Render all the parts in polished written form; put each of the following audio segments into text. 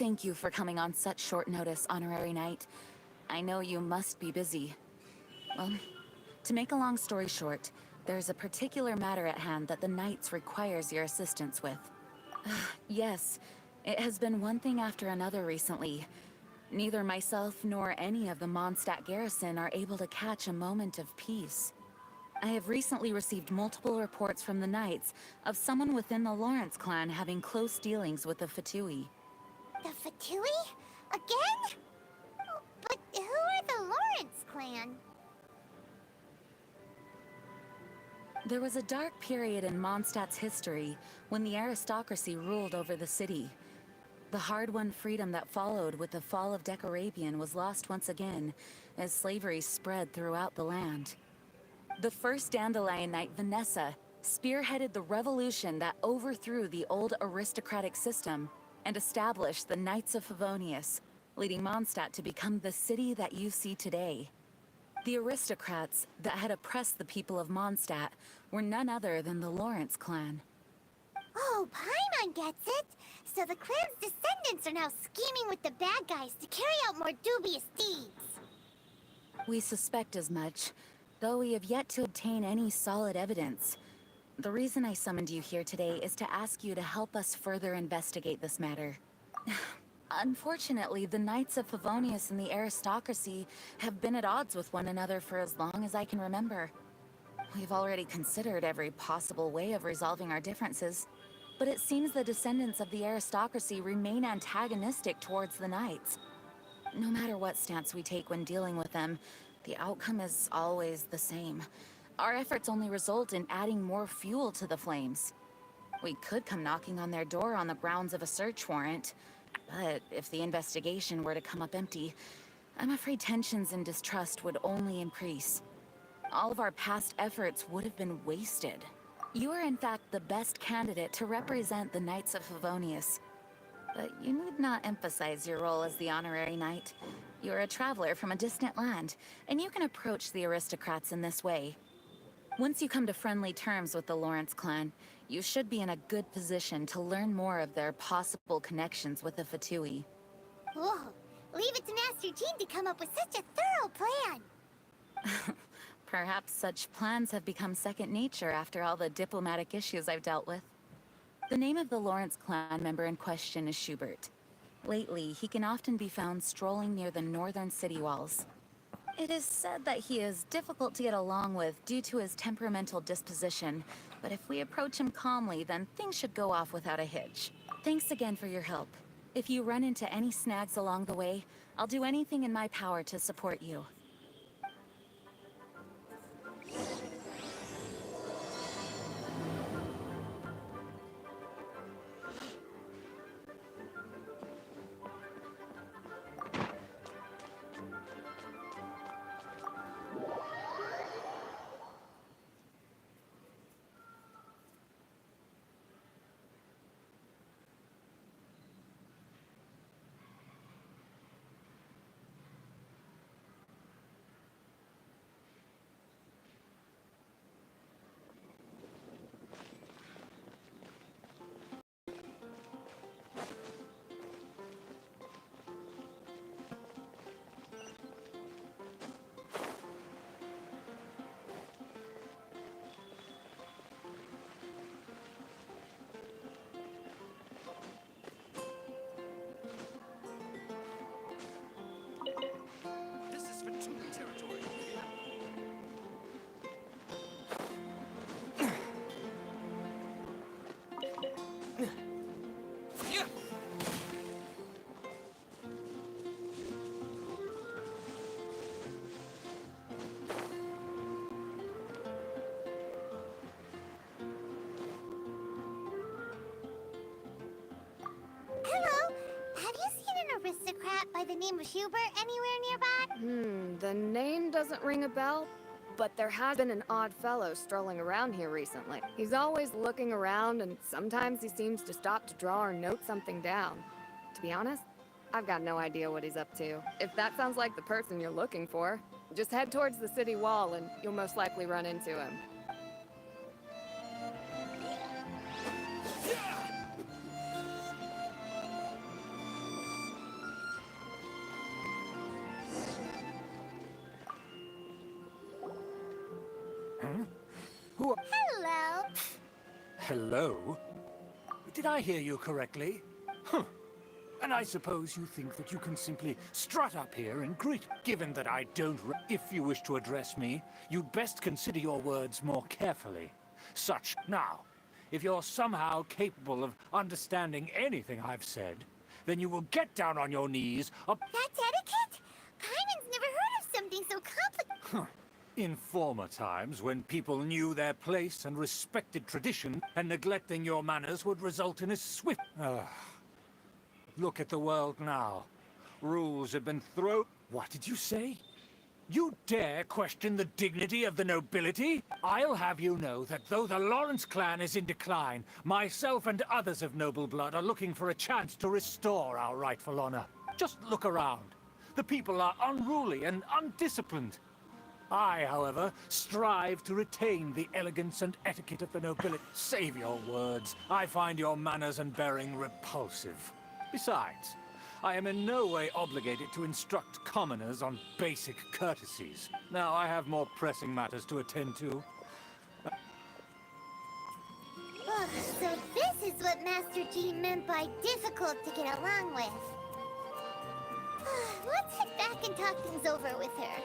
Thank you for coming on such short notice, Honorary Knight. I know you must be busy. Well, to make a long story short, there's a particular matter at hand that the Knights requires your assistance with. Yes, it has been one thing after another recently. Neither myself nor any of the Mondstadt garrison are able to catch a moment of peace. I have recently received multiple reports from the Knights of someone within the Lawrence clan having close dealings with the Fatui. The Fatui? Again? Oh, but who are the Lawrence clan? There was a dark period in Mondstadt's history when the aristocracy ruled over the city. The hard-won freedom that followed with the fall of Decorabian was lost once again, as slavery spread throughout the land. The first Dandelion Knight, Vanessa, spearheaded the revolution that overthrew the old aristocratic system and established the Knights of Favonius, leading Mondstadt to become the city that you see today. The aristocrats that had oppressed the people of Mondstadt were none other than the Lawrence clan. Oh, Paimon gets it! So the clan's descendants are now scheming with the bad guys to carry out more dubious deeds. We suspect as much, though we have yet to obtain any solid evidence. The reason I summoned you here today is to ask you to help us further investigate this matter. Unfortunately, the Knights of Favonius and the aristocracy have been at odds with one another for as long as I can remember. We've already considered every possible way of resolving our differences, but it seems the descendants of the aristocracy remain antagonistic towards the Knights. No matter what stance we take when dealing with them, the outcome is always the same. Our efforts only result in adding more fuel to the flames. We could come knocking on their door on the grounds of a search warrant, but if the investigation were to come up empty, I'm afraid tensions and distrust would only increase. All of our past efforts would have been wasted. You are in fact the best candidate to represent the Knights of Favonius. But you need not emphasize your role as the honorary knight. You're a traveler from a distant land, and you can approach the aristocrats in this way. Once you come to friendly terms with the Lawrence clan, you should be in a good position to learn more of their possible connections with the Fatui. Whoa, leave it to Master Jean to come up with such a thorough plan! Perhaps such plans have become second nature after all the diplomatic issues I've dealt with. The name of the Lawrence clan member in question is Schubert. Lately, he can often be found strolling near the northern city walls. It is said that he is difficult to get along with due to his temperamental disposition, but if we approach him calmly, then things should go off without a hitch. Thanks again for your help. If you run into any snags along the way, I'll do anything in my power to support you. This is Fatui territory. Hello, have you seen an aristocrat by the name of Hubert anywhere nearby? The name doesn't ring a bell, but there has been an odd fellow strolling around here recently. He's always looking around, and sometimes he seems to stop to draw or note something down. To be honest, I've got no idea what he's up to. If that sounds like the person you're looking for, just head towards the city wall and you'll most likely run into him. Hello? Did I hear you correctly? Huh. And I suppose you think that you can simply strut up here and greet. Given that I don't if you wish to address me, you'd best consider your words more carefully. Now, if you're somehow capable of understanding anything I've said, then you will get down on your knees up. That's etiquette? Paimon's never heard of something so complicated. In former times, when people knew their place and respected tradition, and neglecting your manners would result in a swift... Look at the world now. Rules have been thrown... What did you say? You dare question the dignity of the nobility? I'll have you know that though the Lawrence clan is in decline, myself and others of noble blood are looking for a chance to restore our rightful honor. Just look around. The people are unruly and undisciplined. I, however, strive to retain the elegance and etiquette of the nobility. Save your words. I find your manners and bearing repulsive. Besides, I am in no way obligated to instruct commoners on basic courtesies. Now I have more pressing matters to attend to. Ugh, so this is what Master Jean meant by difficult to get along with. Let's head back and talk things over with her.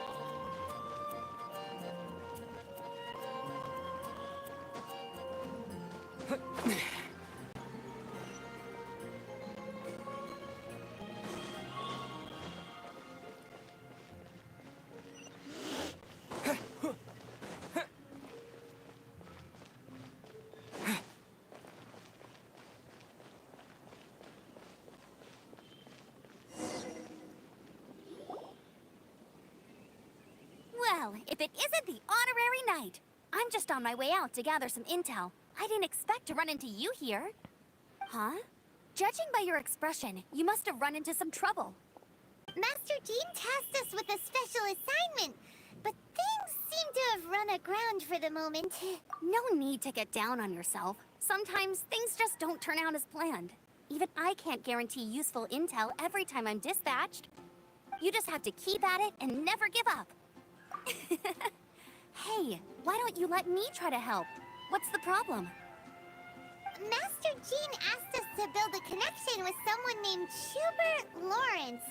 Well, if it isn't the honorary knight. I'm just on my way out to gather some intel. I didn't expect to run into you here. Huh? Judging by your expression, you must have run into some trouble. Master Jean tasked us with a special assignment, but things seem to have run aground for the moment. No need to get down on yourself. Sometimes things just don't turn out as planned. Even I can't guarantee useful intel every time I'm dispatched. You just have to keep at it and never give up. Hey, why don't you let me try to help? What's the problem? Master Jean asked us to build a connection with someone named Schubert Lawrence.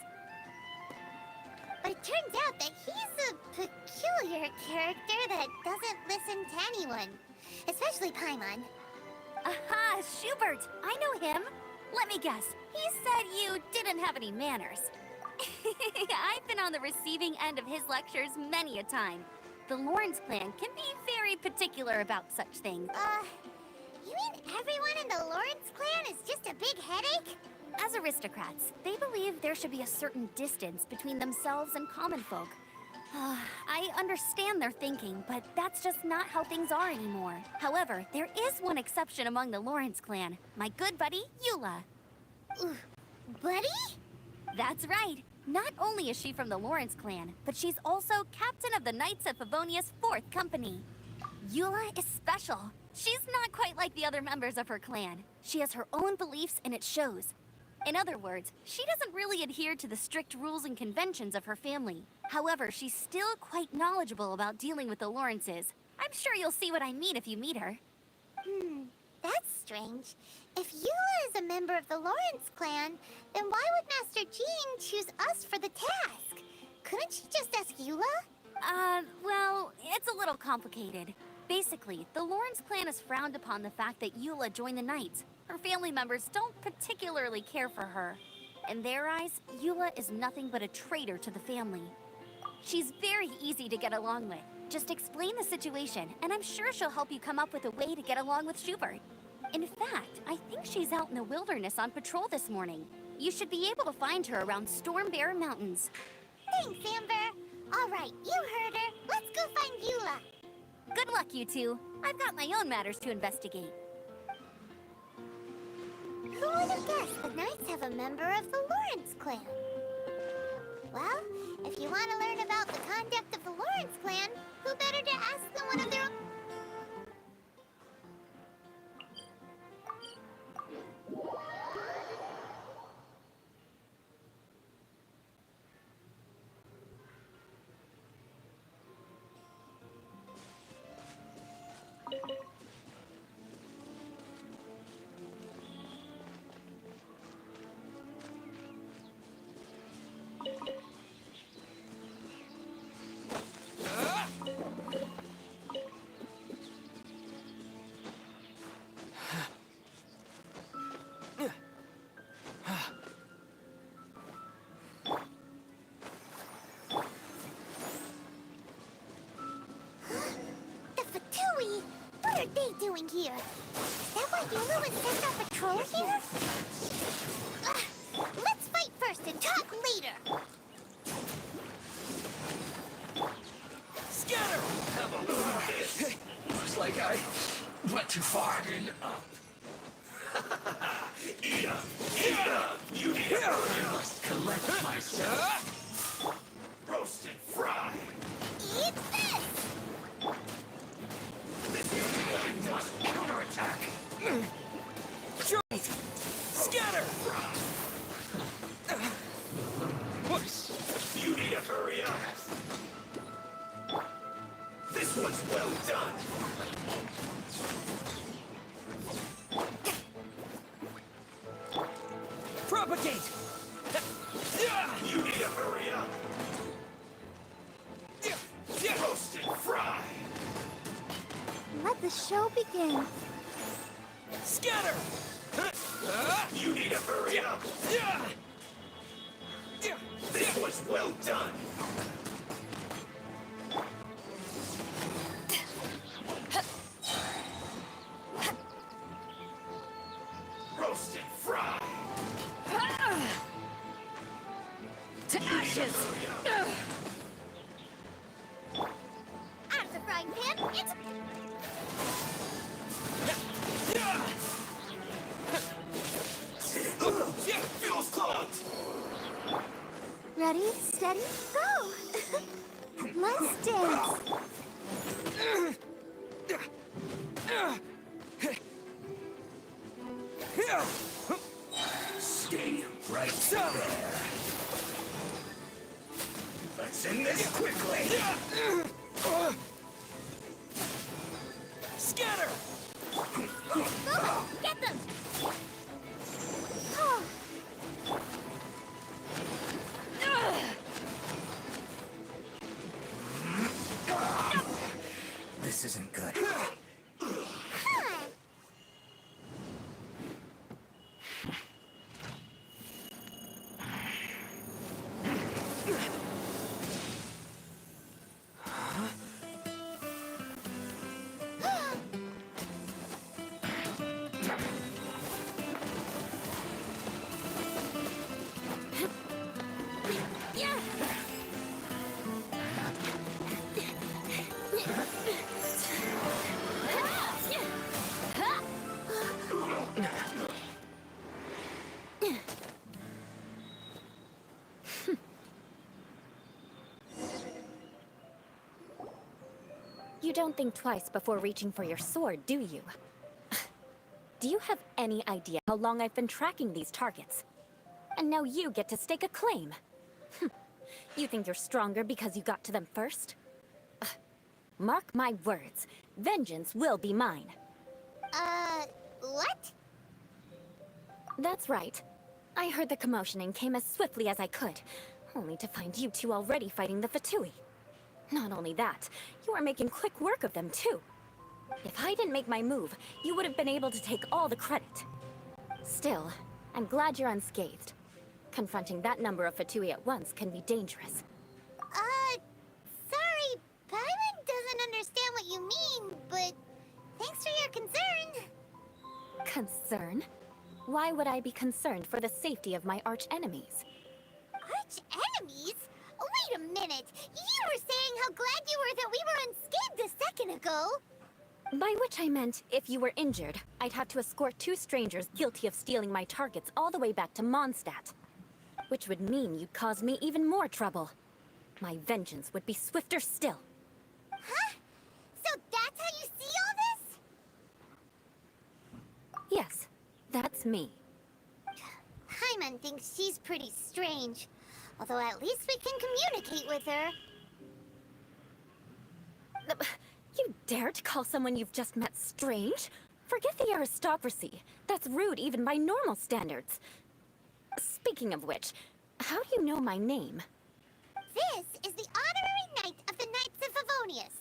But it turns out that he's a peculiar character that doesn't listen to anyone, especially Paimon. Aha, Schubert! I know him! Let me guess, he said you didn't have any manners. I've been on the receiving end of his lectures many a time. The Lawrence clan can be very particular about such things. You mean everyone in the Lawrence clan is just a big headache? As aristocrats, they believe there should be a certain distance between themselves and common folk. I understand their thinking, but that's just not how things are anymore. However, there is one exception among the Lawrence clan, my good buddy, Eula. Buddy? That's right. Not only is she from the Lawrence clan, but she's also captain of the Knights of Favonia's 4th Company. Eula is special. She's not quite like the other members of her clan. She has her own beliefs and it shows. In other words, she doesn't really adhere to the strict rules and conventions of her family. However, she's still quite knowledgeable about dealing with the Lawrences. I'm sure you'll see what I mean if you meet her. That's strange. If Eula is a member of the Lawrence clan, then why would Master Jean choose us for the task? Couldn't she just ask Eula? Well, it's a little complicated. Basically, the Lawrence clan has frowned upon the fact that Eula joined the Knights. Her family members don't particularly care for her. In their eyes, Eula is nothing but a traitor to the family. She's very easy to get along with. Just explain the situation, and I'm sure she'll help you come up with a way to get along with Schubert. In fact, I think she's out in the wilderness on patrol this morning. You should be able to find her around Storm Bear Mountains. Thanks, Amber. All right, you heard her. Let's go find Eula. Good luck, you two. I've got my own matters to investigate. Who would have guessed the Knights have a member of the Lawrence clan? Well, if you want to learn about the conduct of the Lawrence clan, who better to ask than one of their own? doing here? Is that why Yula was sent on patrol here? Let's fight first and talk later. Scatter! Have a look at this. Looks like I went too far. Eat up! Eat up! You need a I must collect myself. Roast and fry. Eat this! This must counterattack. Joint! Scatter! You need to hurry up. This one's well done. Propagate! You need to hurry up. Roast and fry. Let the show begin. Scatter! You need to hurry up. This was well done. Roast and fry. To ashes! Out of the frying pan, it's... Feels clogged. Ready, steady, go! Let's dance. Stay right there. Let's end this quickly. Scatter! Go! Get them! Oh. This isn't good. You don't think twice before reaching for your sword, do you? Do you have any idea how long I've been tracking these targets? And now you get to stake a claim. You think you're stronger because you got to them first? Mark my words, vengeance will be mine. What? That's right. I heard the commotion and came as swiftly as I could, only to find you two already fighting the Fatui. Not only that, you are making quick work of them too. If I didn't make my move, you would have been able to take all the credit. Still, I'm glad you're unscathed. Confronting that number of Fatui at once can be dangerous. Sorry, Paimon doesn't understand what you mean, but thanks for your concern. Concern? Why would I be concerned for the safety of my arch-enemies? Arch-enemies? Wait a minute! You were saying how glad you were that we were unscathed a second ago! By which I meant, if you were injured, I'd have to escort two strangers guilty of stealing my targets all the way back to Mondstadt. Which would mean you'd cause me even more trouble. My vengeance would be swifter still. Huh? So that's how you see all this? Yes, that's me. Paimon thinks she's pretty strange. Although at least we can communicate with her. You dare to call someone you've just met strange? Forget the aristocracy. That's rude even by normal standards. Speaking of which, how do you know my name? This is the honorary knight of the Knights of Favonius.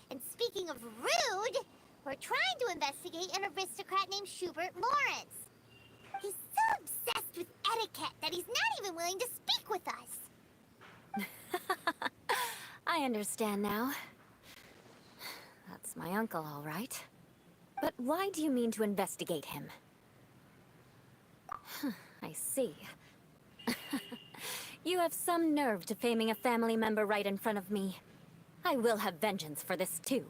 And speaking of rude, we're trying to investigate an aristocrat named Schubert Lawrence. He's so obsessed with etiquette that he's not even willing to speak with us. I understand now. That's my uncle, all right. But why do you mean to investigate him? I see. You have some nerve defaming a family member right in front of me. I will have vengeance for this too.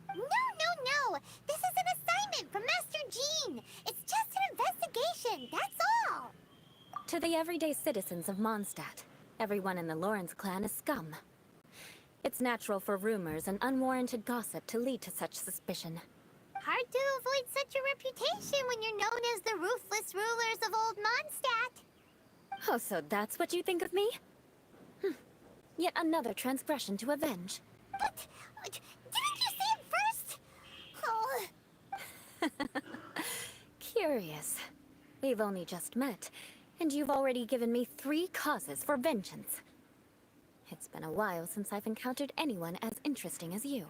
No, no, no! This is an assignment from Master Jean! It's just an investigation, that's all! To the everyday citizens of Mondstadt, everyone in the Lawrence clan is scum. It's natural for rumors and unwarranted gossip to lead to such suspicion. Hard to avoid such a reputation when you're known as the ruthless rulers of Old Mondstadt. Oh, so that's what you think of me? Yet another transgression to avenge. But, didn't you see it first? Oh, Curious. We've only just met, and you've already given me 3 causes for vengeance. It's been a while since I've encountered anyone as interesting as you.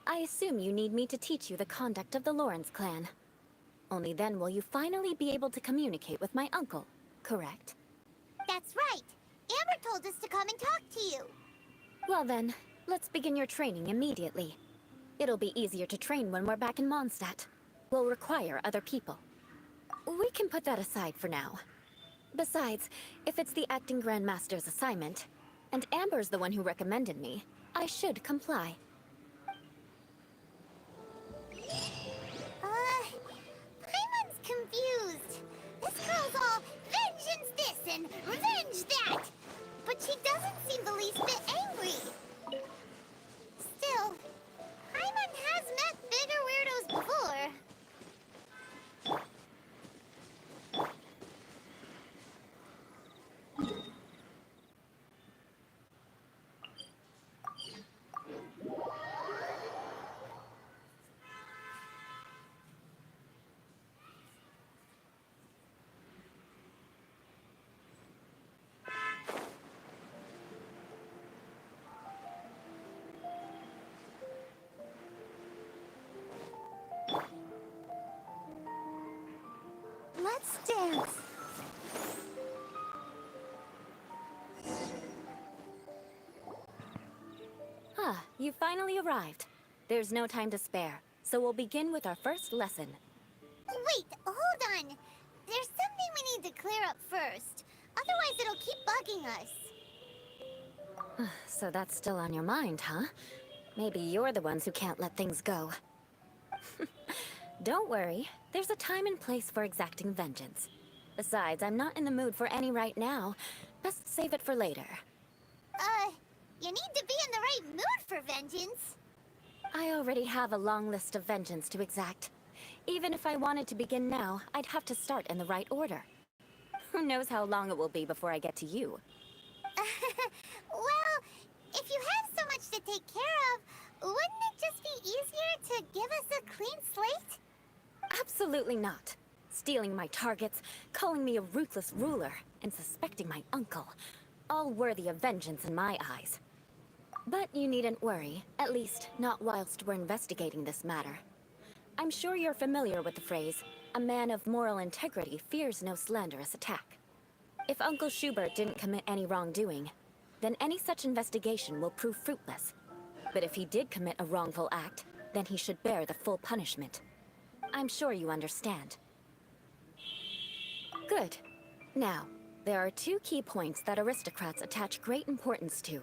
I assume you need me to teach you the conduct of the Lawrence clan. Only then will you finally be able to communicate with my uncle, correct? that's right. Amber told us to come and talk to you. Well then, let's begin your training immediately. It'll be easier to train when we're back in Mondstadt. We'll require other people. We can put that aside for now. Besides, if it's the acting Grandmaster's assignment, and Amber's the one who recommended me, I should comply. Paimon's confused. This girl's all vengeance this and revenge that. But she doesn't seem the least bit angry. Still, Paimon has met bigger weirdos before. Let's dance. Ah, you finally arrived. There's no time to spare, so we'll begin with our first lesson. Wait, hold on. There's something we need to clear up first. Otherwise it'll keep bugging us. So that's still on your mind, huh? Maybe you're the ones who can't let things go. Don't worry, there's a time and place for exacting vengeance. Besides, I'm not in the mood for any right now. Best save it for later. You need to be in the right mood for vengeance. I already have a long list of vengeance to exact. Even if I wanted to begin now, I'd have to start in the right order. Who knows how long it will be before I get to you? Well, if you have so much to take care of, wouldn't it just be easier to give us a clean slate? Absolutely not. Stealing my targets, calling me a ruthless ruler, and suspecting my uncle. All worthy of vengeance in my eyes. But you needn't worry, at least not whilst we're investigating this matter. I'm sure you're familiar with the phrase, a man of moral integrity fears no slanderous attack. If Uncle Schubert didn't commit any wrongdoing, then any such investigation will prove fruitless. But if he did commit a wrongful act, then he should bear the full punishment. I'm sure you understand. Good. Now, there are 2 key points that aristocrats attach great importance to.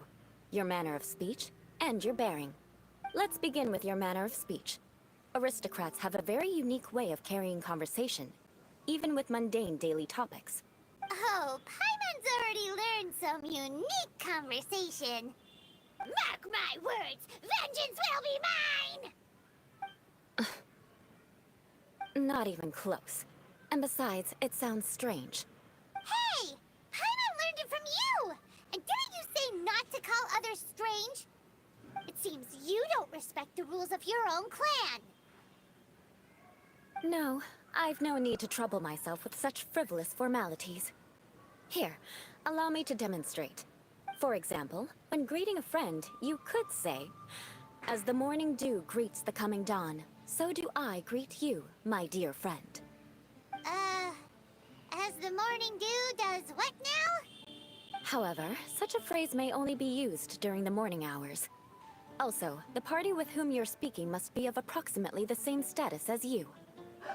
Your manner of speech, and your bearing. Let's begin with your manner of speech. Aristocrats have a very unique way of carrying conversation, even with mundane daily topics. Oh, Paimon's already learned some unique conversation. Mark my words, vengeance will be mine! Not even close. And besides, it sounds strange. Hey! Paimon learned it from you! And didn't you say not to call others strange? It seems you don't respect the rules of your own clan. No, I've no need to trouble myself with such frivolous formalities. Here, allow me to demonstrate. For example, when greeting a friend, you could say, "As the morning dew greets the coming dawn, so do I greet you, my dear friend." As the morning dew does what now? However, such a phrase may only be used during the morning hours. Also, the party with whom you're speaking must be of approximately the same status as you.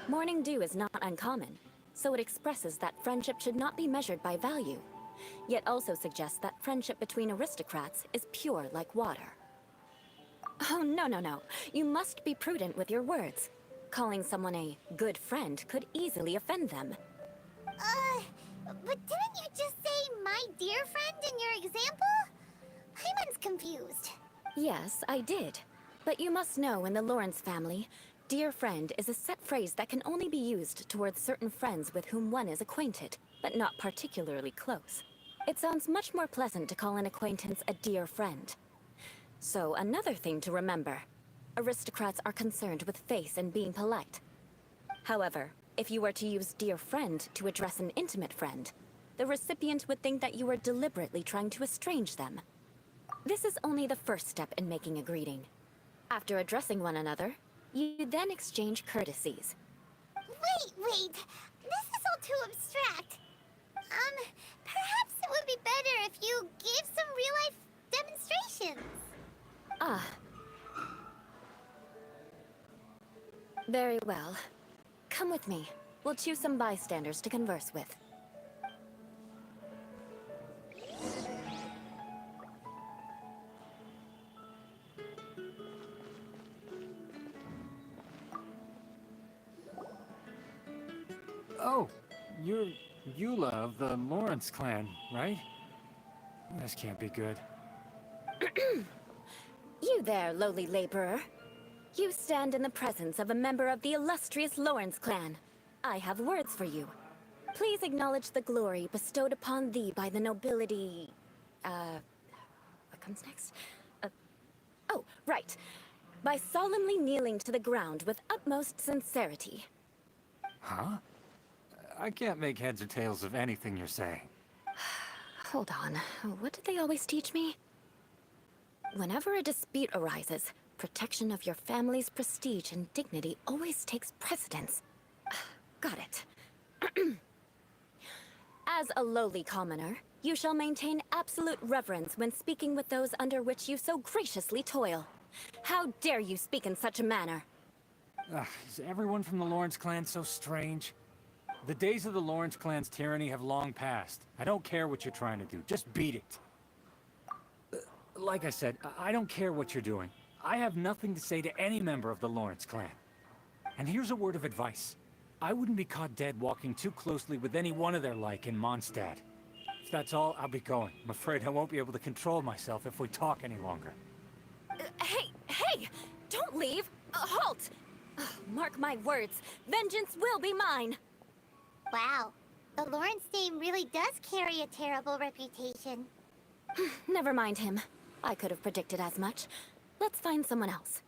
Morning dew is not uncommon, so it expresses that friendship should not be measured by value, yet also suggests that friendship between aristocrats is pure like water. Oh, no, no, no. You must be prudent with your words. Calling someone a good friend could easily offend them. But didn't you just say my dear friend in your example? Paimon's confused. Yes, I did. But you must know in the Lawrence family, dear friend is a set phrase that can only be used towards certain friends with whom one is acquainted, but not particularly close. It sounds much more pleasant to call an acquaintance a dear friend. So, another thing to remember. Aristocrats are concerned with face and being polite. However, if you were to use dear friend to address an intimate friend, the recipient would think that you were deliberately trying to estrange them. This is only the first step in making a greeting. After addressing one another, you then exchange courtesies. Wait. This is all too abstract. Perhaps it would be better if you gave some real-life demonstrations. Ah. Very well. Come with me. We'll choose some bystanders to converse with. Oh, you're Eula of the Lawrence clan, right? This can't be good. You there, lowly laborer. You stand in the presence of a member of the illustrious Lawrence clan. I have words for you. Please acknowledge the glory bestowed upon thee by the nobility... what comes next? Oh, right. By solemnly kneeling to the ground with utmost sincerity. Huh? I can't make heads or tails of anything you're saying. Hold on. What did they always teach me? Whenever a dispute arises, protection of your family's prestige and dignity always takes precedence. Got it. As a lowly commoner, you shall maintain absolute reverence when speaking with those under which you so graciously toil. How dare you speak in such a manner? Is everyone from the Lawrence clan so strange? The days of the Lawrence clan's tyranny have long passed. I don't care what you're trying to do. Just beat it. Like I said, I don't care what you're doing. I have nothing to say to any member of the Lawrence clan. And here's a word of advice. I wouldn't be caught dead walking too closely with any one of their like in Mondstadt. If that's all, I'll be going. I'm afraid I won't be able to control myself if we talk any longer. Hey! Don't leave! Halt! Mark my words, vengeance will be mine! Wow, the Lawrence name really does carry a terrible reputation. Never mind him. I could have predicted as much. Let's find someone else.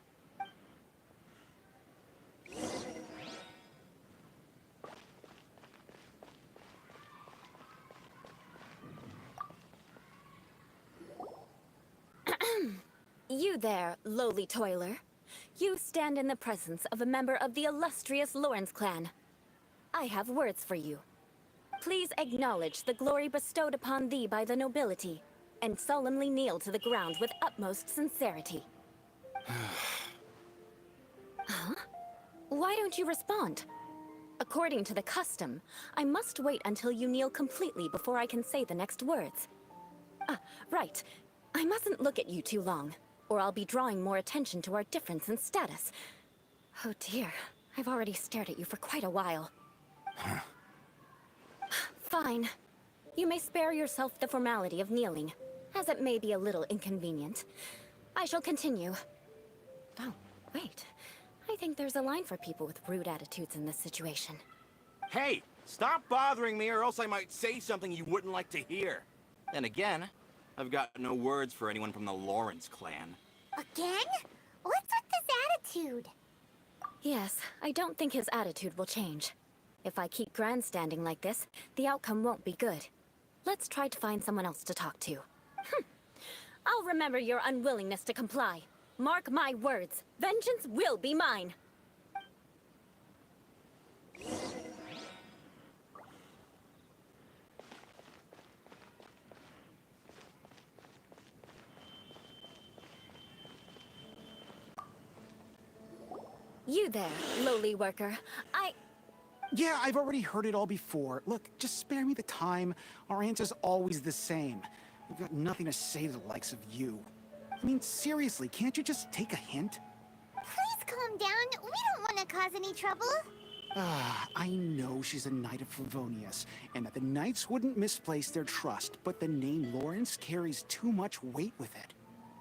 You there, lowly toiler. You stand in the presence of a member of the illustrious Lawrence clan. I have words for you. Please acknowledge the glory bestowed upon thee by the nobility, and solemnly kneel to the ground with utmost sincerity. Huh? Why don't you respond? According to the custom, I must wait until you kneel completely before I can say the next words. Right. I mustn't look at you too long, or I'll be drawing more attention to our difference in status. Oh dear, I've already stared at you for quite a while. Fine. You may spare yourself the formality of kneeling, as it may be a little inconvenient. I shall continue. Oh, wait. I think there's a line for people with rude attitudes in this situation. Hey, stop bothering me or else I might say something you wouldn't like to hear. Then again, I've got no words for anyone from the Lawrence clan. Again? What's with this attitude? Yes, I don't think his attitude will change. If I keep grandstanding like this, the outcome won't be good. Let's try to find someone else to talk to. I'll remember your unwillingness to comply. Mark my words, vengeance will be mine. You there, lowly worker. Yeah, I've already heard it all before. Look, just spare me the time. Our answer's always the same. We've got nothing to say to the likes of you. I mean, seriously, can't you just take a hint? Please calm down. We don't want to cause any trouble. I know she's a Knight of Favonius, and that the Knights wouldn't misplace their trust, but the name Lawrence carries too much weight with it.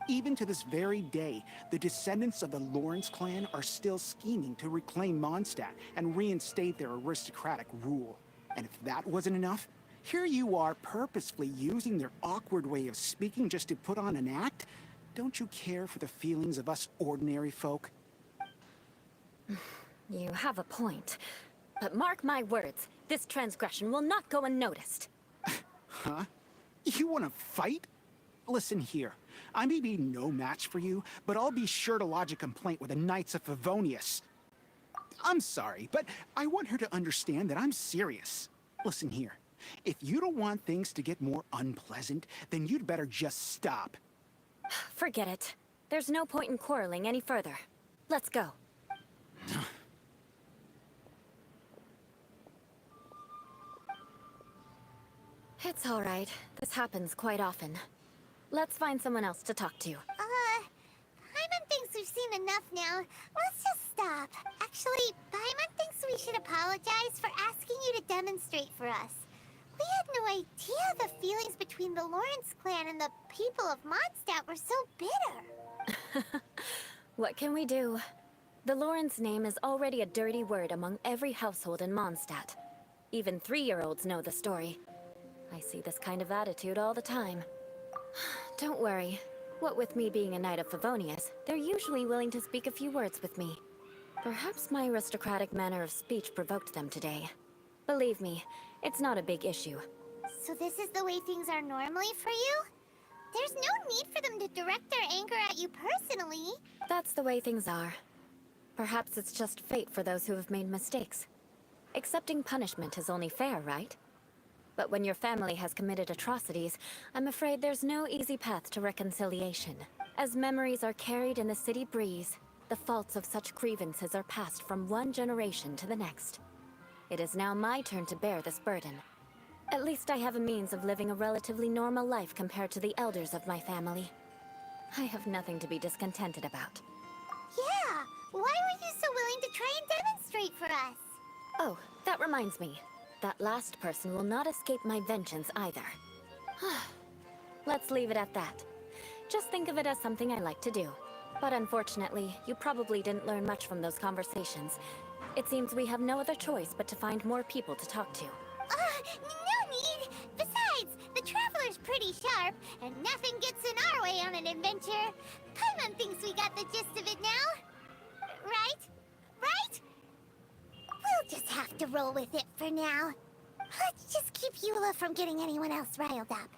Even to this very day, the descendants of the Lawrence clan are still scheming to reclaim Mondstadt and reinstate their aristocratic rule. And if that wasn't enough, here you are purposefully using their awkward way of speaking just to put on an act? Don't you care for the feelings of us ordinary folk? You have a point. But mark my words, this transgression will not go unnoticed. Huh? You want to fight? Listen here. I may be no match for you, but I'll be sure to lodge a complaint with the Knights of Favonius. I'm sorry, but I want her to understand that I'm serious. Listen here. If you don't want things to get more unpleasant, then you'd better just stop. Forget it. There's no point in quarreling any further. Let's go. It's all right. This happens quite often. Let's find someone else to talk to. Paimon thinks we've seen enough now. Let's just stop. Actually, Paimon thinks we should apologize for asking you to demonstrate for us. We had no idea the feelings between the Lawrence clan and the people of Mondstadt were so bitter. What can we do? The Lawrence name is already a dirty word among every household in Mondstadt. Even 3-year-olds know the story. I see this kind of attitude all the time. Don't worry. What with me being a Knight of Favonius, they're usually willing to speak a few words with me. Perhaps my aristocratic manner of speech provoked them today. Believe me, it's not a big issue. So this is the way things are normally for you? There's no need for them to direct their anger at you personally. That's the way things are. Perhaps it's just fate for those who have made mistakes. Accepting punishment is only fair, right? But when your family has committed atrocities, I'm afraid there's no easy path to reconciliation. As memories are carried in the city breeze, the faults of such grievances are passed from one generation to the next. It is now my turn to bear this burden. At least I have a means of living a relatively normal life compared to the elders of my family. I have nothing to be discontented about. Yeah, why were you so willing to try and demonstrate for us? Oh, that reminds me. That last person will not escape my vengeance either. Let's leave it at that. Just think of it as something I like to do. But unfortunately, you probably didn't learn much from those conversations. It seems we have no other choice but to find more people to talk to. No need! Besides, the Traveler's pretty sharp, and nothing gets in our way on an adventure. Paimon thinks we got the gist of it now. Right? Right? We'll just have to roll with it for now. Let's just keep Eula from getting anyone else riled up.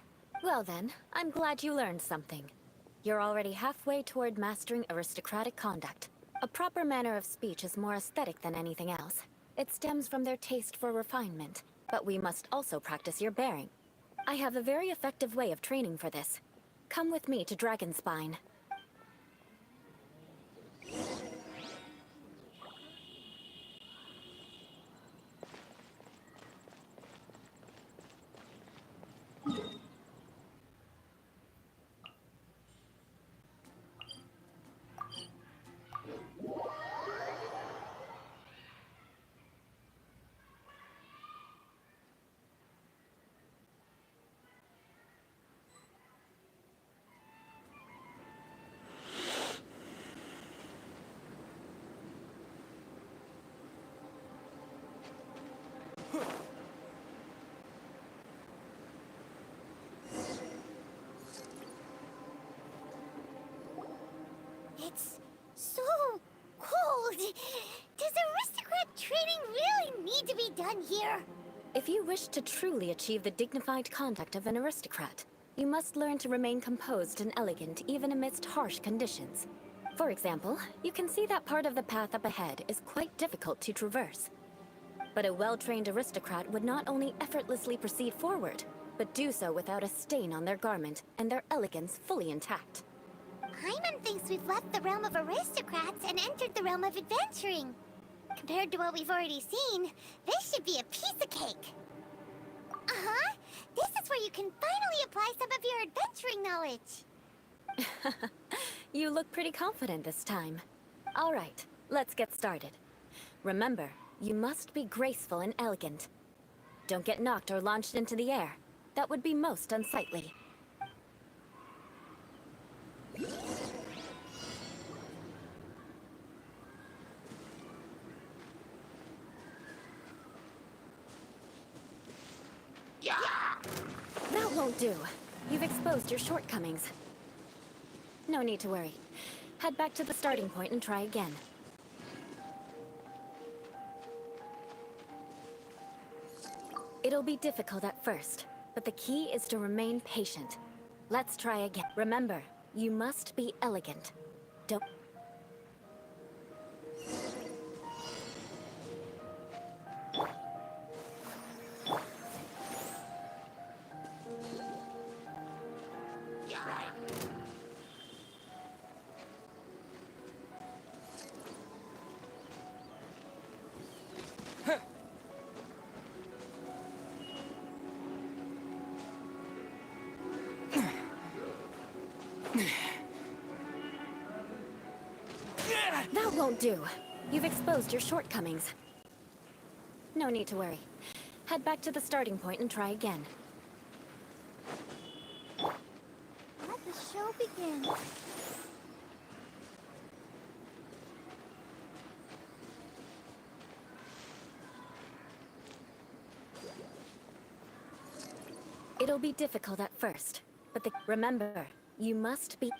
Well then, I'm glad you learned something. You're already halfway toward mastering aristocratic conduct. A proper manner of speech is more aesthetic than anything else. It stems from their taste for refinement, but we must also practice your bearing. I have a very effective way of training for this. Come with me to Dragonspine. It's so cold. Does aristocrat training really need to be done here? If you wish to truly achieve the dignified conduct of an aristocrat, you must learn to remain composed and elegant even amidst harsh conditions. For example, you can see that part of the path up ahead is quite difficult to traverse. But a well-trained aristocrat would not only effortlessly proceed forward, but do so without a stain on their garment and their elegance fully intact. Hyman thinks we've left the realm of aristocrats and entered the realm of adventuring. Compared to what we've already seen, this should be a piece of cake. Uh-huh. This is where you can finally apply some of your adventuring knowledge. You look pretty confident this time. All right, let's get started. Remember, you must be graceful and elegant. Don't get knocked or launched into the air. That would be most unsightly. That won't do. You've exposed your shortcomings. No need to worry. Head back to the starting point and try again. It'll be difficult at first, but the key is to remain patient. Let's try again. Remember, you must be elegant. Don't... That won't do. You've exposed your shortcomings. No need to worry. Head back to the starting point and try again. Let the show begin. It'll be difficult at first, but remember, you must be...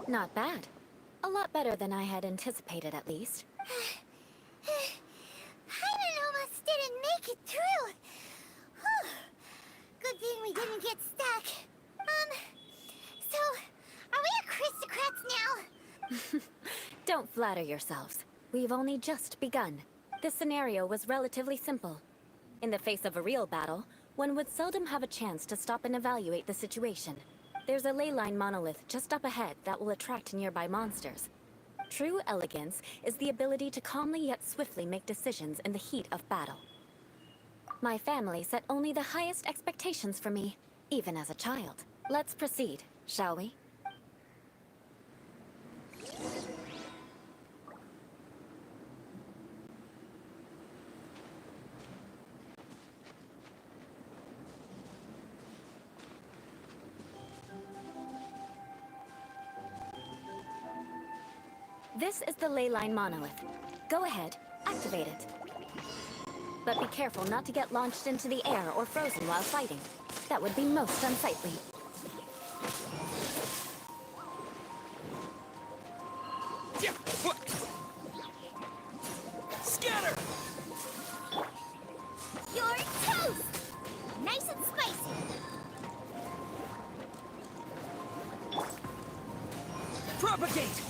Not bad. A lot better than I had anticipated, at least. Hyman almost didn't make it through. Whew. Good thing we didn't get stuck. So, are we aristocrats now? Don't flatter yourselves. We've only just begun. This scenario was relatively simple. In the face of a real battle, one would seldom have a chance to stop and evaluate the situation. There's a ley line monolith just up ahead that will attract nearby monsters. True elegance is the ability to calmly yet swiftly make decisions in the heat of battle. My family set only the highest expectations for me, even as a child. Let's proceed, shall we? This is the ley line monolith. Go ahead, activate it. But be careful not to get launched into the air or frozen while fighting. That would be most unsightly. Scatter! You're toast! Nice and spicy. Propagate!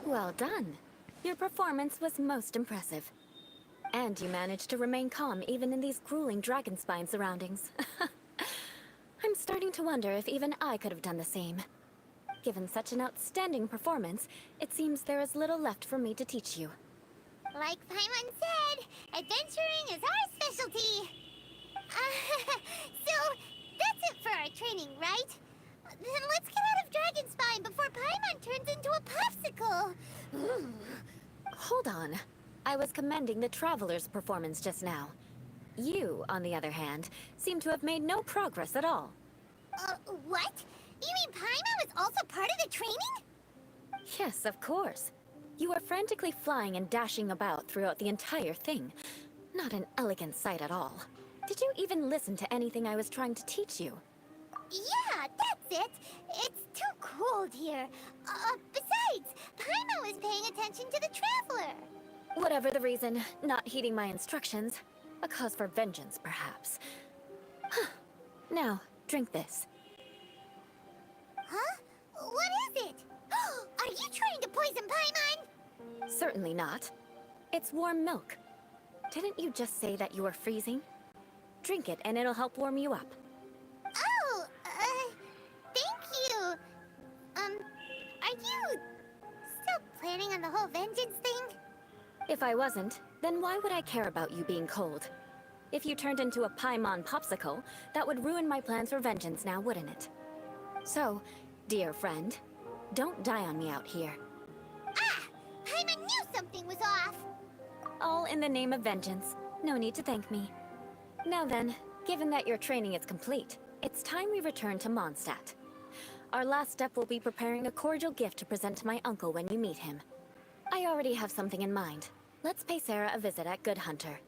Well done. Your performance was most impressive. And you managed to remain calm even in these grueling dragon spine surroundings. I'm starting to wonder if even I could have done the same. Given such an outstanding performance, it seems there is little left for me to teach you. Like Paimon said, adventuring is our specialty. So, that's it for our training, right? Then let's get out of Dragonspine before Paimon turns into a popsicle. Hold on. I was commending the Traveler's performance just now. You, on the other hand, seem to have made no progress at all. What? You mean Paimon was also part of the training? Yes, of course. You were frantically flying and dashing about throughout the entire thing. Not an elegant sight at all. Did you even listen to anything I was trying to teach you? Yeah, that's it. It's too cold here. Besides, Paimon was paying attention to the Traveler. Whatever the reason, not heeding my instructions. A cause for vengeance, perhaps. Now, drink this. Huh? What is it? Are you trying to poison Paimon? Certainly not. It's warm milk. Didn't you just say that you were freezing? Drink it and it'll help warm you up. Oh, thank you. Are you still planning on the whole vengeance thing? If I wasn't, then why would I care about you being cold? If you turned into a Paimon popsicle, that would ruin my plans for vengeance now, wouldn't it? So, dear friend, don't die on me out here. Ah! Paimon knew something was off! All in the name of vengeance. No need to thank me. Now then, given that your training is complete, it's time we return to Mondstadt. Our last step will be preparing a cordial gift to present to my uncle when you meet him. I already have something in mind. Let's pay Sarah a visit at Good Hunter.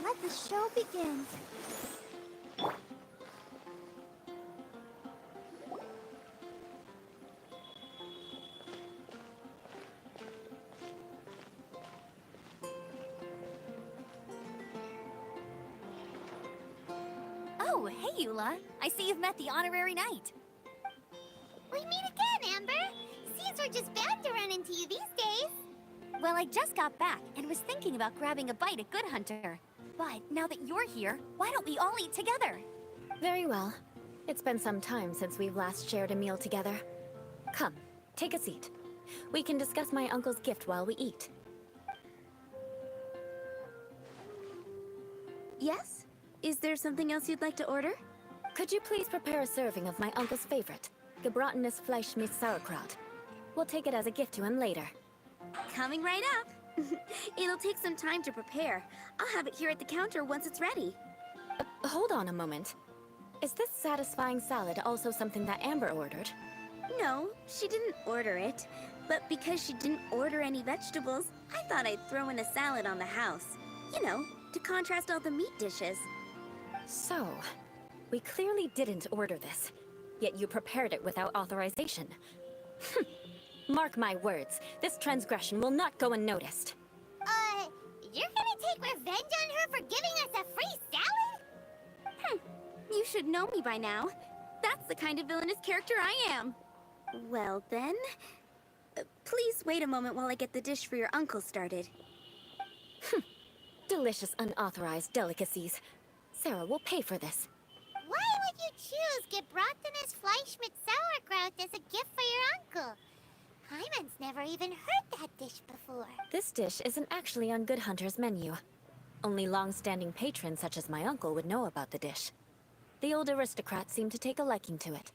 Let the show begin. Oh, hey, Eula. I see you've met the honorary knight. We meet again, Amber. Seems we're just bound to run into you these days. Well, I just got back and was thinking about grabbing a bite at Good Hunter. But now that you're here, why don't we all eat together? Very well. It's been some time since we've last shared a meal together. Come, take a seat. We can discuss my uncle's gift while we eat. Yes? Is there something else you'd like to order? Could you please prepare a serving of my uncle's favorite, gebratenes Fleisch mit Sauerkraut? We'll take it as a gift to him later. Coming right up. It'll take some time to prepare. I'll have it here at the counter once it's ready. Hold on a moment. Is this satisfying salad also something that Amber ordered? No, she didn't order it. But because she didn't order any vegetables, I thought I'd throw in a salad on the house. You know, to contrast all the meat dishes. So, we clearly didn't order this, yet you prepared it without authorization. Mark my words, this transgression will not go unnoticed. You're gonna take revenge on her for giving us a free salad? You should know me by now. That's the kind of villainous character I am. Well then, please wait a moment while I get the dish for your uncle started. Delicious unauthorized delicacies. Sarah will pay for this. Why would you choose gebratenes Fleisch mit Sauerkraut as a gift for your uncle? Paimon's never even heard that dish before. This dish isn't actually on Good Hunter's menu. Only long-standing patrons such as my uncle would know about the dish. The old aristocrat seemed to take a liking to it.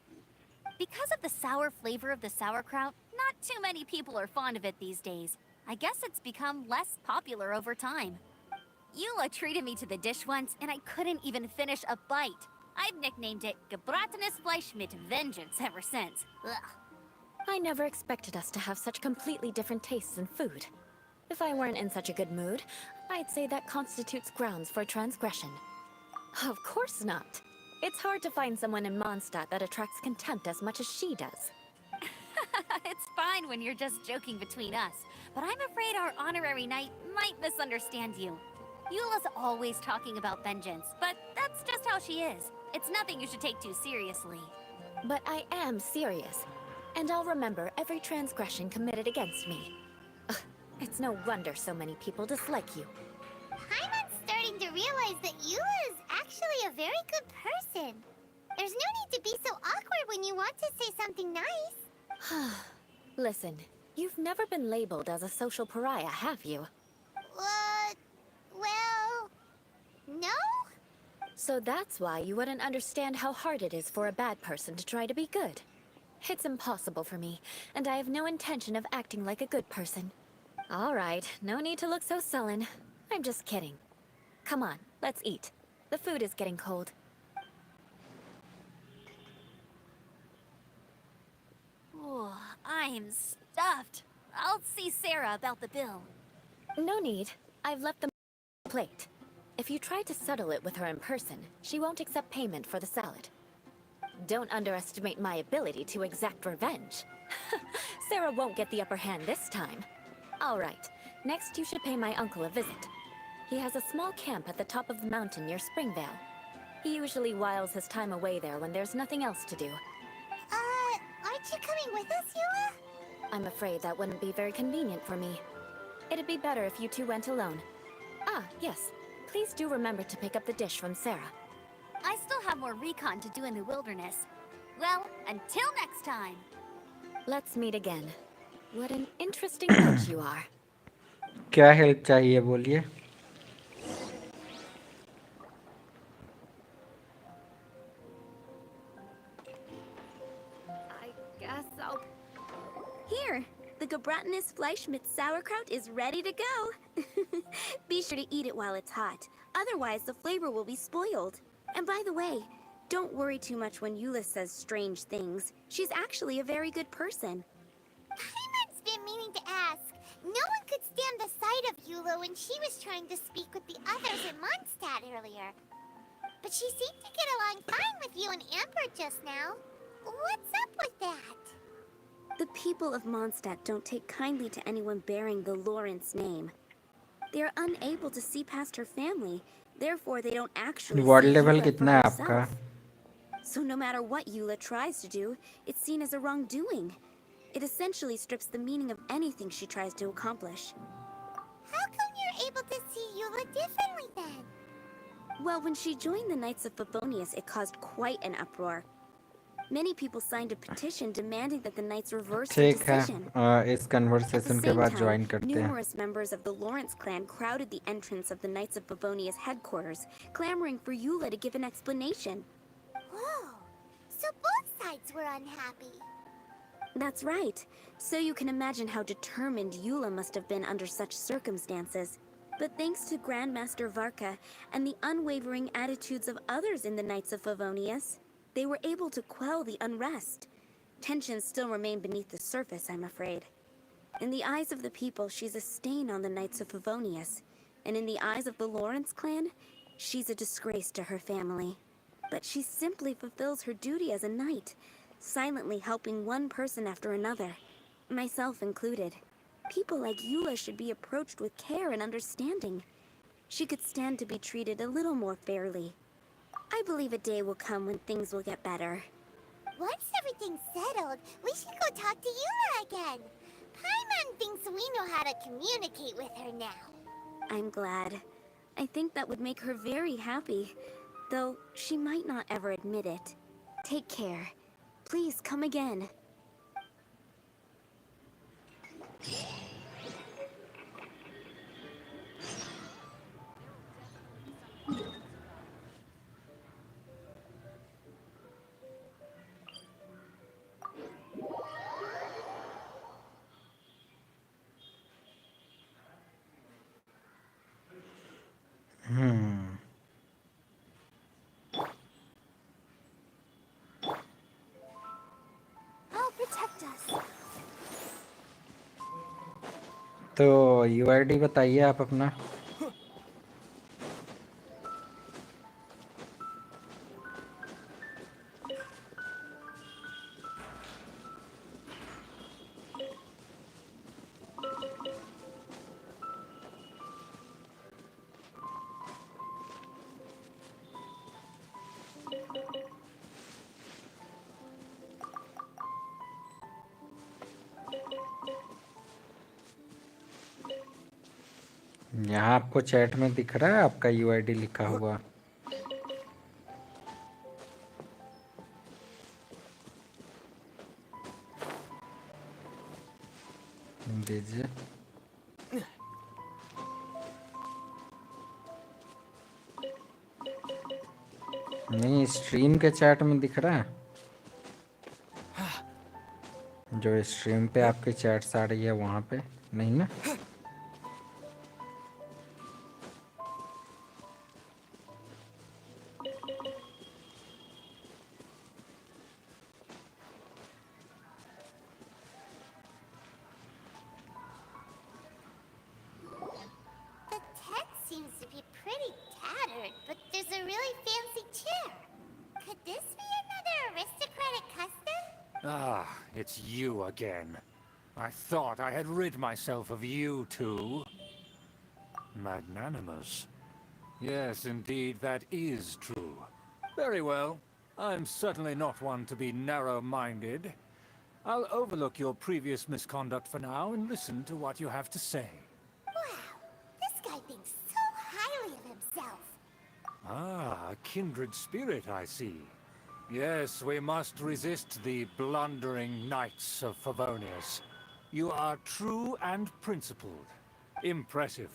Because of the sour flavor of the sauerkraut, not too many people are fond of it these days. I guess it's become less popular over time. Eula treated me to the dish once, and I couldn't even finish a bite. I've nicknamed it Gebratenes Fleisch mit Vengeance ever since. Ugh. I never expected us to have such completely different tastes in food. If I weren't in such a good mood, I'd say that constitutes grounds for transgression. Of course not. It's hard to find someone in Mondstadt that attracts contempt as much as she does. It's fine when you're just joking between us, but I'm afraid our honorary knight might misunderstand you. Eula's always talking about vengeance, but that's just how she is. It's nothing you should take too seriously. But I am serious, and I'll remember every transgression committed against me. Ugh, it's no wonder so many people dislike you. Paimon's starting to realize that Eula is actually a very good person. There's no need to be so awkward when you want to say something nice. Listen, you've never been labeled as a social pariah, have you? Well, no? So that's why you wouldn't understand how hard it is for a bad person to try to be good. It's impossible for me, and I have no intention of acting like a good person. All right, no need to look so sullen. I'm just kidding. Come on, let's eat. The food is getting cold. Oh, I'm stuffed. I'll see Sarah about the bill. No need. I've left the plate. If you try to settle it with her in person, she won't accept payment for the salad. Don't underestimate my ability to exact revenge. Sarah won't get the upper hand this time. All right, next you should pay my uncle a visit. He has a small camp at the top of the mountain near Springvale. He usually whiles his time away there when there's nothing else to do. Aren't you coming with us, Eula? I'm afraid that wouldn't be very convenient for me. It'd be better if you two went alone. Ah, yes. Please do remember to pick up the dish from Sarah. I still have more recon to do in the wilderness. Well, until next time. Let's meet again. What an interesting coach you are. क्या help चाहिए बोलिए? I guess I'll... Here, the Gebratenes Fleisch mit sauerkraut is ready to go. Be sure to eat it while it's hot. Otherwise, the flavor will be spoiled. And by the way, don't worry too much when Eula says strange things. She's actually a very good person. Paimon's been meaning to ask. No one could stand the sight of Eula when she was trying to speak with the others in Mondstadt earlier. But she seemed to get along fine with you and Amber just now. What's up with that? The people of Mondstadt don't take kindly to anyone bearing the Lawrence name. They are unable to see past her family, therefore they don't actually Reward see level Eula for कितना है herself. आपका? So no matter what Eula tries to do, it's seen as a wrongdoing. It essentially strips the meaning of anything she tries to accomplish. How come you're able to see Eula differently then? Well, when she joined the Knights of Favonius, it caused quite an uproar. Many people signed a petition demanding that the Knights reverse their ठीक है, decision. इस At the conversation के same बाद time, join करते हैं. numerous members of the Lawrence clan crowded the entrance of the Knights of Favonius headquarters, clamoring for Eula to give an explanation. Whoa. So both sides were unhappy. That's right. So you can imagine how determined Eula must have been under such circumstances. But thanks to Grandmaster Varka and the unwavering attitudes of others in the Knights of Favonius, they were able to quell the unrest. Tensions still remain beneath the surface, I'm afraid. In the eyes of the people, she's a stain on the Knights of Favonius. And in the eyes of the Lawrence clan, she's a disgrace to her family. But she simply fulfills her duty as a knight, silently helping one person after another, myself included. People like Eula should be approached with care and understanding. She could stand to be treated a little more fairly. I believe a day will come when things will get better. Once everything's settled, we should go talk to Eula again. Paimon thinks we know how to communicate with her now. I'm glad. I think that would make her very happy, though she might not ever admit it. Take care. Please come again. तो UID बताइए आप अपना। यहाँ आपको chat में दिख रहा है आपका यूआईडी लिखा हुआ? दीजिए। नहीं, स्ट्रीम के चैट में दिख रहा है? जो स्ट्रीम पे आपकी चैट्स आ रही है वहाँ पे नहीं ना? The tent seems to be pretty tattered, but there's a really fancy chair. Could this be another aristocratic custom? Ah, it's you again. I thought I had rid myself of you two. Magnanimous. Yes, indeed, that is true. Very well. I'm certainly not one to be narrow-minded. I'll overlook your previous misconduct for now and listen to what you have to say. Wow, this guy thinks so highly of himself. Ah, a kindred spirit, I see. Yes, we must resist the blundering knights of Favonius. You are true and principled. Impressive.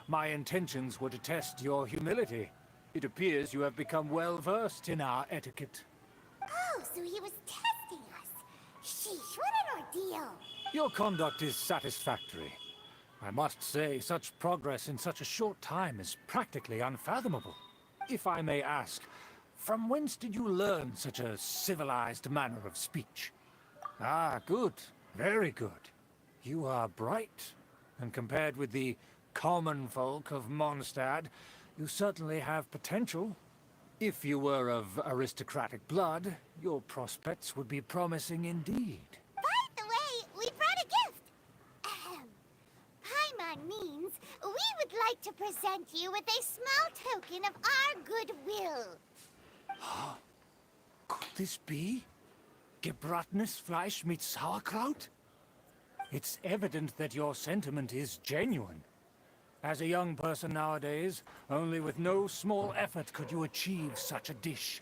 My intentions were to test your humility. It appears you have become well-versed in our etiquette. Oh, so he was testing us. Sheesh, what an ordeal. Your conduct is satisfactory. I must say, such progress in such a short time is practically unfathomable. If I may ask, from whence did you learn such a civilized manner of speech? Ah, good. Very good. You are bright, and compared with the common folk of Mondstadt, you certainly have potential. If you were of aristocratic blood, your prospects would be promising indeed. By the way, we brought a gift. Ahem. Paimon means we would like to present you with a small token of our goodwill. Could this be? Gebratenes Fleisch mit Sauerkraut? It's evident that your sentiment is genuine. As a young person nowadays, only with no small effort could you achieve such a dish.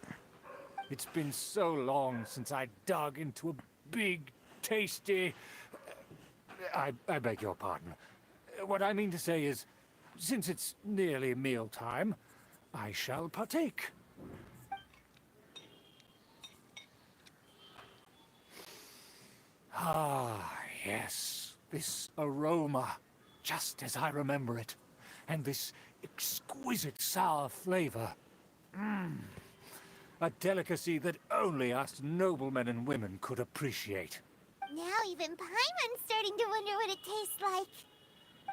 It's been so long since I dug into a big, tasty... I beg your pardon. What I mean to say is, since it's nearly mealtime, I shall partake. Ah, yes. This aroma, just as I remember it. And this exquisite sour flavor. A delicacy that only us noblemen and women could appreciate. Now even Paimon's starting to wonder what it tastes like.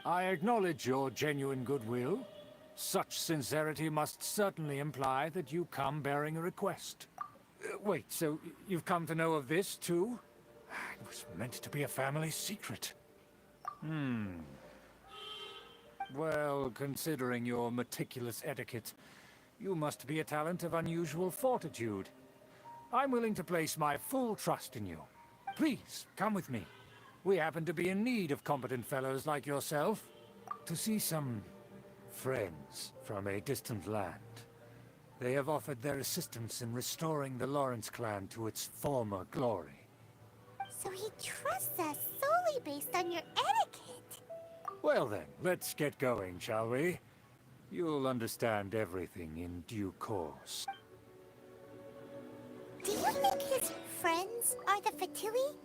I acknowledge your genuine goodwill. Such sincerity must certainly imply that you come bearing a request. Wait, so you've come to know of this, too? It was meant to be a family secret. Well, considering your meticulous etiquette, you must be a talent of unusual fortitude. I'm willing to place my full trust in you. Please, come with me. We happen to be in need of competent fellows like yourself. To see some friends from a distant land. They have offered their assistance in restoring the Lawrence clan to its former glory. So he trusts us solely based on your etiquette. Well then, let's get going, shall we? You'll understand everything in due course. Do you think his friends are the Fatui?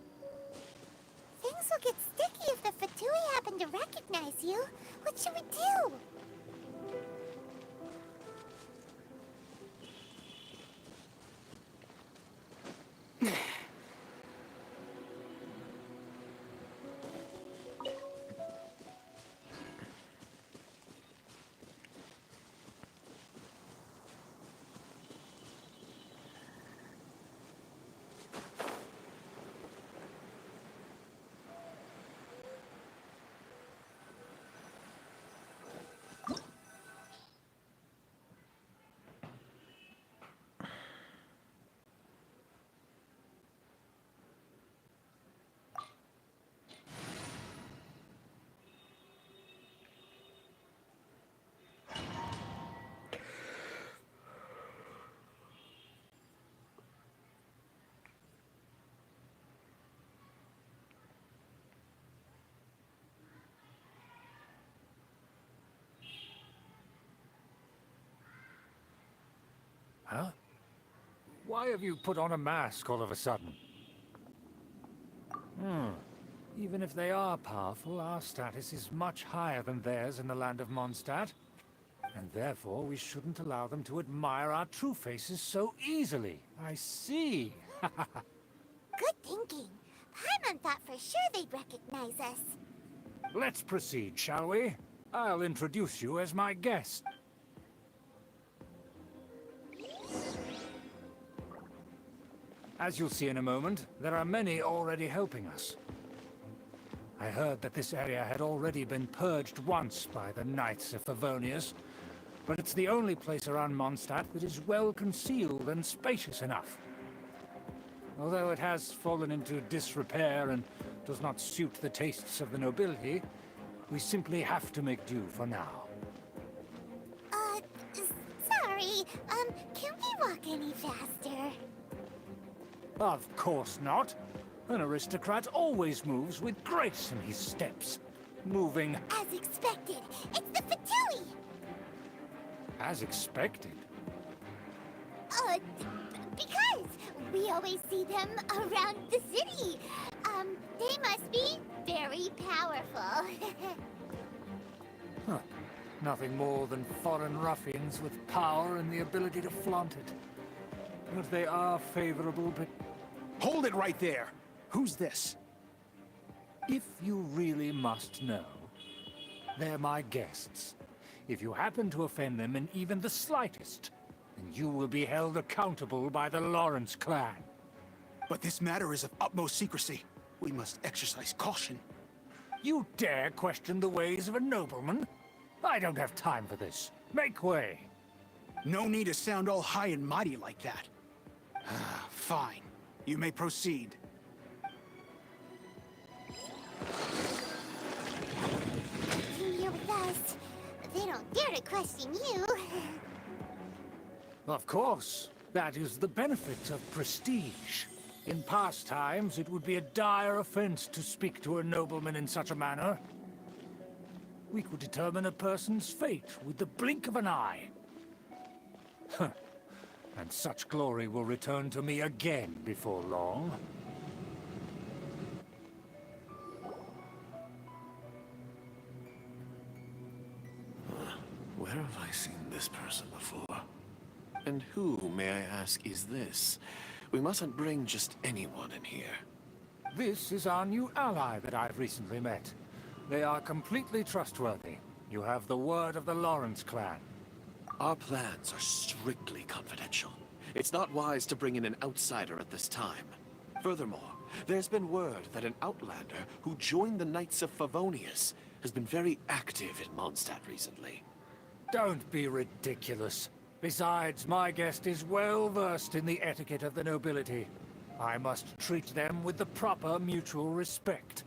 Things will get sticky if the Fatui happen to recognize you. What should we do? Huh? Why have you put on a mask all of a sudden? Even if they are powerful, our status is much higher than theirs in the land of Mondstadt. And therefore, we shouldn't allow them to admire our true faces so easily. I see. Good thinking. Paimon thought for sure they'd recognize us. Let's proceed, shall we? I'll introduce you as my guest. As you'll see in a moment, there are many already helping us. I heard that this area had already been purged once by the Knights of Favonius, but it's the only place around Mondstadt that is well concealed and spacious enough. Although it has fallen into disrepair and does not suit the tastes of the nobility, we simply have to make do for now. Sorry, can we walk any faster? Of course not. An aristocrat always moves with grace in his steps. Moving... As expected, it's the Fatui! as expected. Because we always see them around the city. They must be very powerful. Huh. Nothing more than foreign ruffians with power and the ability to flaunt it. But they are favorable, but... Hold it right there! Who's this? If you really must know, they're my guests. If you happen to offend them in even the slightest, then you will be held accountable by the Lawrence clan. But this matter is of utmost secrecy. We must exercise caution. You dare question the ways of a nobleman? I don't have time for this. Make way. No need to sound all high and mighty like that. Fine. You may proceed. You're here with us. They don't dare to question you. Of course. That is the benefit of prestige. In past times, it would be a dire offense to speak to a nobleman in such a manner. We could determine a person's fate with the blink of an eye. Huh. And such glory will return to me again before long. Where have I seen this person before? And who, may I ask, is this? We mustn't bring just anyone in here. This is our new ally that I've recently met. They are completely trustworthy. You have the word of the Lawrence clan. Our plans are strictly confidential. It's not wise to bring in an outsider at this time. Furthermore, there's been word that an outlander who joined the Knights of Favonius has been very active in Mondstadt recently. Don't be ridiculous. Besides, my guest is well versed in the etiquette of the nobility. I must treat them with the proper mutual respect.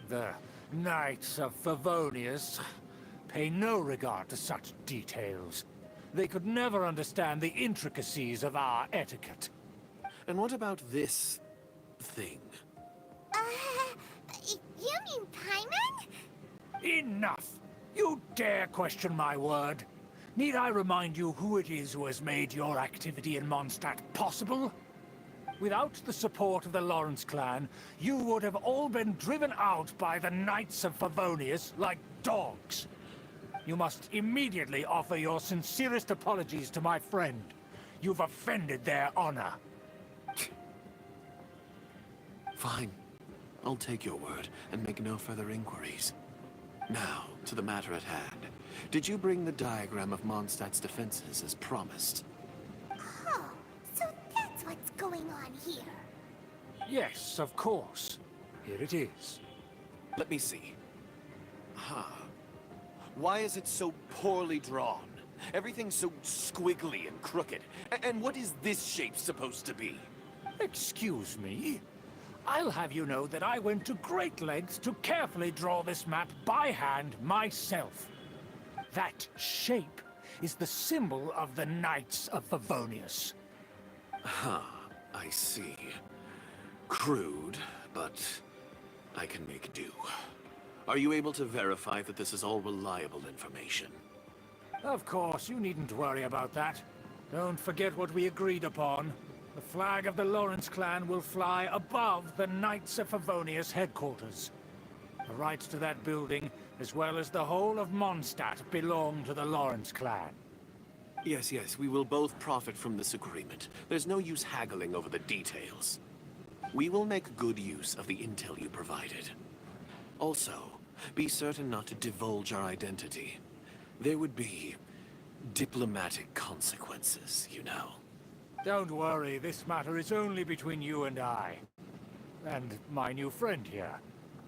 The Knights of Favonius pay no regard to such details. They could never understand the intricacies of our etiquette. And what about this thing? You mean Paimon? Enough! You dare question my word? Need I remind you who it is who has made your activity in Mondstadt possible? Without the support of the Lawrence clan, you would have all been driven out by the Knights of Favonius like dogs. You must immediately offer your sincerest apologies to my friend. You've offended their honor. Fine. I'll take your word and make no further inquiries. Now, to the matter at hand. Did you bring the diagram of Mondstadt's defenses as promised? Oh, so that's what's going on here. Yes, of course. Here it is. Let me see. Why is it so poorly drawn? Everything's so squiggly and crooked. And what is this shape supposed to be? Excuse me? I'll have you know that I went to great lengths to carefully draw this map by hand myself. That shape is the symbol of the Knights of Favonius. I see. Crude, but I can make do. Are you able to verify that this is all reliable information? Of course, you needn't worry about that. Don't forget what we agreed upon. The flag of the Lawrence clan will fly above the Knights of Favonius headquarters. The rights to that building, as well as the whole of Mondstadt, belong to the Lawrence clan. Yes, yes, we will both profit from this agreement. There's no use haggling over the details. We will make good use of the intel you provided. Also, be certain not to divulge our identity. There would be diplomatic consequences, you know. Don't worry, this matter is only between you and I. And my new friend here.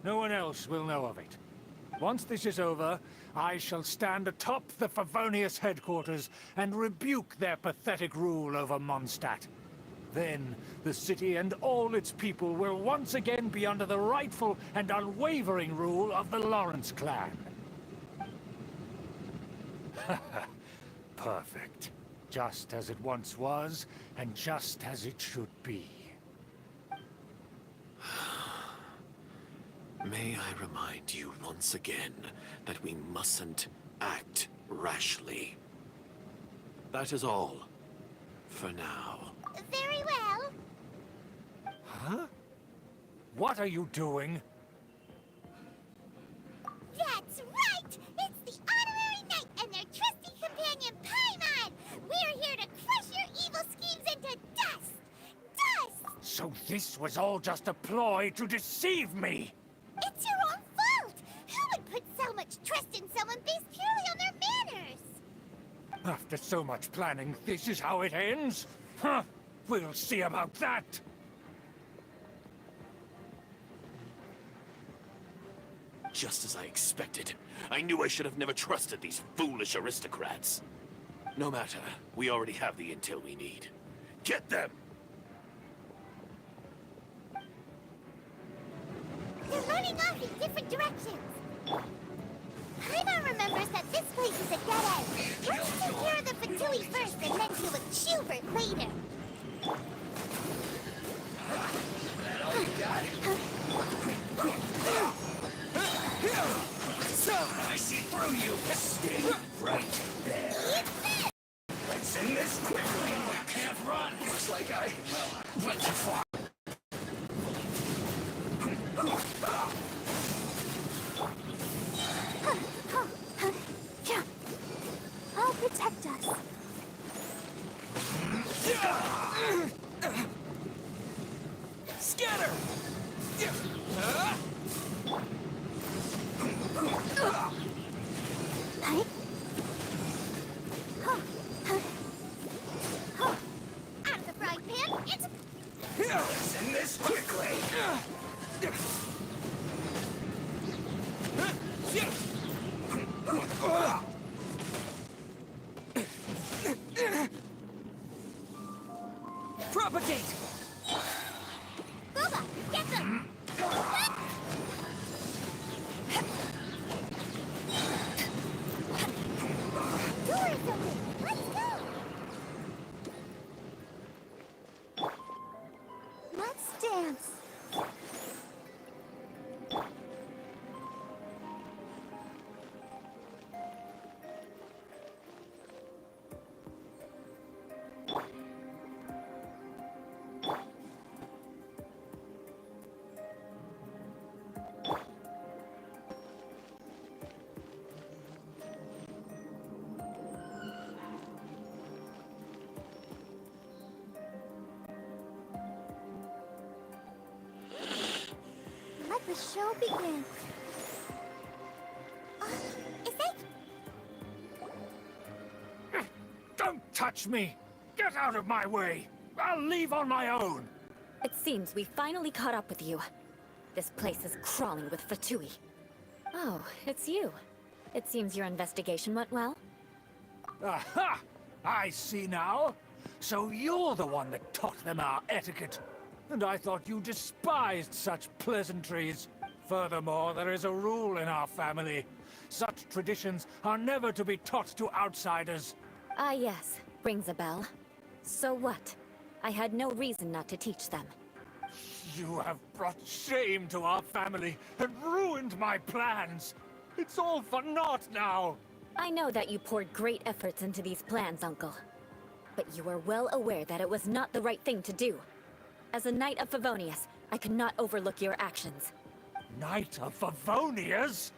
No one else will know of it. Once this is over, I shall stand atop the Favonius headquarters and rebuke their pathetic rule over Mondstadt. Then, the city and all its people will once again be under the rightful and unwavering rule of the Lawrence clan. Perfect. Just as it once was, and just as it should be. May I remind you once again that we mustn't act rashly. That is all. For now. Very well. Huh? What are you doing? That's right! It's the honorary knight and their trusty companion, Paimon! We're here to crush your evil schemes into dust! Dust! So this was all just a ploy to deceive me! It's your own fault! Who would put so much trust in someone based purely on their manners? After so much planning, this is how it ends? Huh? We'll see about that! Just as I expected. I knew I should have never trusted these foolish aristocrats. No matter, we already have the intel we need. Get them! They're running off in different directions. Paimon remembers that this place is a dead end. Let's take care of the Fatui first and then deal with Schubert later. So, I see through you. Stay right there. Let's end this quickly. Can't run. Looks like I went too far. I'll protect us. Scatter! Out of the frying pan, it's... Let's end this quickly. Propagate! Booba, get them! Door is open! Let's go! Let's dance! Let the show begin. Is that... Don't touch me! Get out of my way! I'll leave on my own! It seems we finally caught up with you. This place is crawling with Fatui. Oh, it's you. It seems your investigation went well. Aha! I see now. So you're the one that taught them our etiquette. And I thought you despised such pleasantries. Furthermore, there is a rule in our family. Such traditions are never to be taught to outsiders. Ah yes, rings a bell. So what? I had no reason not to teach them. You have brought shame to our family and ruined my plans. It's all for naught now. I know that you poured great efforts into these plans, Uncle. But you are well aware that it was not the right thing to do. As a Knight of Favonius, I could not overlook your actions. Knight of Favonius?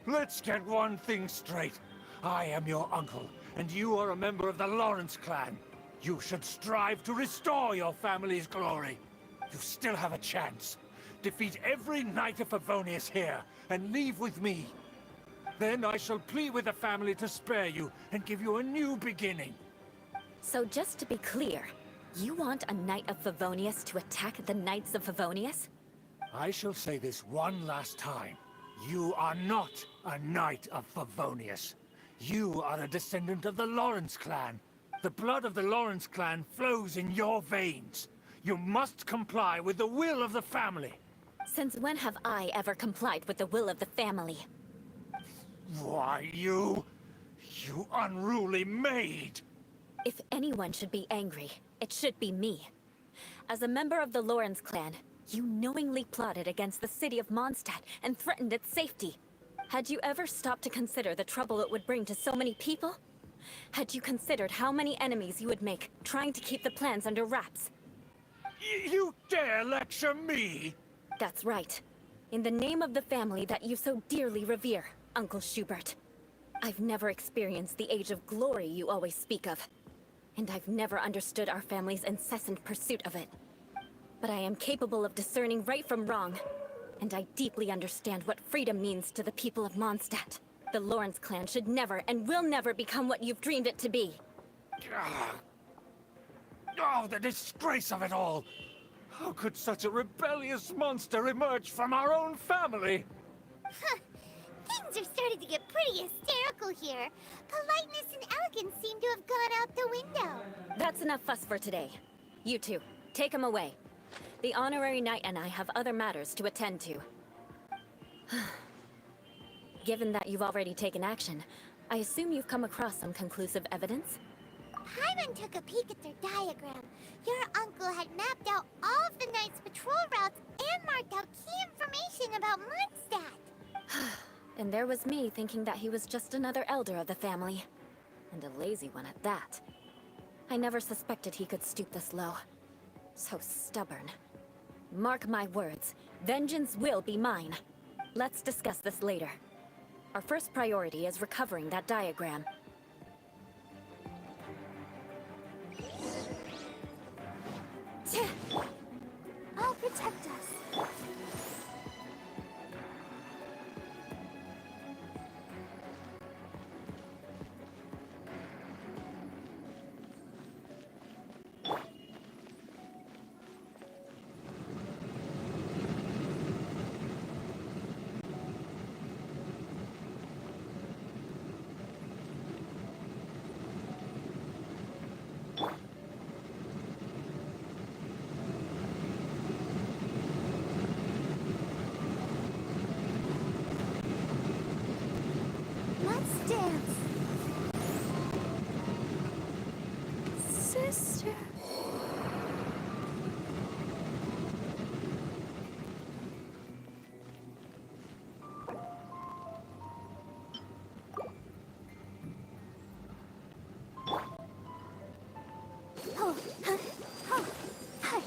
Let's get one thing straight. I am your uncle, and you are a member of the Lawrence clan. You should strive to restore your family's glory. You still have a chance. Defeat every Knight of Favonius here, and leave with me. Then I shall plead with the family to spare you, and give you a new beginning. So just to be clear, you want a Knight of Favonius to attack the Knights of Favonius? I shall say this one last time. You are not a Knight of Favonius. You are a descendant of the Lawrence clan. The blood of the Lawrence clan flows in your veins. You must comply with the will of the family. Since when have I ever complied with the will of the family? Why, you unruly maid! If anyone should be angry, it should be me. As a member of the Lawrence clan, you knowingly plotted against the city of Mondstadt and threatened its safety. Had you ever stopped to consider the trouble it would bring to so many people? Had you considered how many enemies you would make, trying to keep the plans under wraps? You dare lecture me? That's right. In the name of the family that you so dearly revere, Uncle Schubert. I've never experienced the age of glory you always speak of. And I've never understood our family's incessant pursuit of it. But I am capable of discerning right from wrong. And I deeply understand what freedom means to the people of Mondstadt. The Lawrence clan should never and will never become what you've dreamed it to be. Oh, the disgrace of it all! How could such a rebellious monster emerge from our own family? Things are starting to get pretty hysterical here. Politeness and elegance seem to have gone out the window. That's enough fuss for today. You two, take him away. The honorary knight and I have other matters to attend to. Given that you've already taken action, I assume you've come across some conclusive evidence? Paimon took a peek at their diagram. Your uncle had mapped out all of the Knight's patrol routes and marked out key information about Mondstadt. And there was me thinking that he was just another elder of the family. And a lazy one at that. I never suspected he could stoop this low. So stubborn. Mark my words, vengeance will be mine. Let's discuss this later. Our first priority is recovering that diagram. I'll protect us. Let's dance. Sister. Oh, huh, oh, hi.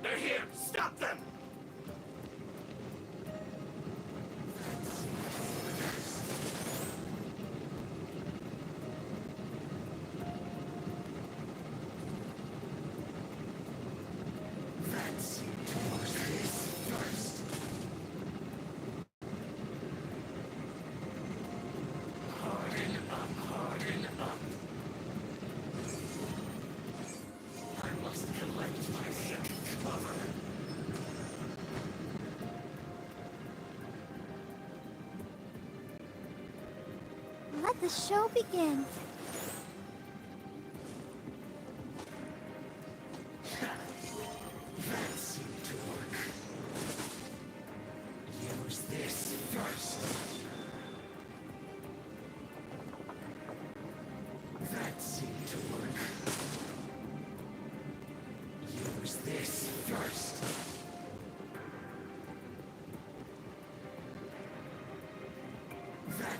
They're here! Stop them! Fancy towards this first. Harden up, harden up. I must collect my second cover. Let the show begin. That seemed to work. Use this first.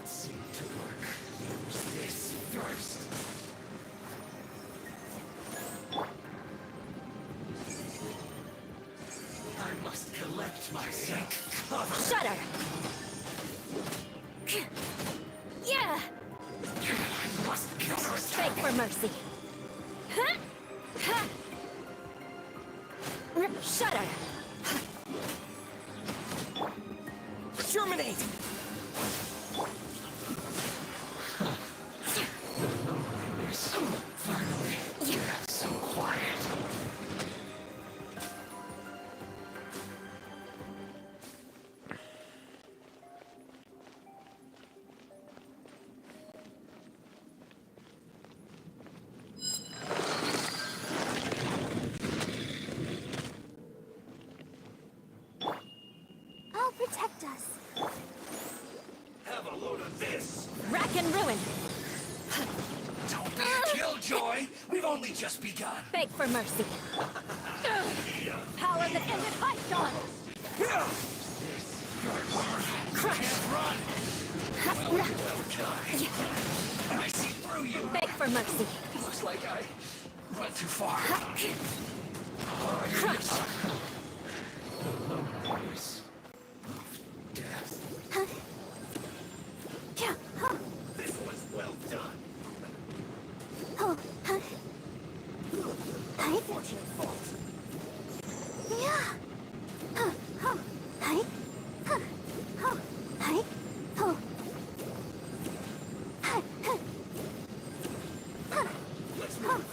That seemed to work. Use this first. I must collect myself. Cover. Shudder! Yeah! I must counterattack. Beg for mercy. Huh? Ha! Shudder! Terminate! Finally, that's so quiet. I'll protect us. Have a load of this. Rack and ruin! Don't be a killjoy. We've only just begun. Beg for mercy. Power that ended Python! Crush! Run! Well done. I see through you. Beg for mercy. Looks like I went too far. Crush! Voice of death. This was well done. Unfortunate fault. Let's move.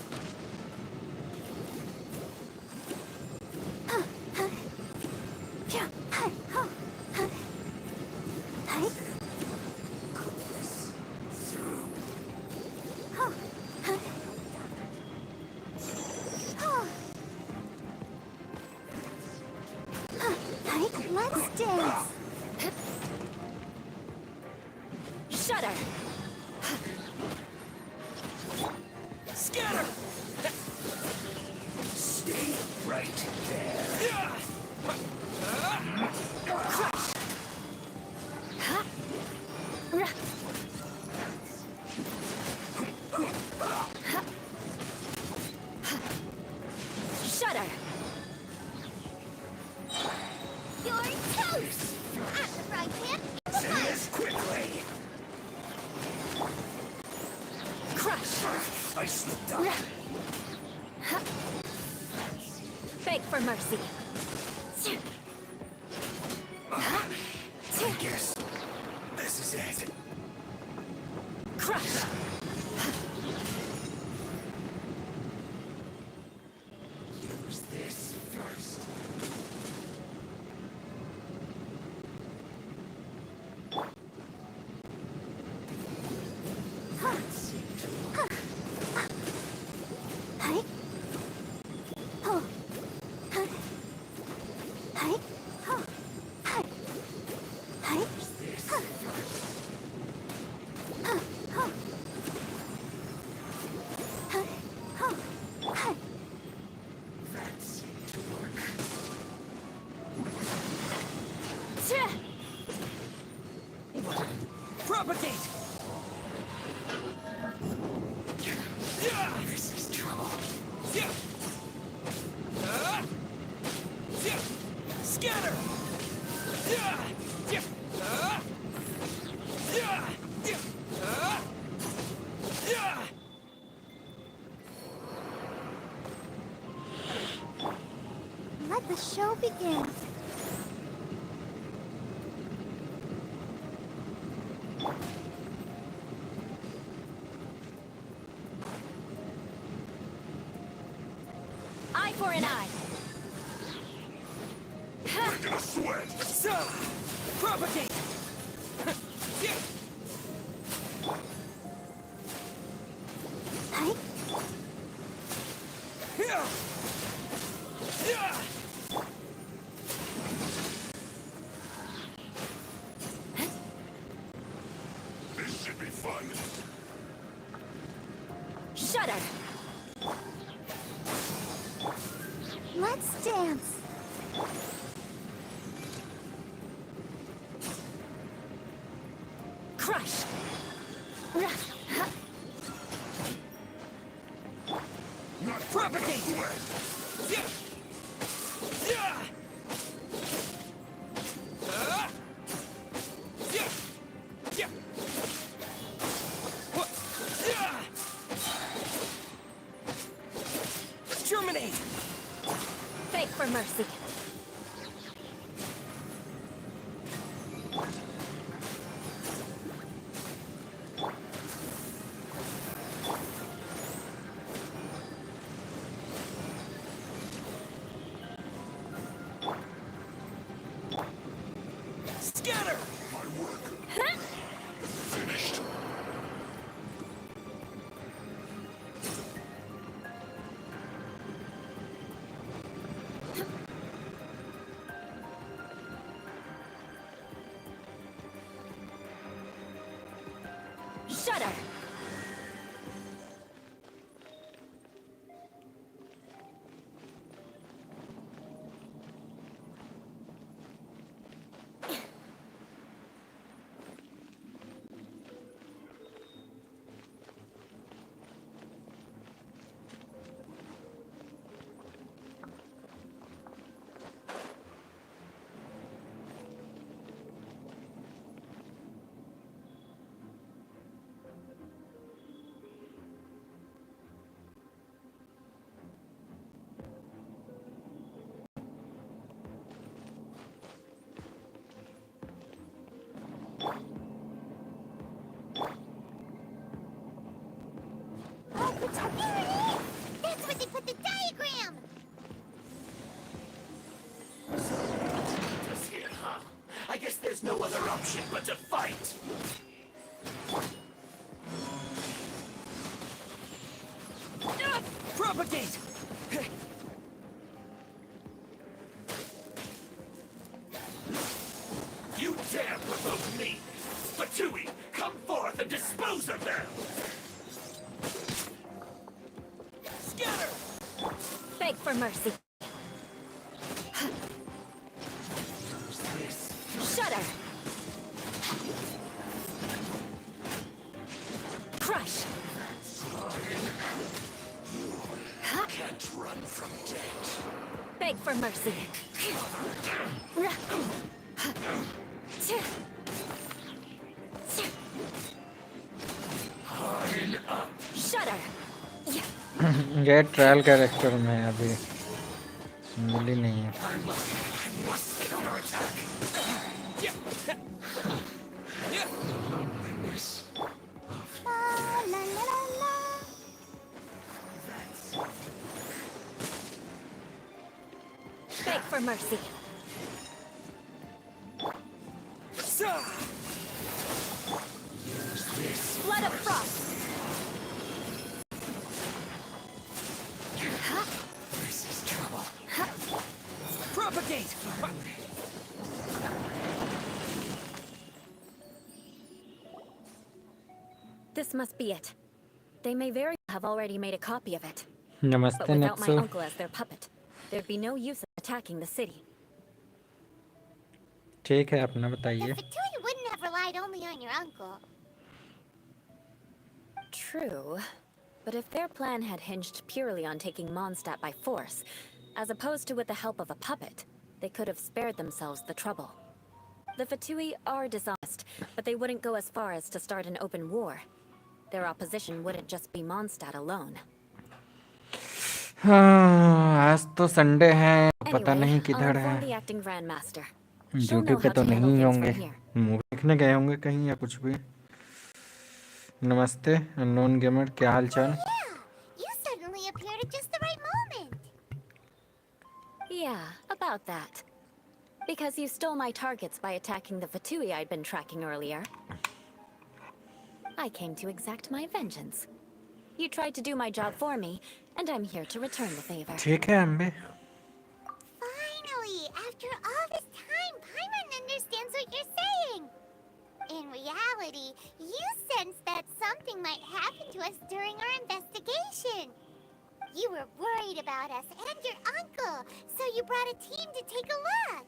Let's dance. Shudder! Scatter! Stay right there. Crush! Ha! Ra! Ha! Ha! Shudder! You're toast. At the frying pan. Say this quickly. Crush! I slipped up. Ra! Ha! Beg for mercy. I guess this is it. Crush! Use this first. That seemed to work. Propagate! This is trouble. Scatter! Let the show begin. Eye for an eye! Break a sweat. Propagate! This should be fun. Shudder! Let's dance. Crush! Propagate! Terminate! Beg for mercy. Scatter! My work finished. Shudder! Oh, there it is! That's where they put the diagram! Just here, huh? I guess there's no other option but to fight. Propagate! You dare provoke me! Fatui, come forth and dispose of them! Scatter! Beg for mercy. Shudder! Crush! Can't run from death. Beg for mercy. Harden up. Shudder! ये trial character में अभी मिली नहीं है. I must counterattack. La la la la la. Beg for mercy. Blood of frost. This is trouble. Propagate! This must be it. They may very well have already made a copy of it. But नमस्ते without my नक्सु. uncle as their puppet, there'd be no use in attacking the city. ठीक है, अपना The बताइए. Fatui wouldn't have relied only on your uncle. True. But if their plan had hinged purely on taking Mondstadt by force, as opposed to with the help of a puppet, they could have spared themselves the trouble. The Fatui are dishonest, but they wouldn't go as far as to start an open war. Their opposition wouldn't just be Mondstadt alone. हाँ, आज तो Sunday है, पता Anyway, नहीं I'll किधर inform है. the acting grandmaster. She'll duty know पे how तो to handle नहीं things होंगे. from here. मूवी देखने गए होंगे कहीं या कुछ भी. नमस्ते अननोन गेमर, क्या हाल चाल? Yeah, you suddenly appeared at just the right moment. Yeah, about that. Because you stole my targets by attacking the Fatui I'd been tracking earlier. I came to exact my vengeance. You tried to do my job for me, and I'm here to return the favor. ठीक है Ambe. Finally, after all this time, Paimon understands what you're saying. In reality, you sensed that something might happen to us during our investigation. You were worried about us and your uncle, so you brought a team to take a look.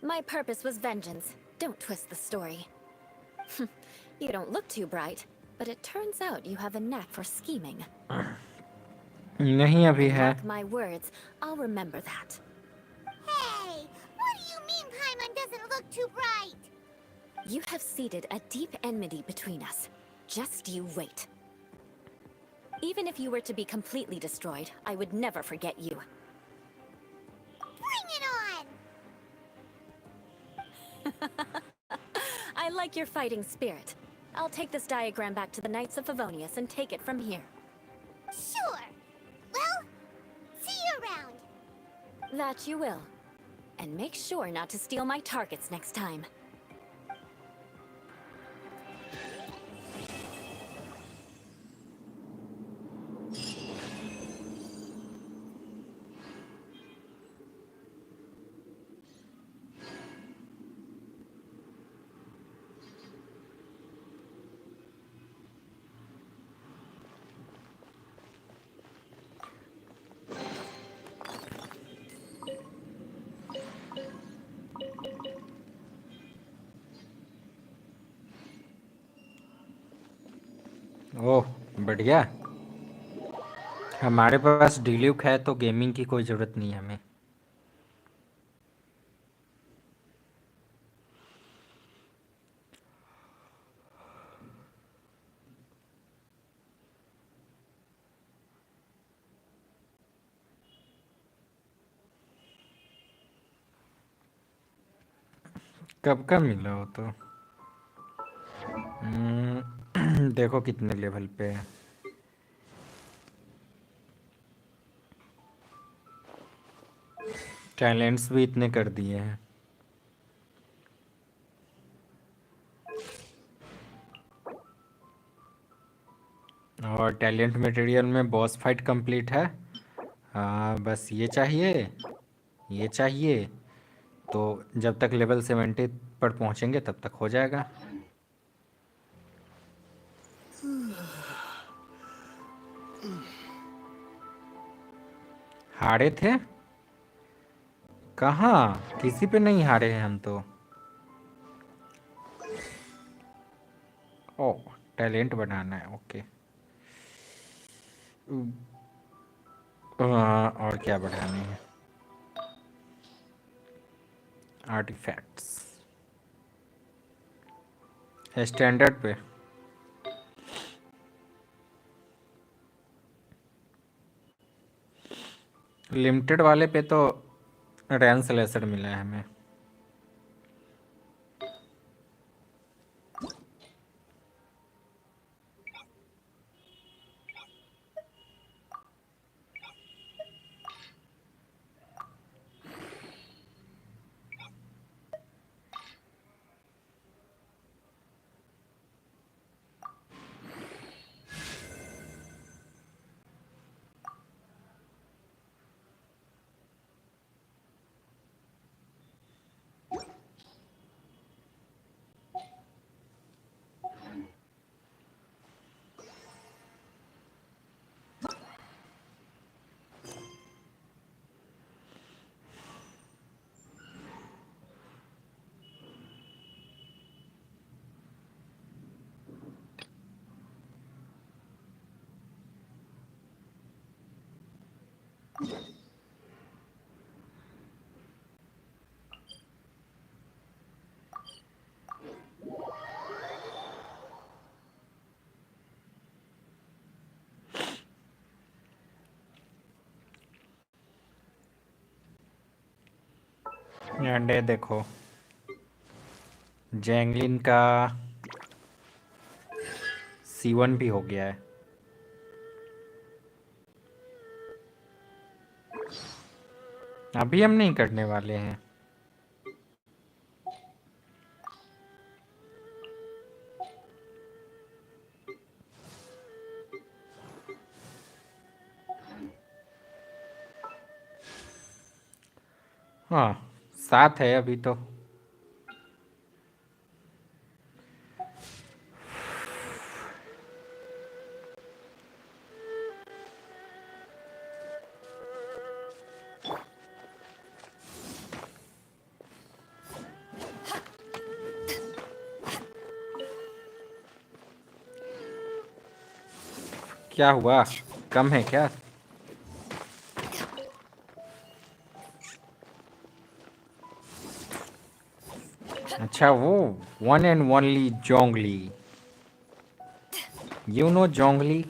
My purpose was vengeance. Don't twist the story. You don't look too bright, but it turns out you have a knack for scheming. नहीं अभी है. Mark my words, I'll remember that. Hey, what do you mean Paimon doesn't look too bright? You have seeded a deep enmity between us. Just you wait. Even if you were to be completely destroyed, I would never forget you. Bring it on! I like your fighting spirit. I'll take this diagram back to the Knights of Favonius and take it from here. Sure. Well, see you around. That you will. And make sure not to steal my targets next time. ओह बढ़िया. हमारे पास डिल्यूक है तो gaming की कोई ज़रूरत नहीं है हमें. कब का मिला हो तो देखो कितने लेवल पे है. टैलेंट्स भी इतने कर दिए हैं. और टैलेंट मटेरियल में बॉस फाइट कंप्लीट है. हाँ बस ये चाहिए तो जब तक लेवल 70 पर पहुंचेंगे तब तक हो जाएगा. हारे थे कहाँ? किसी पे नहीं हारे हैं हम तो. ओ टैलेंट बनाना है. ओके. और क्या बढ़ानी है? आर्टिफैक्ट्स स्टैंडर्ड पे. लिमिटेड वाले पे तो रैंस लेसर मिला है हमें. अंडे देखो जैंगलिन का C1 भी हो गया है. अभी हम नहीं करने वाले हैं. हाँ 7 है अभी तो. क्या हुआ? कम है क्या? अच्छा वो one and only Jongli. You know Jongli?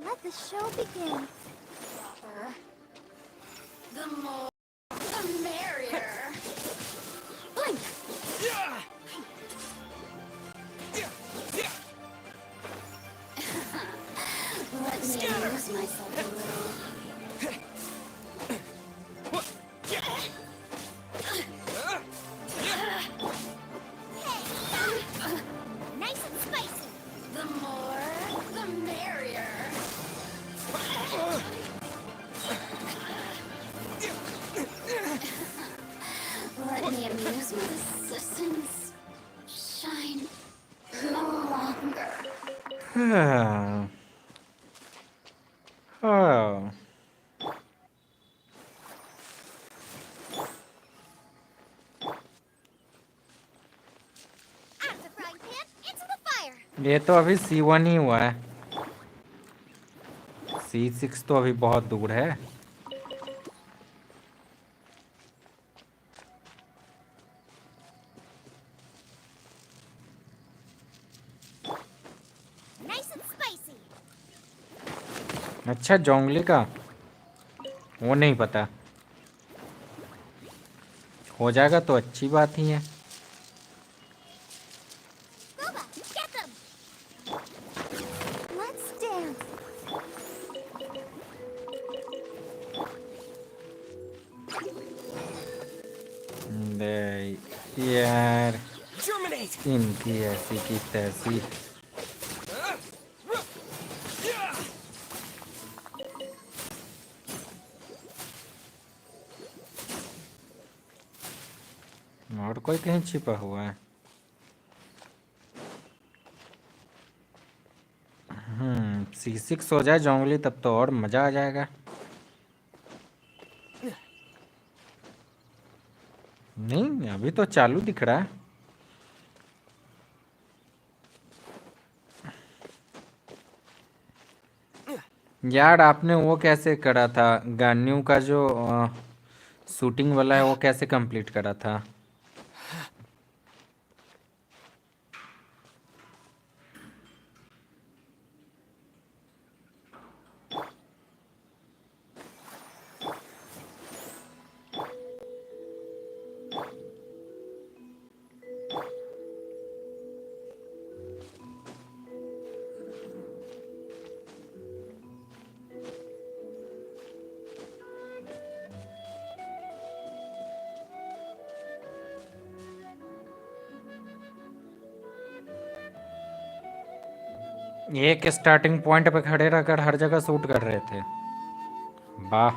Let the show begin. The more, the merrier. Let me amuse myself a little. Nice and spicy. The more, the merrier. Let me amuse my assistants. Shine longer. Oh. Out of the frying pan, into the fire. ये तो अभी C1 ही हुआ है. C6 तो अभी बहुत दूर है. Nice and spicy. अच्छा जोंगली का वो नहीं पता. हो जाएगा तो अच्छी बात ही है. Boba, get them. Let's dance. दे यार Germinate! इनकी ऐसी की तैसी. और कोई कहीं छिपा हुआ है. C6 हो जाए जोंगली तब तो और मजा आ जाएगा. नहीं अभी तो चालू दिख रहा है. यार आपने वो कैसे करा था गान्यू का जो शूटिंग वाला है वो कैसे कंप्लीट करा था? एक स्टार्टिंग पॉइंट पे खड़े रहकर हर जगह शूट कर रहे थे. वाह.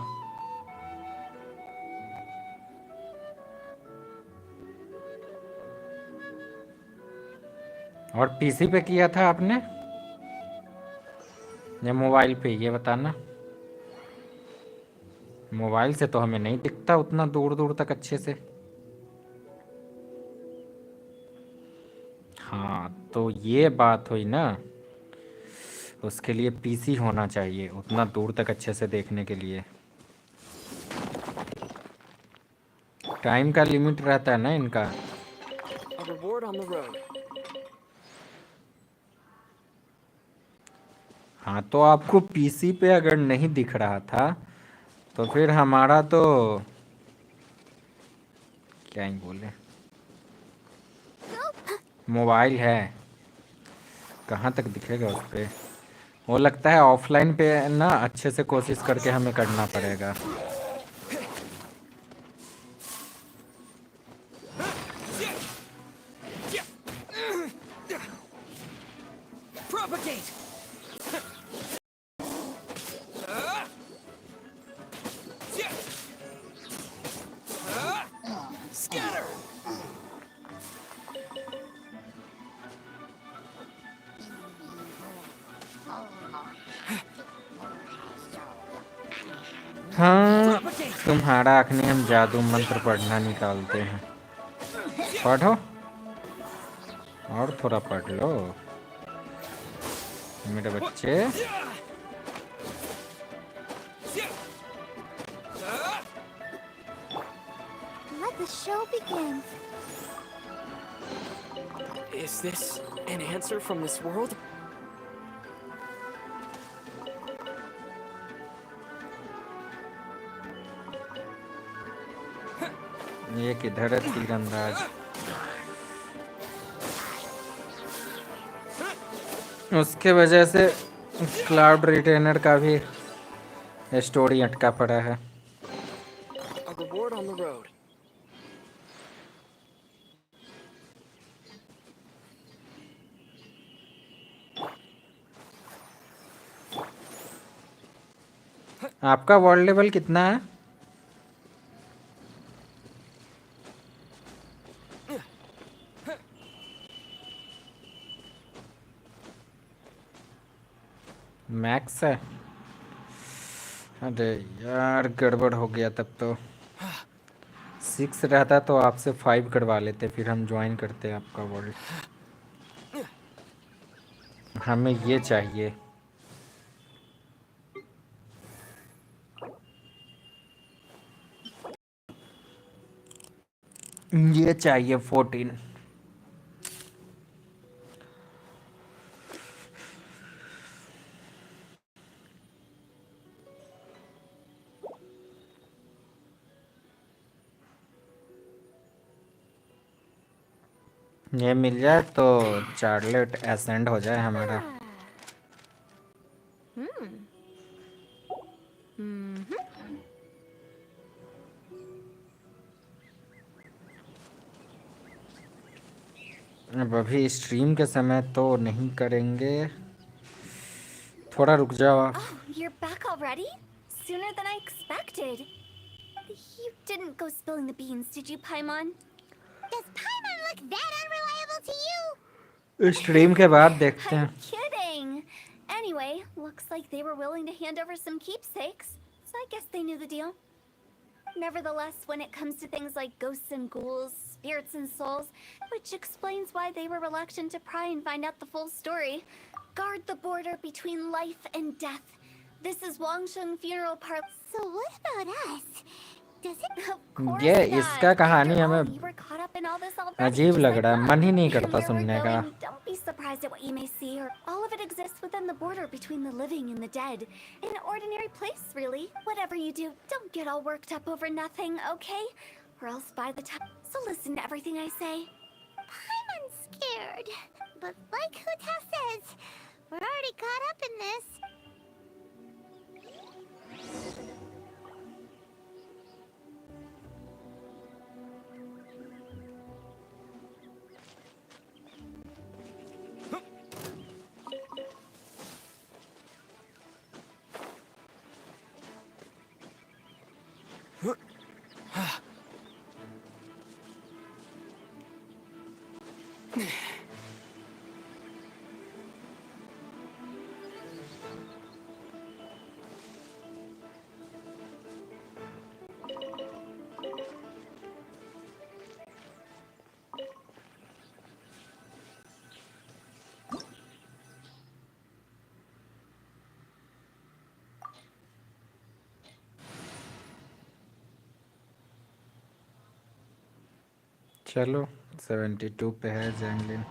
और पीसी पे किया था आपने या मोबाइल पे? ये बताना. मोबाइल से तो हमें नहीं दिखता उतना दूर दूर तक अच्छे से. हाँ तो ये बात हुई ना. उसके लिए पीसी होना चाहिए उतना दूर तक अच्छे से देखने के लिए. टाइम का लिमिट रहता है ना इनका. A reward on the road. हाँ तो आपको पीसी पे अगर नहीं दिख रहा था तो फिर हमारा तो क्या ही बोले. मोबाइल है कहाँ तक दिखेगा उस पे. वो लगता है ऑफलाइन पे ना अच्छे से कोशिश करके हमें करना पड़ेगा. Propagate! Scatter! तुम्हारा आखने हम जादू मंत्र पढ़ना निकालते हैं। पढ़ो और थोड़ा पढ़ लो मेरे बच्चे। Let the show begin. Is this an answer from this world? ये किधर है तीरंदाज? उसके वजह से क्लाउड रिटेनर का भी स्टोरी अटका पड़ा है। A reward on the road. आपका वर्ल्ड लेवल कितना है? मैक्स है? अरे यार गड़बड़ हो गया तब तो। 6 रहता तो आपसे 5 करवा लेते, फिर हम ज्वाइन करते आपका वर्ल्ड। हमें ये चाहिए। ये चाहिए 14। ये मिल जाए तो चार्लेट एसेंड हो जाए हमारा। अब अभी स्ट्रीम के समय तो नहीं करेंगे, थोड़ा रुक जाओ आप। Oh, you're back already? Sooner than I expected. You didn't go spilling the beans, did you, Paimon? Does Paimon look that unreliable to you? Stream के बाद देखते हैं। I'm kidding. Anyway, looks like they were willing to hand over some keepsakes, so I guess they knew the deal. Nevertheless, when it comes to things like ghosts and ghouls, spirits and souls, which explains why they were reluctant to pry and find out the full story, guard the border between life and death. This is Wangsheng Funeral Parlor. So what about us? Does it? Of course ये not. इसका कहानी After all, हमें you were caught up in all this already, अजीब just लग like रहा है, us. मन ही नहीं करता Where we're सुनने का। going, don't be surprised at what you may see. Or all of it exists within the border between the living and the dead. An ordinary place, really. Whatever you do, don't get all worked up over nothing, okay? Or else by the time... So listen to everything I say. Paimon's scared. But like Huta says, we're already caught up in this. चलो 72 पे है जैंगलिन।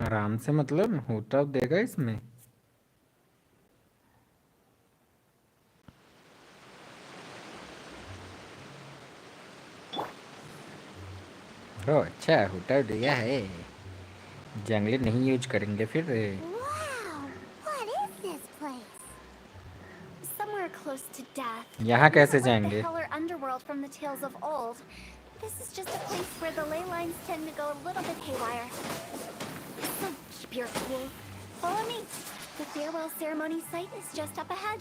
आराम से, मतलब होता देगा इसमें। ओ अच्छा, होता दिया है। जंगली नहीं यूज करेंगे फिर। Wow, what is this place? Somewhere close to death. यहाँ कैसे Isn't like जाएंगे? the hell or underworld from the tales of old. This is just a place where the ley lines tend to go a little bit haywire. So keep your cool. Follow me. The farewell ceremony site is just up ahead.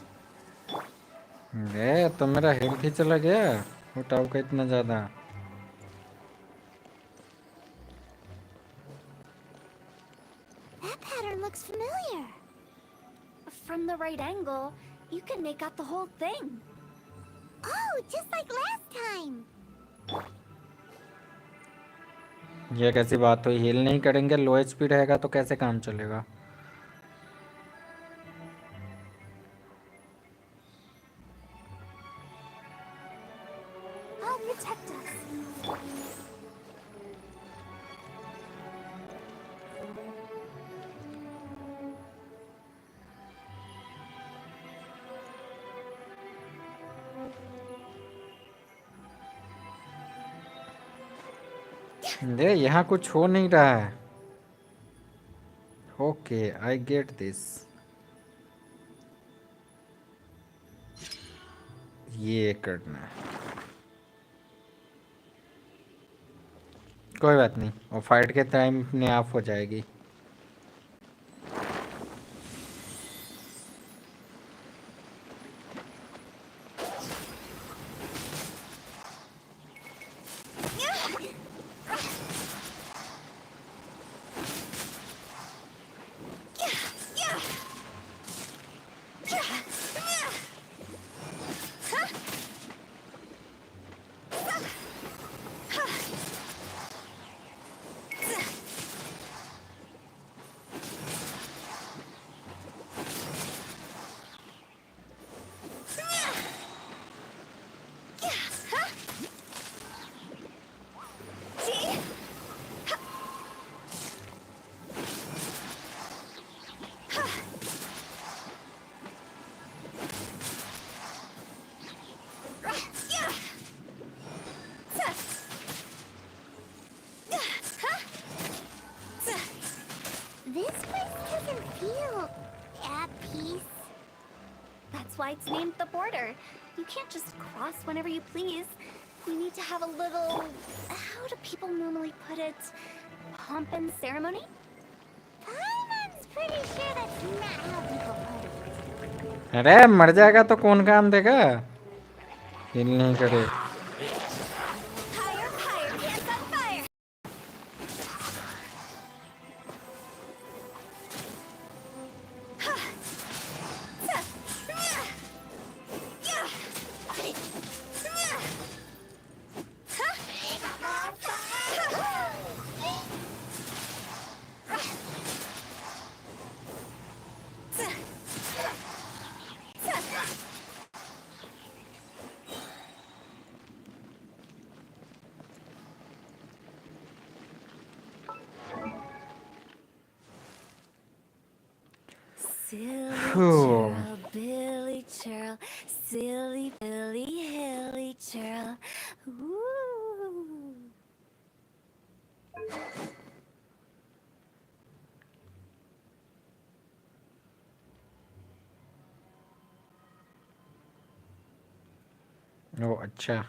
तो मेरा health ही चला गया, उठाओ का इतना ज्यादा। looks familiar. From the right angle, you can make out the whole thing. Oh, just like last time. ये कैसी बात हुई? हील नहीं करेंगे, लो एचपी रहेगा तो कैसे काम चलेगा? I'll protect us. दे, यहाँ कुछ हो नहीं रहा है. Okay, I get this. ये करना है. कोई बात नहीं, और फाइट के टाइम अपने आप हो जाएगी. This place doesn't feel at peace. That's why it's named the border. You can't just cross whenever you please. You need to have a little... How do people normally put it? Pomp and ceremony? Paimon's pretty sure that's not how people put it. अरे मर जाएगा तो कौन काम देगा? Heal नहीं करे. Higher, higher, hands on fire! Silly churl, Billy churl, silly Billy hilly churl. Ooh. ओ अच्छा.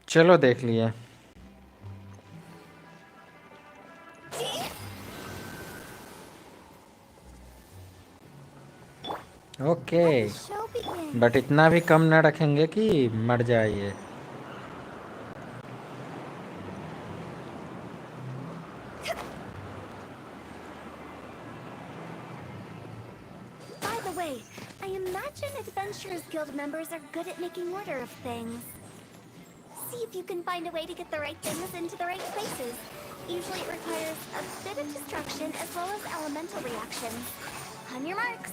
चलो देख लिए. Okay, Show begins. बट इतना भी कम ना रखेंगे कि मर जाए ये. By the way, I imagine Adventurers Guild members are good at making order of things. See if you can find a way to get the right things into the right places. Usually it requires a bit of destruction as well as elemental reactions. On your marks.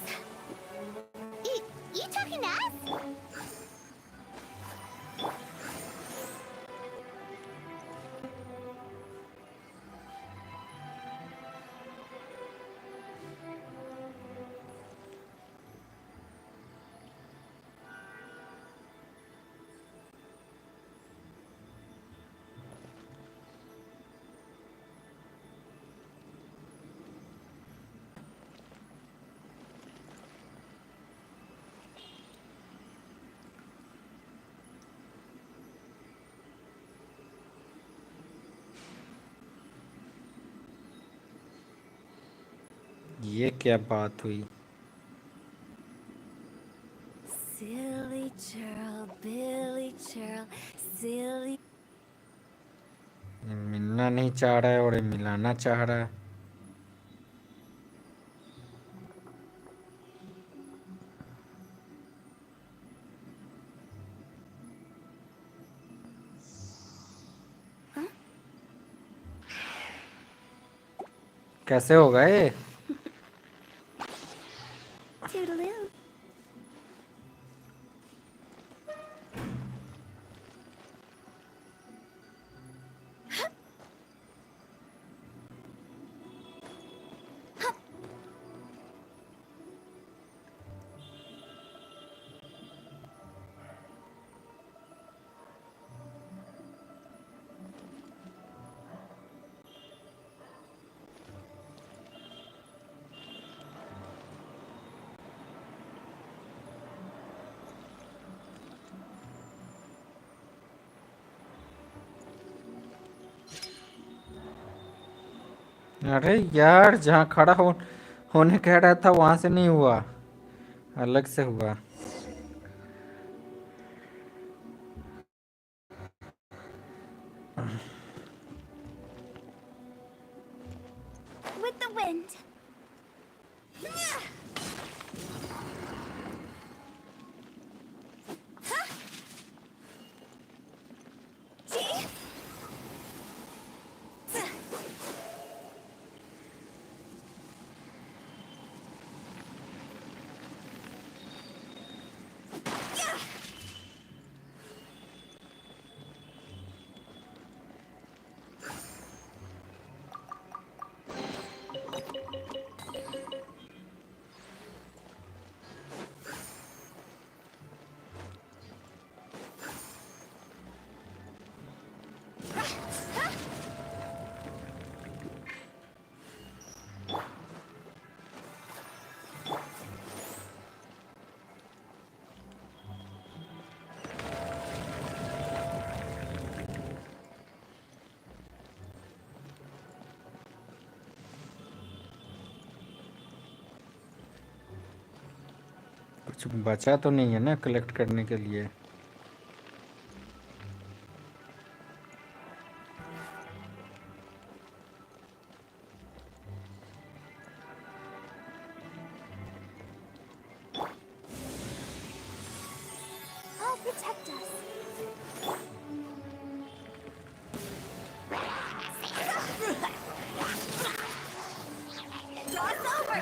You talking to us? ये क्या बात हुई? Silly churl, Billy churl, silly. ये मिलना नहीं चाह रहा है और ये मिलाना चाह रहा है. कैसे होगा ये? Toodaloo. अरे यार, जहाँ खड़ा होने कह रहा था वहां से नहीं हुआ, अलग से हुआ. With the wind. कुछ बचा तो नहीं है ना कलेक्ट करने के लिए? I'll protect us. Toss over.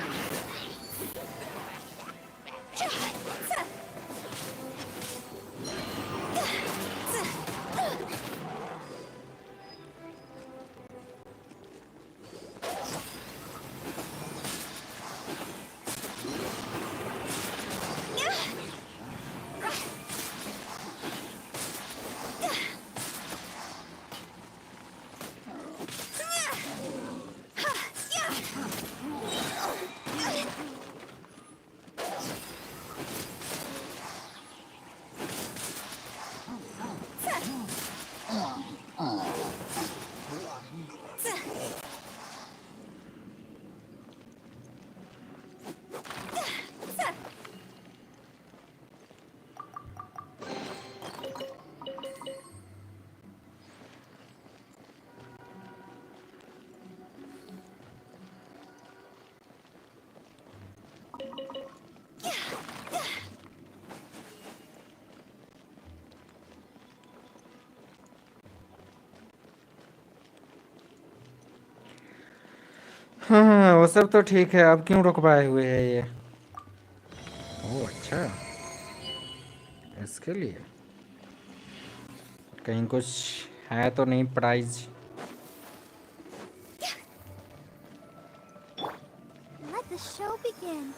हाँ, वो सब तो ठीक है. अब क्यों रुकवाए हुए है ये? ओह अच्छा, इसके लिए कहीं कुछ है तो नहीं prize? Let the show begin.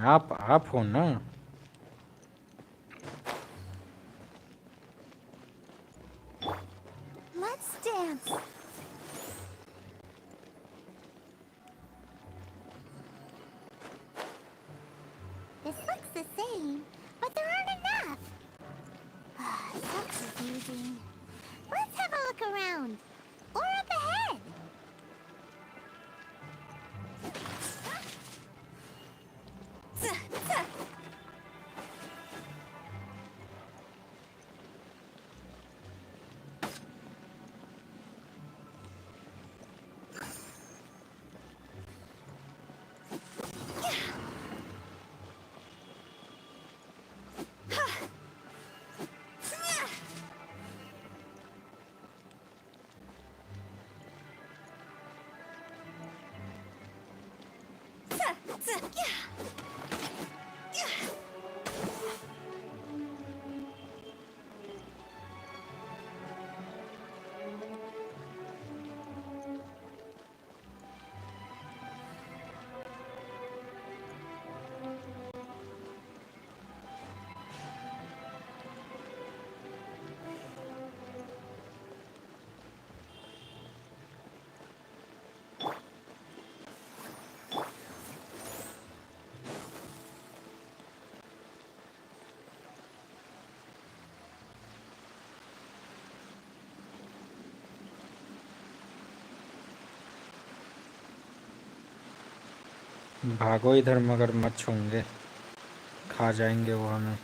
आप हो ना? Let's dance. This looks the same, but there aren't enough. So confusing. Let's have a look around. Or up ahead. भागो इधर, मगर मत छूंगे, खा जाएंगे वो हमें।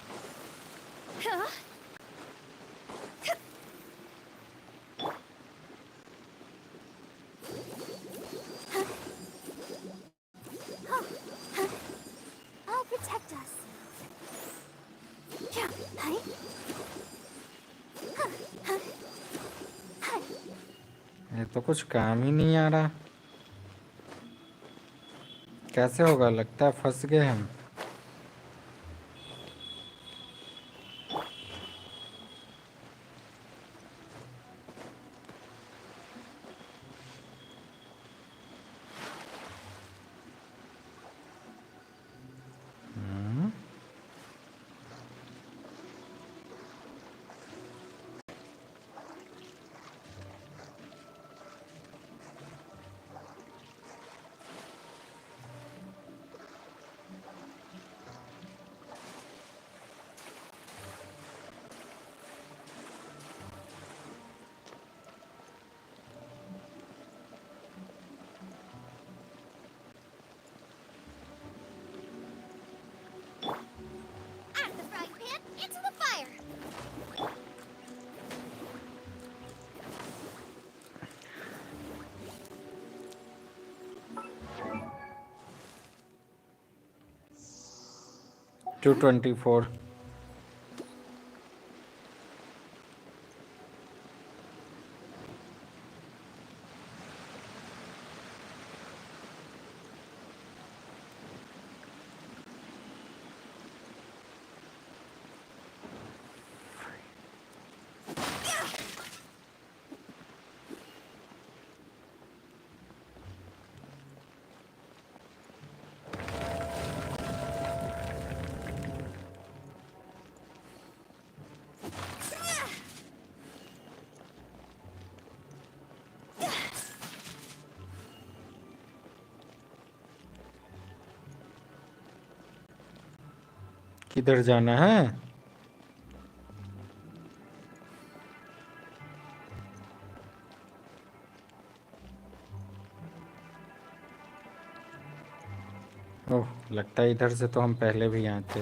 I'll protect us. Hi. ये तो कुछ काम ही नहीं आ रहा। कैसे होगा? लगता है फंस गए हम। Out the frying pan, into the fire. 224। किधर जाना है? ओह, लगता है इधर से तो हम पहले भी आए थे।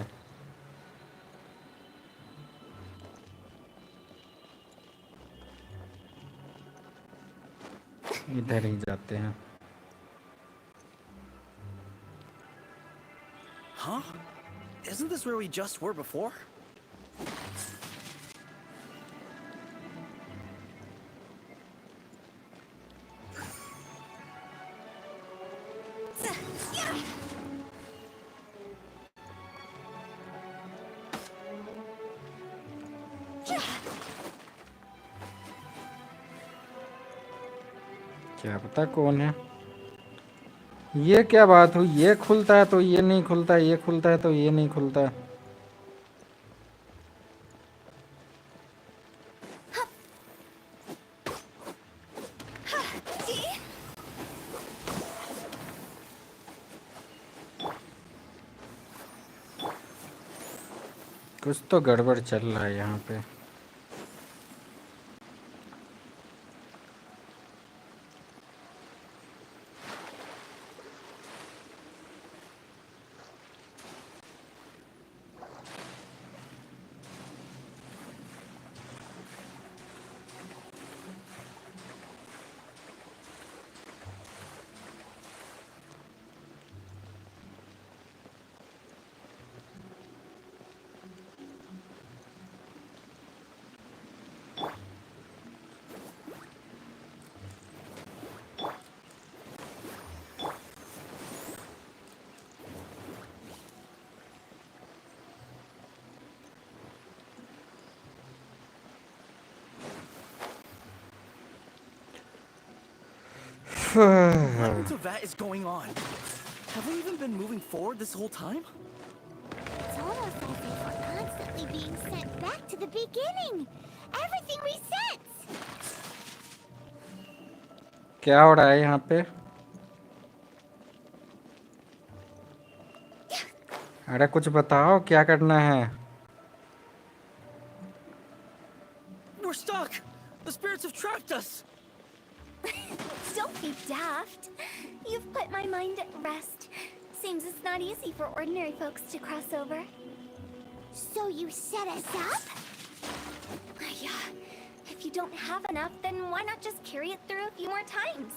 इधर ही जाते हैं। Huh? Isn't this where we just were before? क्या पता कौन है? ये क्या बात हुई? ये खुलता है तो ये नहीं खुलता, ये खुलता है तो ये नहीं खुलता। कुछ तो गड़बड़ चल रहा है यहाँ पे। What into that is going on? Have we even been moving forward this whole time? It's almost as if we're constantly being sent back to the beginning. Everything resets. क्या हो रहा है यहाँ पे? अरे कुछ बताओ, क्या करना है? We're stuck! The spirits have trapped us! Don't be daft. You've put my mind at rest. Seems it's not easy for ordinary folks to cross over. So you set us up? Yeah. If you don't have enough, then why not just carry it through a few more times?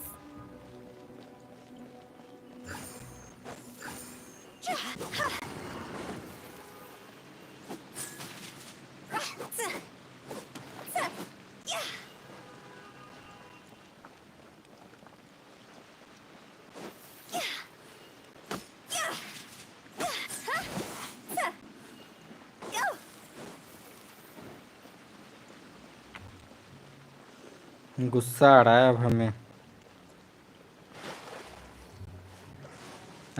गुस्सा आ रहा है अब हमें।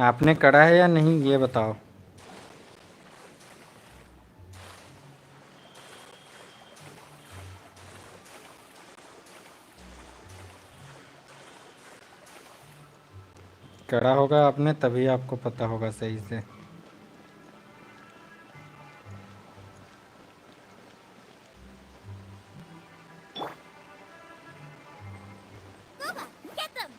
आपने करा है या नहीं ये बताओ। करा होगा आपने, तभी आपको पता होगा सही से। Get them!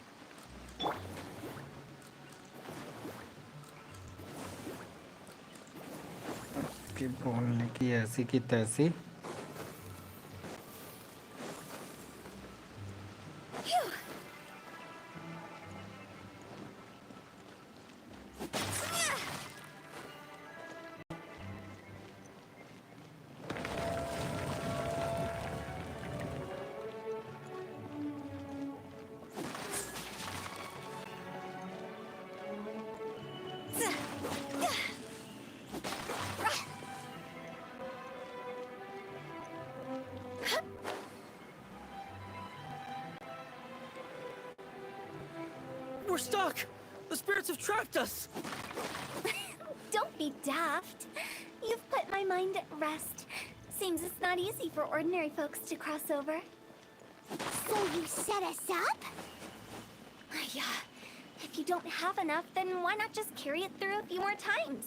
कि बोलने की ऐसी की तैसी। We're stuck! The spirits have trapped us! Don't be daft. You've put my mind at rest. Seems it's not easy for ordinary folks to cross over. So you set us up? Yeah. If you don't have enough, then why not just carry it through a few more times?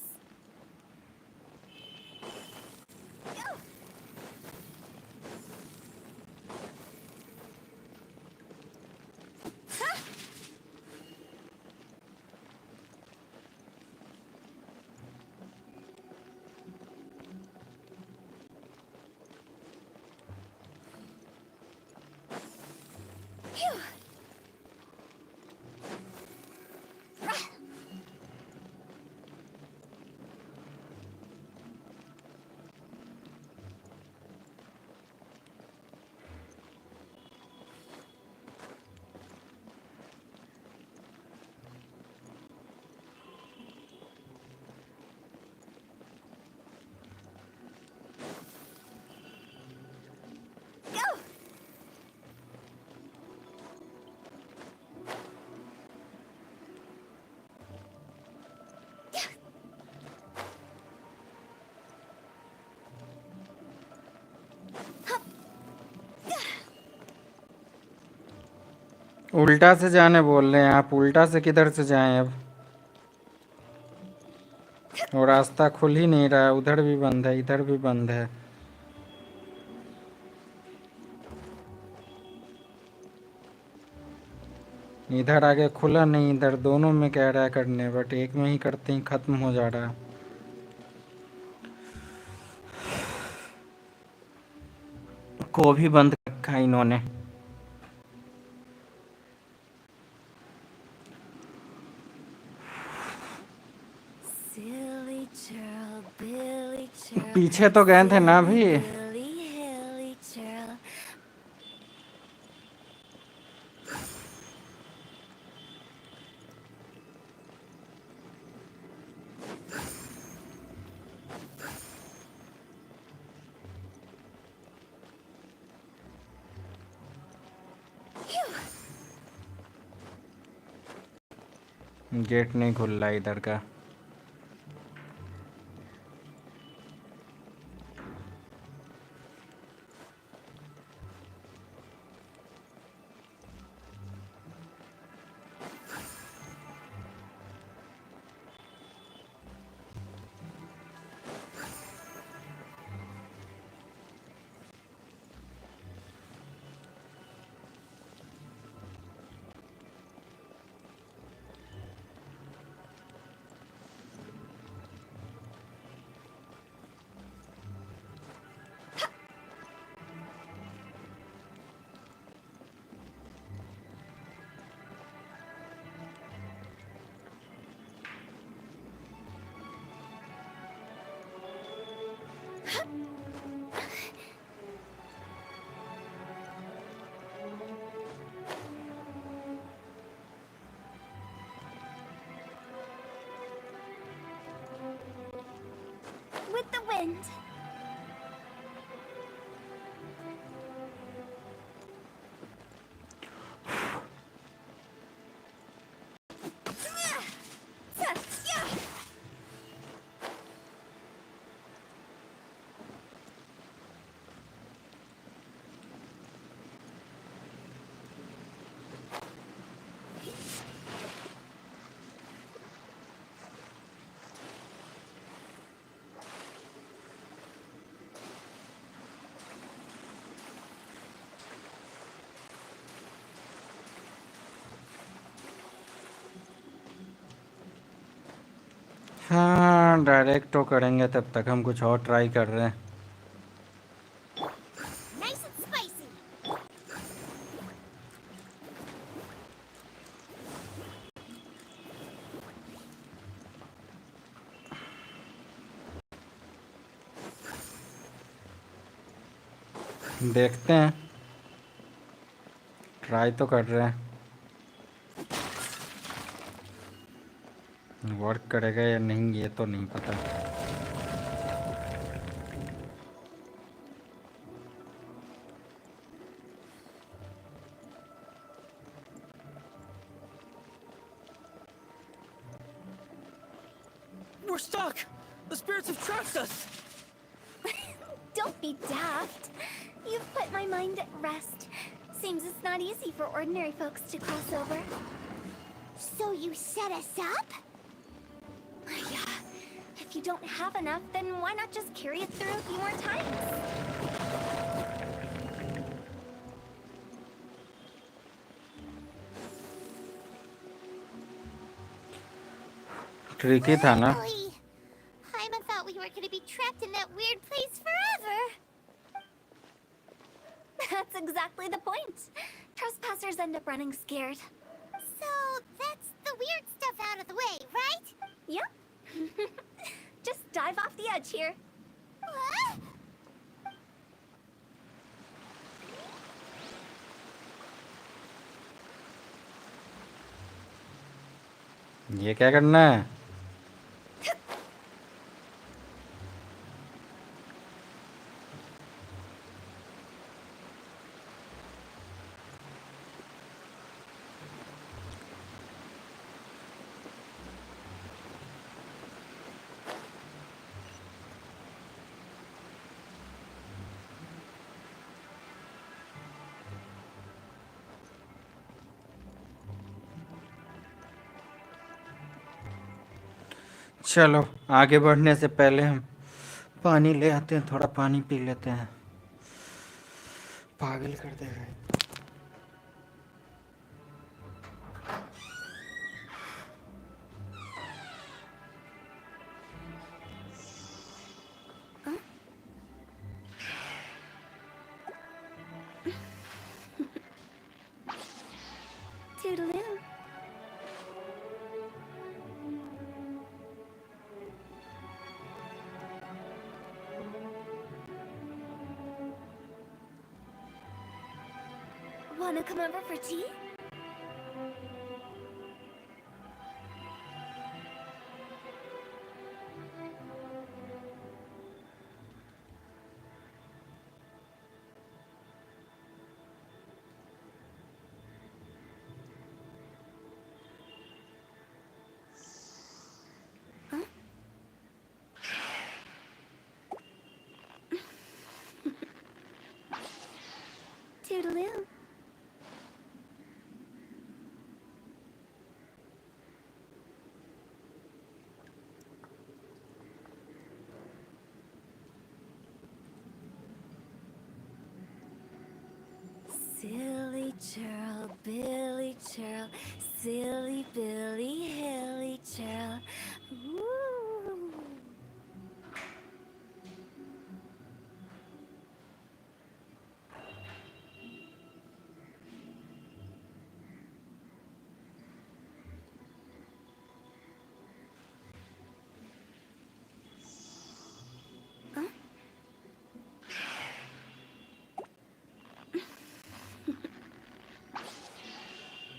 उल्टा से जाने बोल रहे हैं आप, उल्टा से किधर से जाएं अब? वो रास्ता खुल ही नहीं रहा है, उधर भी बंद है, इधर भी बंद है। इधर आगे खुला नहीं, इधर दोनों में कह रहा है करने, बट एक में ही करते ही खत्म हो जा रहा है। को भी बंद रखा इन्होंने। Silly churl, Billy churl, पीछे तो गए थे ना भी। Billy Hilly churl. गेट नहीं खुल रहा इधर का। With the wind. हाँ डायरेक्ट तो करेंगे, तब तक हम कुछ और ट्राई कर रहे हैं। Nice and spicy. देखते हैं, ट्राई तो कर रहे हैं। वर्क करेगा या नहीं ये तो नहीं पता। We're stuck! The spirits have trapped us! Don't be daft. You've put my mind at rest. Seems it's not easy for ordinary folks to cross over. So you set us up? Yeah. If you don't have enough, then why not just carry it through a few more times? Tricky था ना। Really? Paimon thought we were gonna be trapped in that weird place forever. That's exactly the point. Trespassers end up running scared. So that's the weird stuff out of the way, right? Yep. Just dive off the edge here. What? ये क्या करना है? चलो आगे बढ़ने से पहले हम पानी ले आते हैं, थोड़ा पानी पी लेते हैं, पागल कर देगा। Toodaloo. Wanna come over for tea? Toodaloo. Silly churl, Billy churl, silly Billy, hilly churl. Ooh.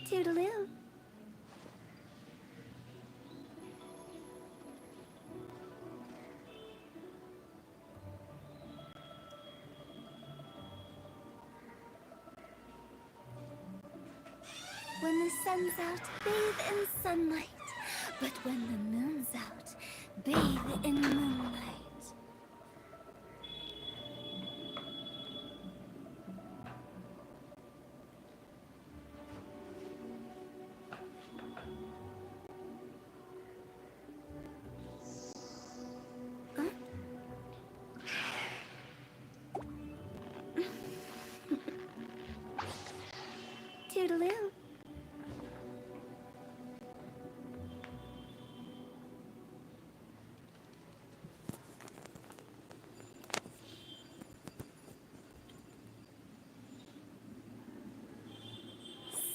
Toodaloo. When the sun's out, bathe in sunlight. But when the moon's out, bathe in moonlight. Toodaloo.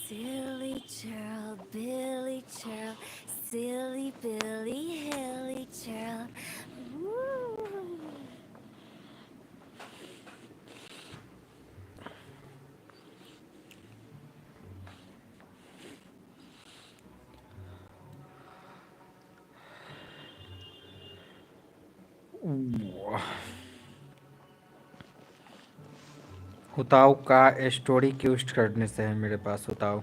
Silly churl, Billy churl, silly Billy, hilly churl. Ooh. हुताऊ का story क्यूस्ट करने से है मेरे पास हुताऊ।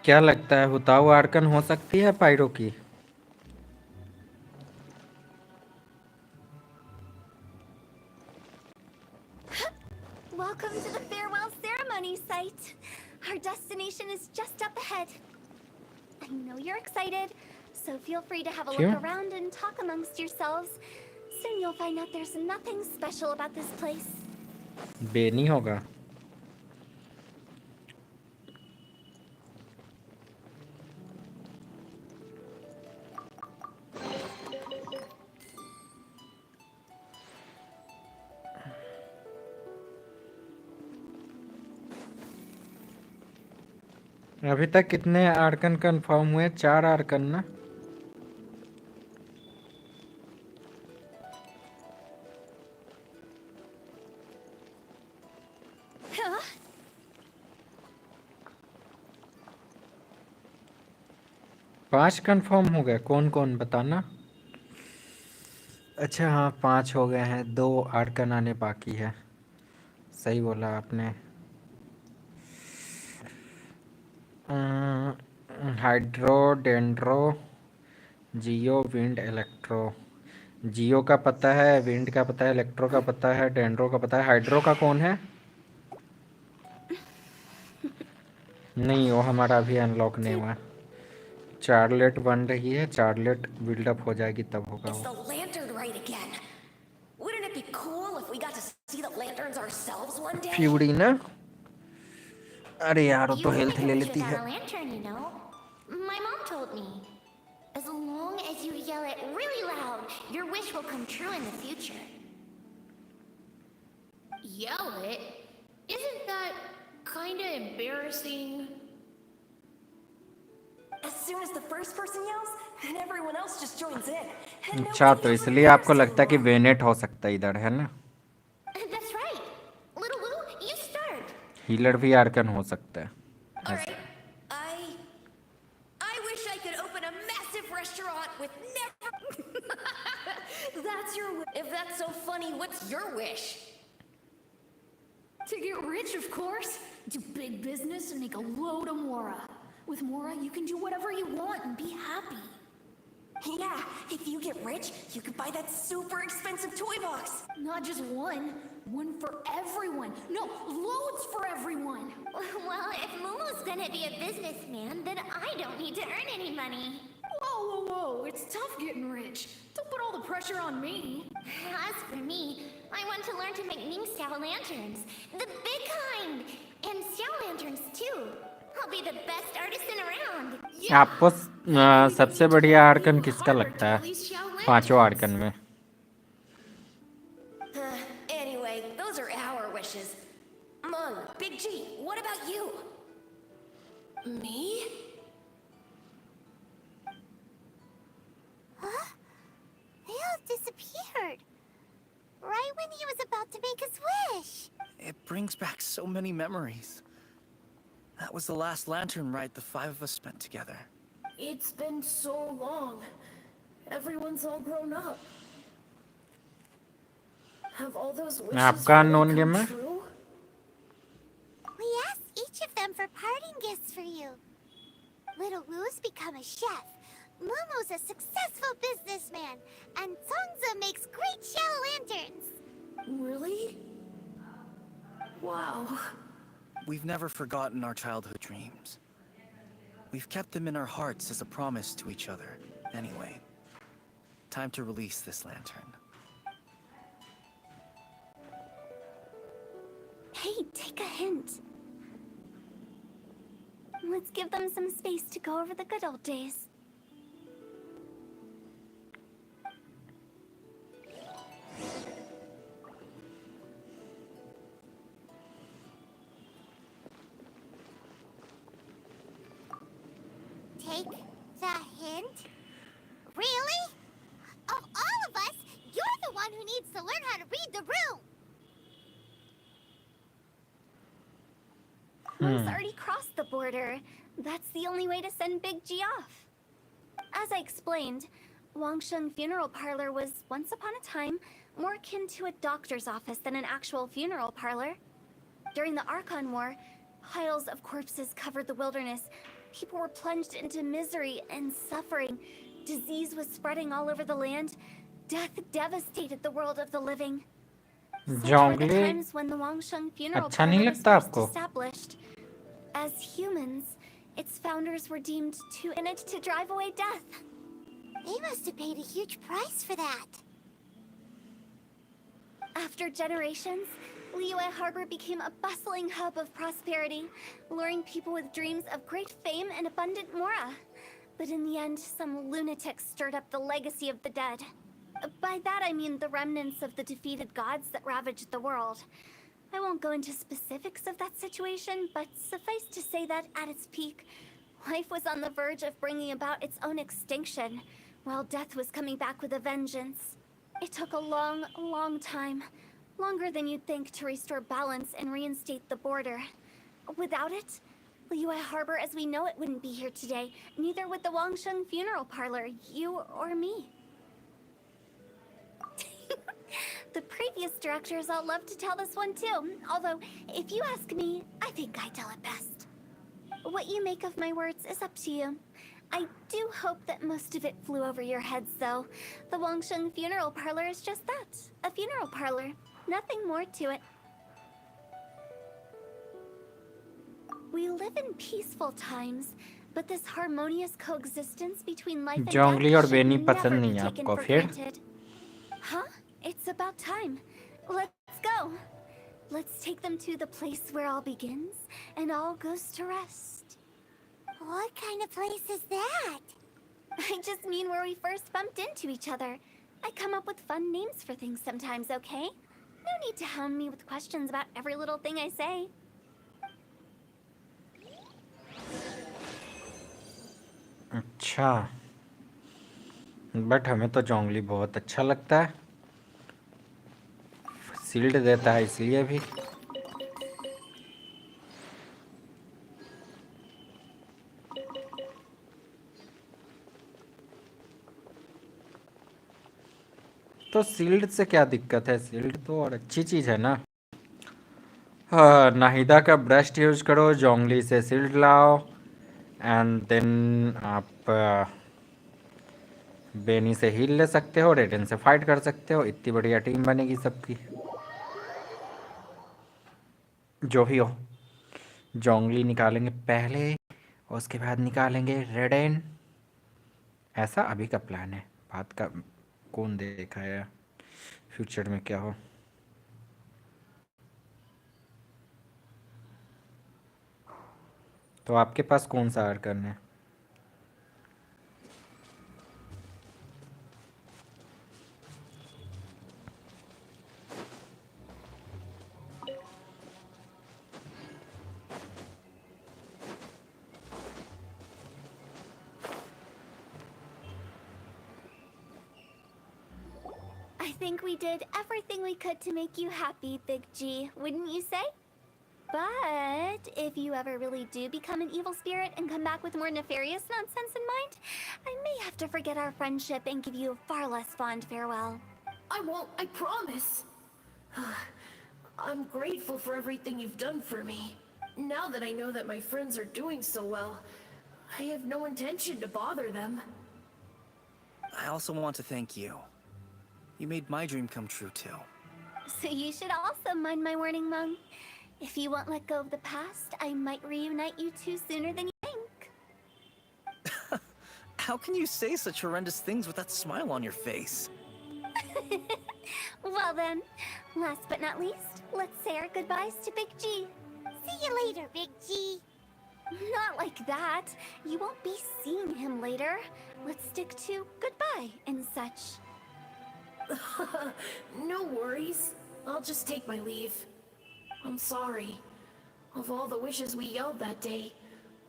क्या लगता है हुताऊ Arkan हो सकती है पायरो की? Welcome to the farewell ceremony site. Our destination is just up ahead. I know you're excited, so feel free to have a क्यों? look around and talk amongst yourselves. Soon you'll find out there's nothing special about this place. Beni होगा। अभी तक कितने Arkan confirm हुए? 4 Arkan ना? Huh? 5 confirm हो गए? कौन कौन बताना? अच्छा हाँ 5 हो गए हैं, 2 आर्कन आने बाकी है। सही बोला आपने। हाइड्रो, डेंड्रो, जियो, विंड, इलेक्ट्रो। जियो का पता है, विंड का पता है, इलेक्ट्रो का पता है, डेंड्रो का पता है, हाइड्रो का कौन है? नहीं, वो हमारा अभी अनलॉक नहीं हुआ। चार्लेट बन रही है, चार्लेट बिल्डअप हो जाएगी तब होगा It's वो। the lantern rite again. Wouldn't it be cool if we got to see the lanterns ourselves one day? फ्यूडी ना? अरे यार, वो You तो can हेल्थ make a ले wish लेती without है। a lantern, you know. My mom told me. As long as you yell it really loud, your wish will come true in the future. Yell it? Isn't that kinda embarrassing? As soon as the first person yells, and everyone else just joins in. And अच्छा, nobody तो feels इसलिए आपको embarrassed लगता है कि anymore. Bennett हो सकता है इधर, है ना? That's right. Little Lou, you start. Healer भी आर्कन हो सकता है। Alright. I wish I could open a massive restaurant with never. That's your wish. If that's so funny, what's your wish? To get rich, of course. Do big business and make a load of Mora. With Mora, you can do whatever you want and be happy. Yeah, if you get rich, you could buy that super expensive toy box. Not just one. One for everyone. No, loads for everyone. Well, if Momo's gonna be a businessman, then I don't need to earn any money. Whoa. It's tough getting rich. Don't put all the pressure on me. As for me, I want to learn to make Ming Xiao lanterns. The big kind. And Xiao lanterns too. I'll be the best artisan around. आपको सबसे बढ़िया Arkan किसका लगता है पांचों Arkan में? Anyway, those are our wishes. Mung, Big G, what about you? Me? Huh? They all disappeared. Right when he was about to make his wish. It brings back so many memories. That was the last lantern ride the 5 of us spent together. It's been so long. Everyone's all grown up. Have all those wishes आपका really unknown come game है? true? We asked each of them for parting gifts for you. Little Wu's become a chef. Momo's a successful businessman. And Songza makes great shell lanterns. Really? Wow. We've never forgotten our childhood dreams. We've kept them in our hearts as a promise to each other. Anyway, time to release this lantern. Hey, take a hint. Let's give them some space to go over the good old days. Take the hint? Really? Of all of us, you're the one who needs to learn how to read the room. Mom's already crossed the border. That's the only way to send Big G off. As I explained, Wangsheng Funeral Parlor was once upon a time more akin to a doctor's office than an actual funeral parlor. During the Archon War, piles of corpses covered the wilderness. People were plunged into misery and suffering. Disease was spreading all over the land. Death devastated the world of the living. Such were the times when the Wangsheng Funeral अच्छा नहीं Parlor was लगता first आपको? established. As humans, its founders were deemed too in it to drive away death. They must have paid a huge price for that. After generations, Liyue Harbor became a bustling hub of prosperity, luring people with dreams of great fame and abundant mora. But in the end, some lunatics stirred up the legacy of the dead. By that I mean the remnants of the defeated gods that ravaged the world. I won't go into specifics of that situation, but suffice to say that at its peak, life was on the verge of bringing about its own extinction, while death was coming back with a vengeance. It took a long, long time, longer than you'd think, to restore balance and reinstate the border. Without it, Liyue Harbor as we know it wouldn't be here today, neither would the Wangsheng Funeral Parlor, you or me. The previous directors all love to tell this one too, although, if you ask me, I think I tell it best. What you make of my words is up to you. I do hope that most of it flew over your heads, though. The Wangsheng Funeral Parlor is just that, a funeral parlor. Nothing more to it. We live in peaceful times, but this harmonious coexistence between life and जोंगली और death should Beni never पसंद be नहीं है taken आपको for फिर? granted. Huh? It's about time. Let's go. Let's take them to the place where all begins and all goes to rest. What kind of place is that? I just mean where we first bumped into each other. I come up with fun names for things sometimes, okay? No need to hound me with questions about every little thing I say. अच्छा, but हमें तो जोंगली बहुत अच्छा लगता है, shield देता है इसलिए भी। तो शील्ड से क्या दिक्कत है? शील्ड तो और अच्छी चीज़ है ना। हाँ, नाहिदा का ब्रस्ट यूज करो, जोंगली से शील्ड लाओ, एंड देन आप बेनी से हील ले सकते हो, रेडन से फाइट कर सकते हो। इतनी बढ़िया टीम बनेगी सबकी। जो भी हो, जोंगली निकालेंगे पहले, उसके बाद निकालेंगे रेडन। ऐसा अभी का प्लान है, बात का कौन देखा है फ्यूचर में क्या हो। तो आपके पास कौन सा आर्कन है? I think we did everything we could to make you happy, Big G, wouldn't you say? But if you ever really do become an evil spirit and come back with more nefarious nonsense in mind, I may have to forget our friendship and give you a far less fond farewell. I won't, I promise. I'm grateful for everything you've done for me. Now that I know that my friends are doing so well, I have no intention to bother them. I also want to thank you. You made my dream come true too. So you should also mind my warning, Mung. If you won't let go of the past, I might reunite you two sooner than you think. How can you say such horrendous things with that smile on your face? Well then, last but not least, let's say our goodbyes to Big G. See you later, Big G. Not like that. You won't be seeing him later. Let's stick to goodbye and such. No worries. I'll just take my leave. I'm sorry. Of all the wishes we yelled that day,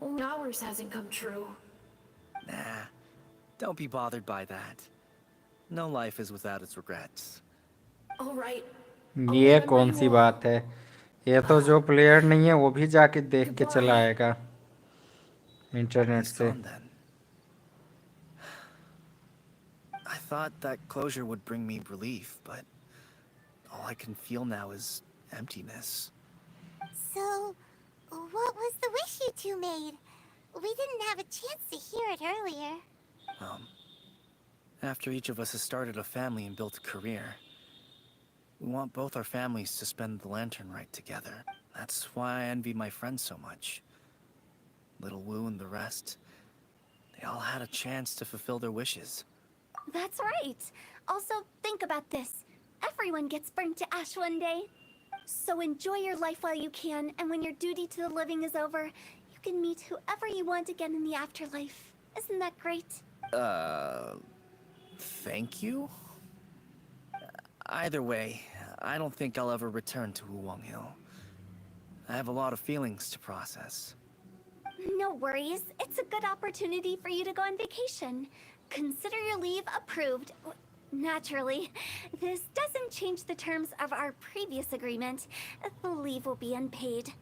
only ours hasn't come true. Nah, don't be bothered by that. No life is without its regrets. All right. ये कौन सी बात है? ये तो जो player नहीं है वो भी जाके देख के चला आएगा इंटरनेट से। I thought that closure would bring me relief, but all I can feel now is emptiness. So, what was the wish you two made? We didn't have a chance to hear it earlier. After each of us has started a family and built a career, we want both our families to spend the lantern right together. That's why I envy my friends so much. Little Wu and the rest, they all had a chance to fulfill their wishes. That's right. Also, think about this. Everyone gets burnt to ash one day. So enjoy your life while you can, and when your duty to the living is over, you can meet whoever you want again in the afterlife. Isn't that great? Thank you? Either way, I don't think I'll ever return to Wuwang Hill. I have a lot of feelings to process. No worries. It's a good opportunity for you to go on vacation. Consider your leave approved. Naturally, this doesn't change the terms of our previous agreement. The leave will be unpaid.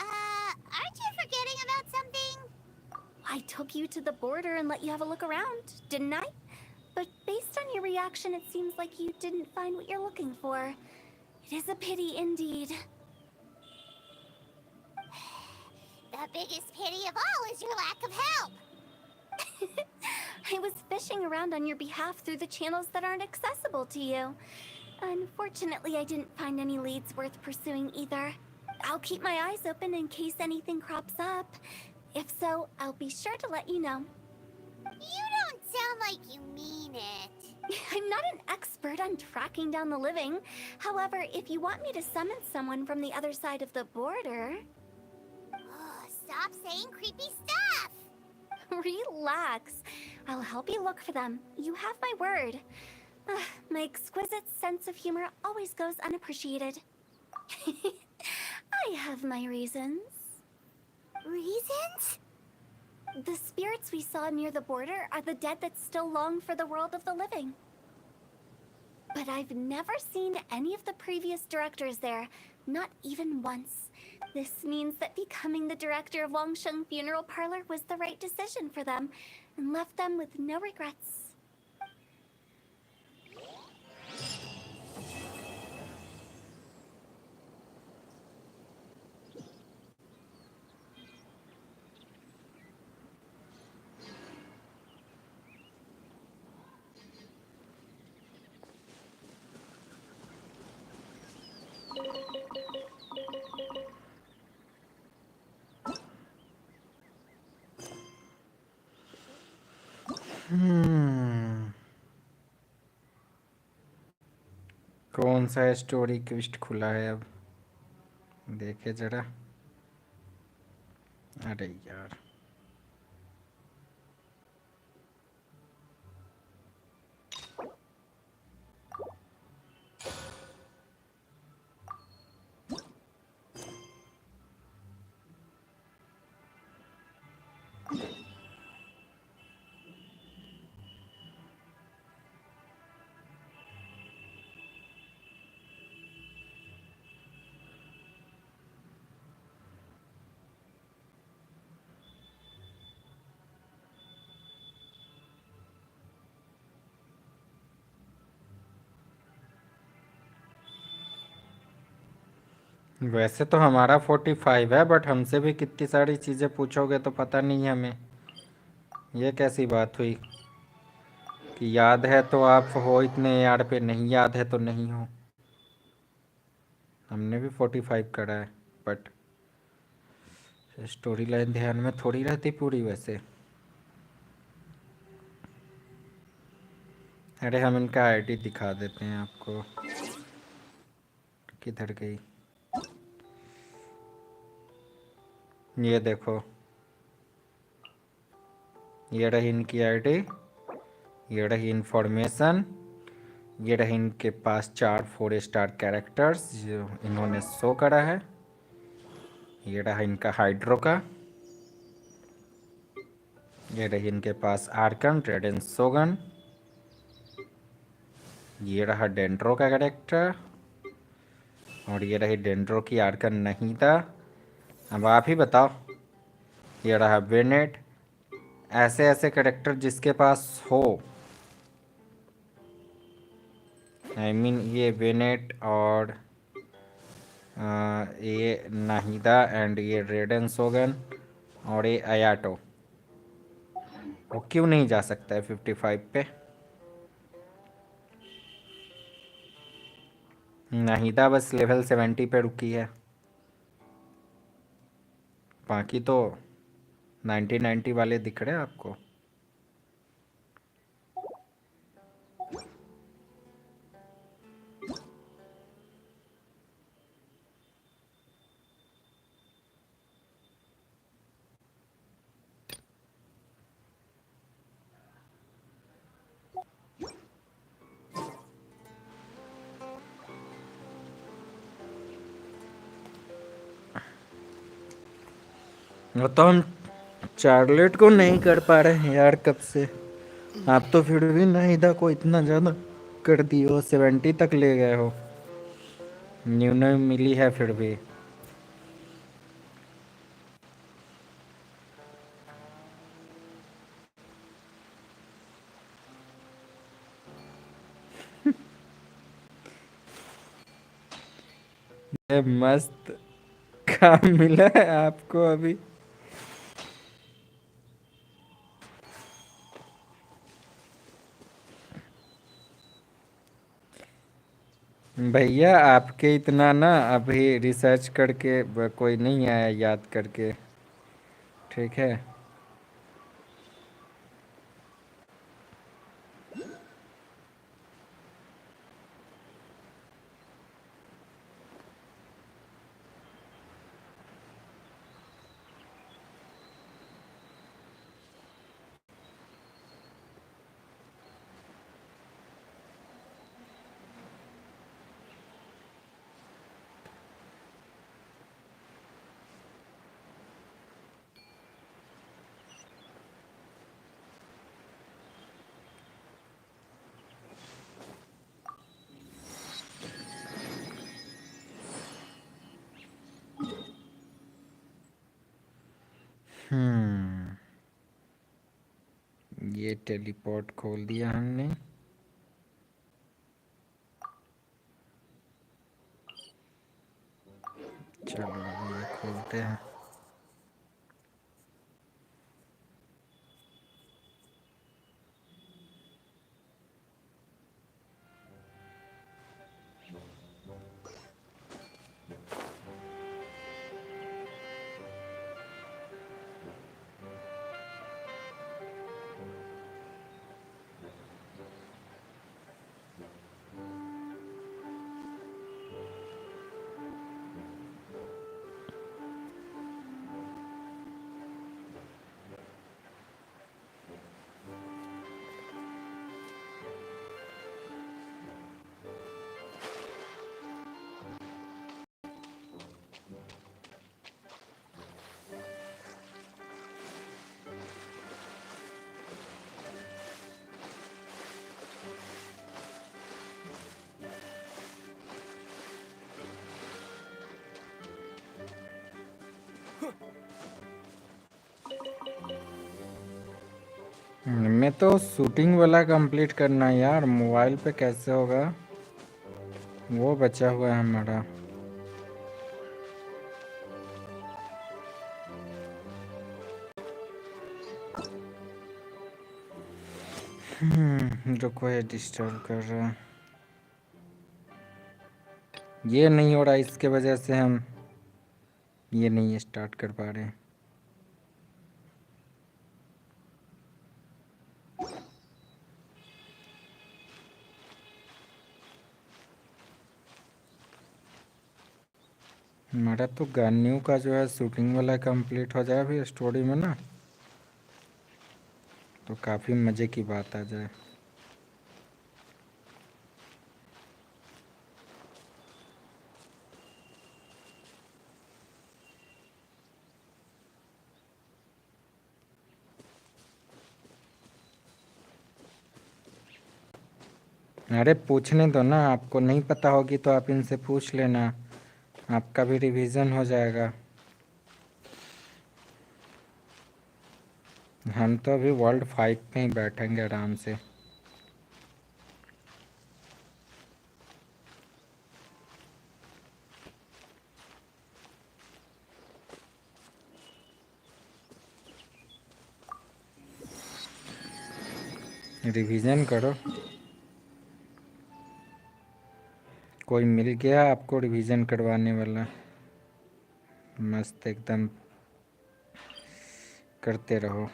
Aren't you forgetting about something? I took you to the border and let you have a look around, didn't I? But based on your reaction, it seems like you didn't find what you're looking for. It is a pity indeed. The biggest pity of all is your lack of help. I was fishing around on your behalf through the channels that aren't accessible to you. Unfortunately, I didn't find any leads worth pursuing either. I'll keep my eyes open in case anything crops up. If so, I'll be sure to let you know. You don't sound like you mean it. I'm not an expert on tracking down the living. However, if you want me to summon someone from the other side of the border... Stop saying creepy stuff! Relax. I'll help you look for them. You have my word. My exquisite sense of humor always goes unappreciated. I have my reasons. Reasons? The spirits we saw near the border are the dead that still long for the world of the living. But I've never seen any of the previous directors there, not even once. This means that becoming the director of Longsheng Funeral Parlor was the right decision for them, and left them with no regrets. कौन सा story क्विस्ट खुला है अब देखे जरा अरे यार वैसे तो हमारा 45 है बट हमसे भी कितनी सारी चीज़ें पूछोगे तो पता नहीं है हमें ये कैसी बात हुई कि याद है तो आप हो इतने यार पे नहीं याद है तो नहीं हो हमने भी 45 करा है बट स्टोरी लाइन ध्यान में थोड़ी रहती पूरी वैसे अरे हम इनका आईडी दिखा देते हैं आपको किधर गई ये देखो ये रही इनकी आईडी ये रही इन्फॉर्मेशन ये रही इनके पास 4 स्टार कैरेक्टर्स जो इन्होंने शो करा है ये रहा इनका हाइड्रो का ये रही इनके पास आर्कन रेडन सोगन ये रहा डेंड्रो का कैरेक्टर और ये रही डेंड्रो की आर्कन नहीं था अब आप ही बताओ ये रहा वेनेट ऐसे ऐसे कैरेक्टर जिसके पास हो आई मीन ये वेनेट और ये नाहिदा एंड ये रेडन सोगन और ये अयाटो वो क्यों नहीं जा सकता है 55 पे नाहिदा बस लेवल 70 पे रुकी है बाकी तो 90 वाले दिख रहे हैं आपको वो तो हम चार्लेट को नहीं कर पा रहे हैं यार कब से आप तो फिर भी नाहिदा को इतना ज़्यादा कर दिए हो 70 तक ले गए हो न्यूनतम मिली है फिर भी ये मस्त काम मिला है आपको अभी भैया आपके इतना ना अभी रिसर्च करके कोई नहीं आया याद करके, ठीक है। ये टेलीपोर्ट खोल दिया हमने। चलो अब ये खोलते हैं। मैं तो शूटिंग वाला कंप्लीट करना है यार, मोबाइल पे कैसे होगा? वो बचा हुआ है हमारा। रुको, ये डिस्टर्ब कर रहा है। ये नहीं हो रहा, इसके वजह से हम ये नहीं स्टार्ट कर पा रहे। हमारा तो गान्यू का जो है शूटिंग वाला कंप्लीट हो जाए अभी स्टोरी में ना, तो काफ़ी मज़े की बात आ जाए। अरे पूछने दो ना, आपको नहीं पता होगी तो आप इनसे पूछ लेना, आपका भी रिवीजन हो जाएगा। हम तो अभी वर्ल्ड 5 पे ही बैठेंगे आराम से। रिवीजन करो। कोई मिल गया आपको रिवीजन करवाने वाला, मस्त एकदम करते रहो।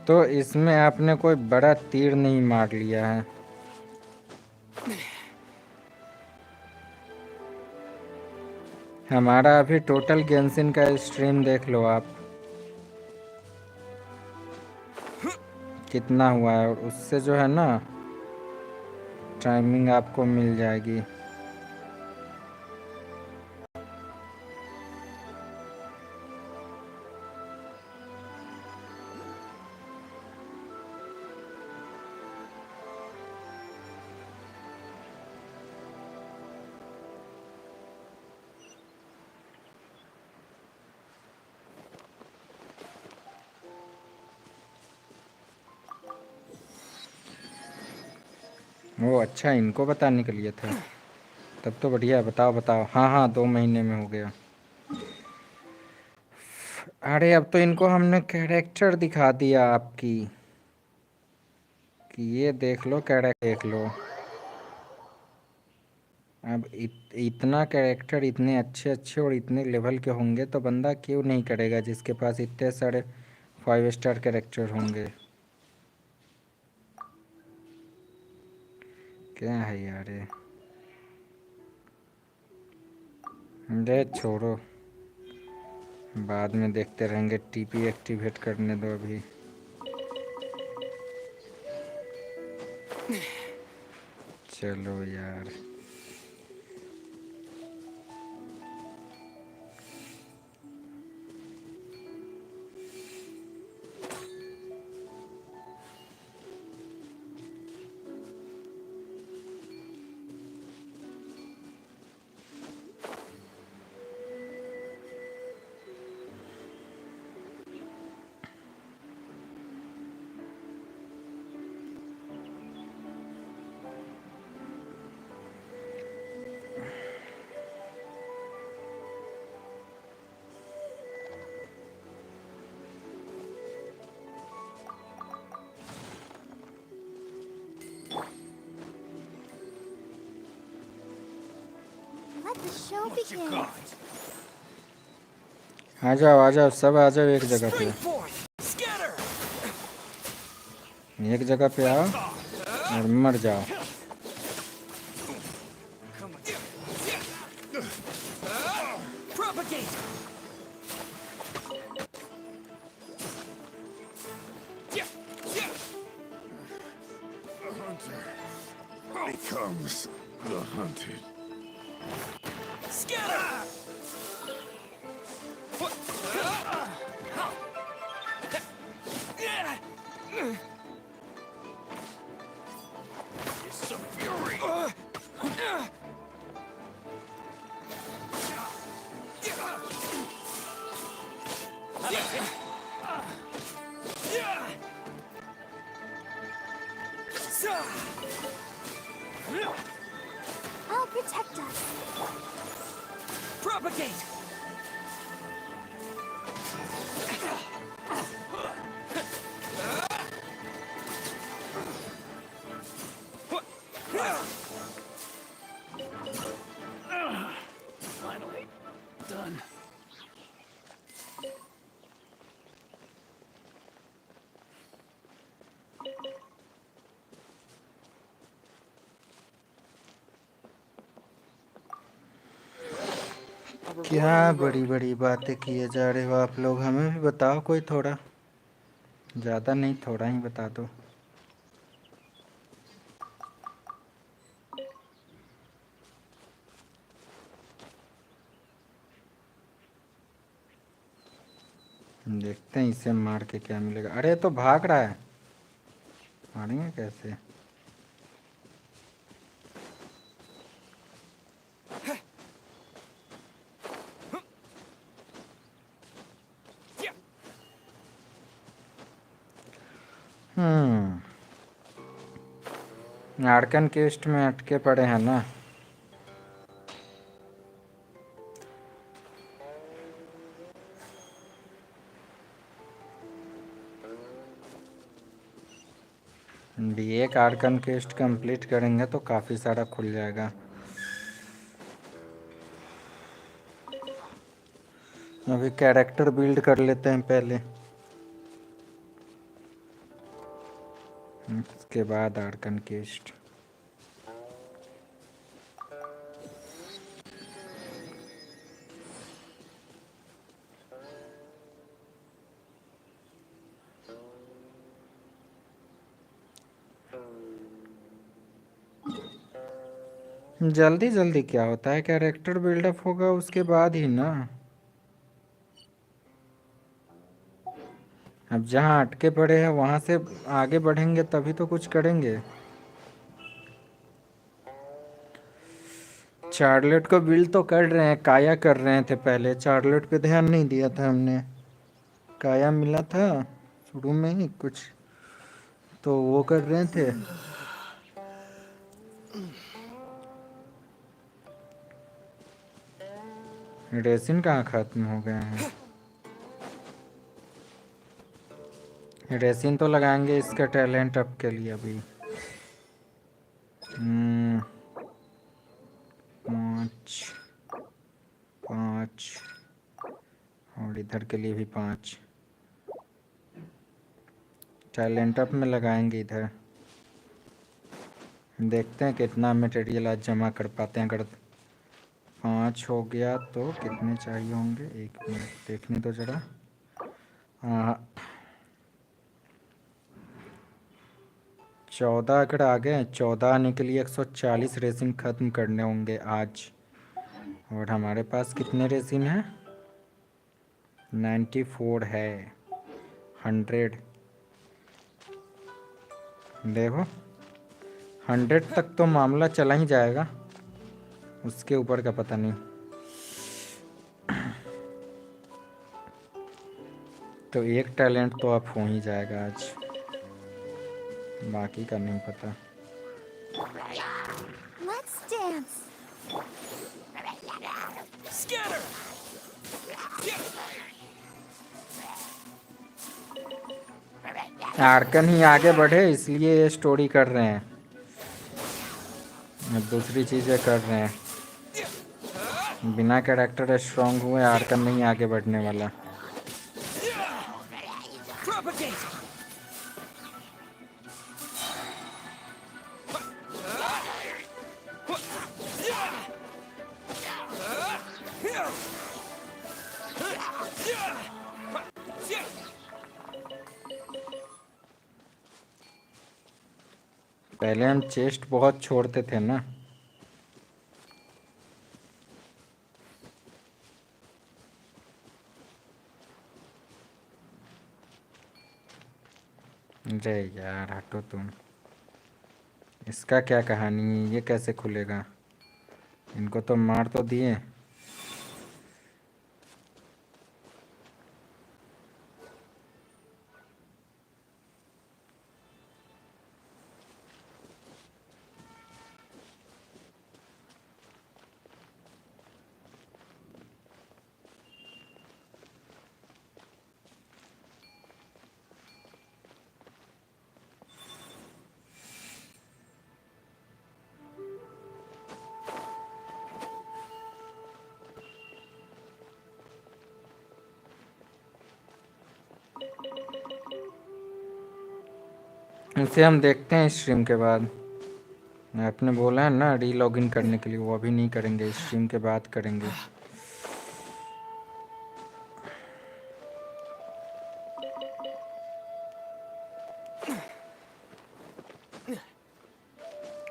तो इसमें आपने कोई बड़ा तीर नहीं मार लिया है। हमारा अभी टोटल गेंशिन का स्ट्रीम देख लो आप, कितना हुआ है, और उससे जो है ना टाइमिंग आपको मिल जाएगी। वो अच्छा इनको बताने के लिए था, तब तो बढ़िया। बताओ बताओ। हाँ हाँ 2 महीने में हो गया। अरे अब तो इनको हमने कैरेक्टर दिखा दिया आपकी, कि ये देख लो कैरेक्टर देख लो। अब इतना कैरेक्टर इतने अच्छे अच्छे और इतने लेवल के होंगे तो बंदा क्यों नहीं करेगा, जिसके पास इतने सारे 5 स्टार कैरेक्टर होंगे। क्या है यार ये, अरे छोड़ो, बाद में देखते रहेंगे। टीपी एक्टिवेट करने दो अभी। चलो यार, Let the show begin. आ जाओ सब आ जाओ एक जगह पे। एक जगह पे आओ और मर जाओ। Becomes the hunted. Some fury. I'll protect us. Propagate. Finally done. क्या बड़ी बड़ी बातें किए जा रहे हो आप लोग, हमें भी बताओ कोई थोड़ा, ज़्यादा नहीं थोड़ा ही बता दो। देखते हैं इसे मार के क्या मिलेगा। अरे तो भाग रहा है, मारेंगे कैसे। आर्कन केस्ट में अटके पड़े हैं ना। भी एक आर्कन केस्ट कंप्लीट करेंगे तो काफ़ी सारा खुल जाएगा। अभी कैरेक्टर बिल्ड कर लेते हैं पहले, उसके बाद आर्कन केस्ट। जल्दी जल्दी क्या होता है, कैरेक्टर बिल्डअप होगा उसके बाद ही ना। अब जहाँ अटके पड़े हैं वहाँ से आगे बढ़ेंगे तभी तो कुछ करेंगे। चार्लेट को बिल्ड तो कर रहे हैं, काया कर रहे थे पहले, चार्लेट पे ध्यान नहीं दिया था हमने। काया मिला था शुरू में ही कुछ, तो वो कर रहे थे। रेसिन कहाँ खत्म हो गए हैं? रेसिन तो लगाएंगे इसका टैलेंट अप के लिए अभी। 5 5 और इधर के लिए भी 5 टैलेंट अप में लगाएंगे इधर। देखते हैं कितना मटेरियल आज जमा कर पाते हैं। अगर 5 हो गया तो कितने चाहिए होंगे, 1 मिनट देखने तो ज़रा। 14 अगर आ गए, 14 आने के लिए 140 रेसिन ख़त्म करने होंगे आज। और हमारे पास कितने रेसिन हैं? 94 है। 100 देखो, 100 तक तो मामला चला ही जाएगा, उसके ऊपर का पता नहीं। तो एक टैलेंट तो अप हो ही जाएगा आज, बाकी का नहीं पता। Let's dance. Scatter! आर्कन ही आगे बढ़े इसलिए ये स्टोरी कर रहे हैं, अब दूसरी चीज़ें कर रहे हैं। बिना कैरेक्टर स्ट्रांग हुए आर्कन नहीं आगे बढ़ने वाला। Propagate! पहले हम चेस्ट बहुत छोड़ते थे ना। अरे यार हटो तुम। इसका क्या कहानी, ये कैसे खुलेगा? इनको तो मार तो दिए। इसे हम देखते हैं स्ट्रीम के बाद। आपने बोला है ना री लॉगिन करने के लिए, वो अभी नहीं करेंगे, स्ट्रीम के बाद करेंगे।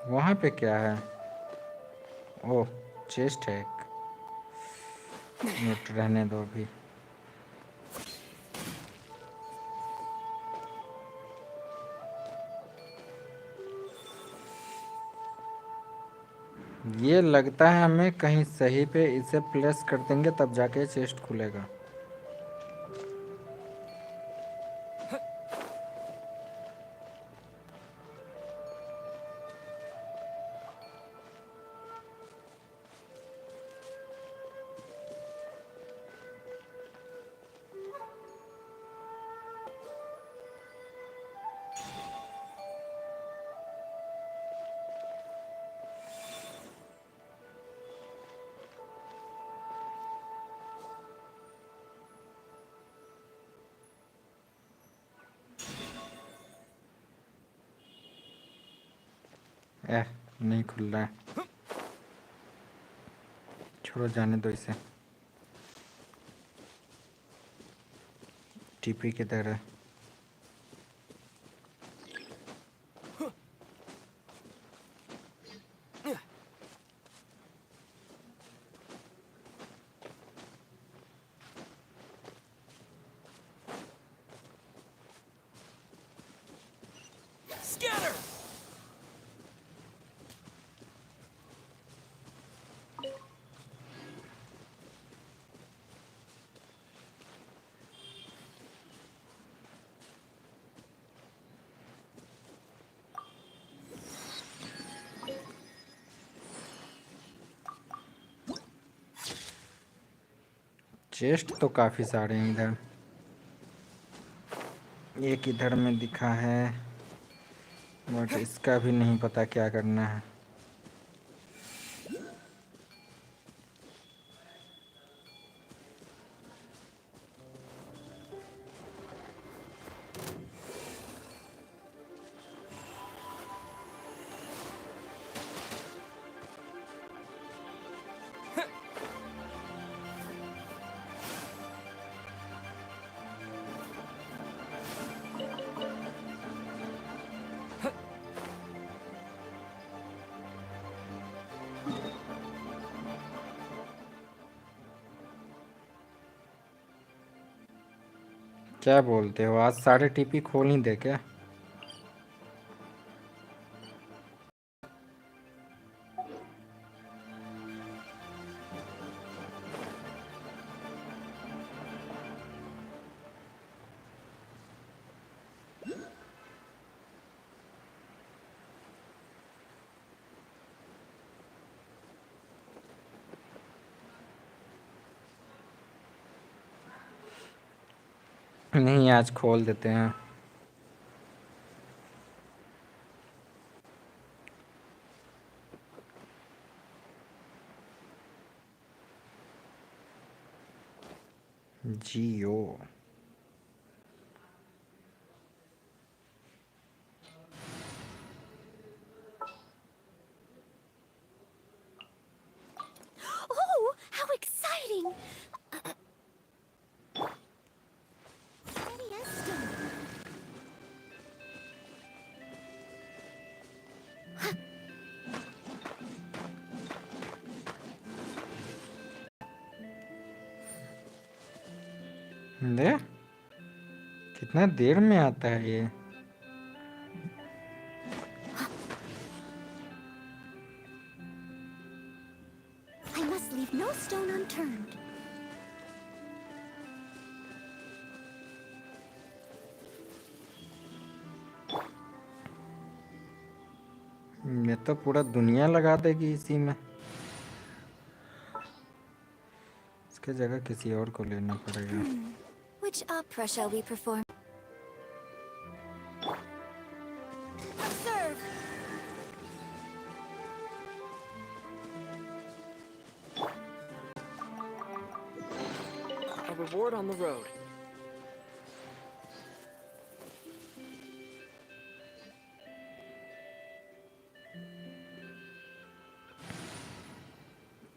वहाँ पे क्या है? ओह चेस्ट है एक, मिनट रहने दो अभी। ये लगता है हमें कहीं सही पे इसे प्लेस कर देंगे तब जाके चेस्ट खुलेगा। नहीं खुल रहा है, छोड़ो जाने दो इसे। टीपी किधर है? Scatter! चेस्ट तो काफी सारे हैं इधर। एक इधर में दिखा है, बट इसका भी नहीं पता क्या करना है। क्या बोलते हो, आज सारे टीपी खोल ही दे क्या? नहीं, आज खोल देते हैं। जियो Oh, how exciting! Steady as stone. दे, कितना देर में आता है ये। I must leave no stone unturned. ये तो पूरा दुनिया लगा देगी इसी में। इसके जगह किसी और को लेना पड़ेगा। Which opera shall we perform? Observe! A reward on the road.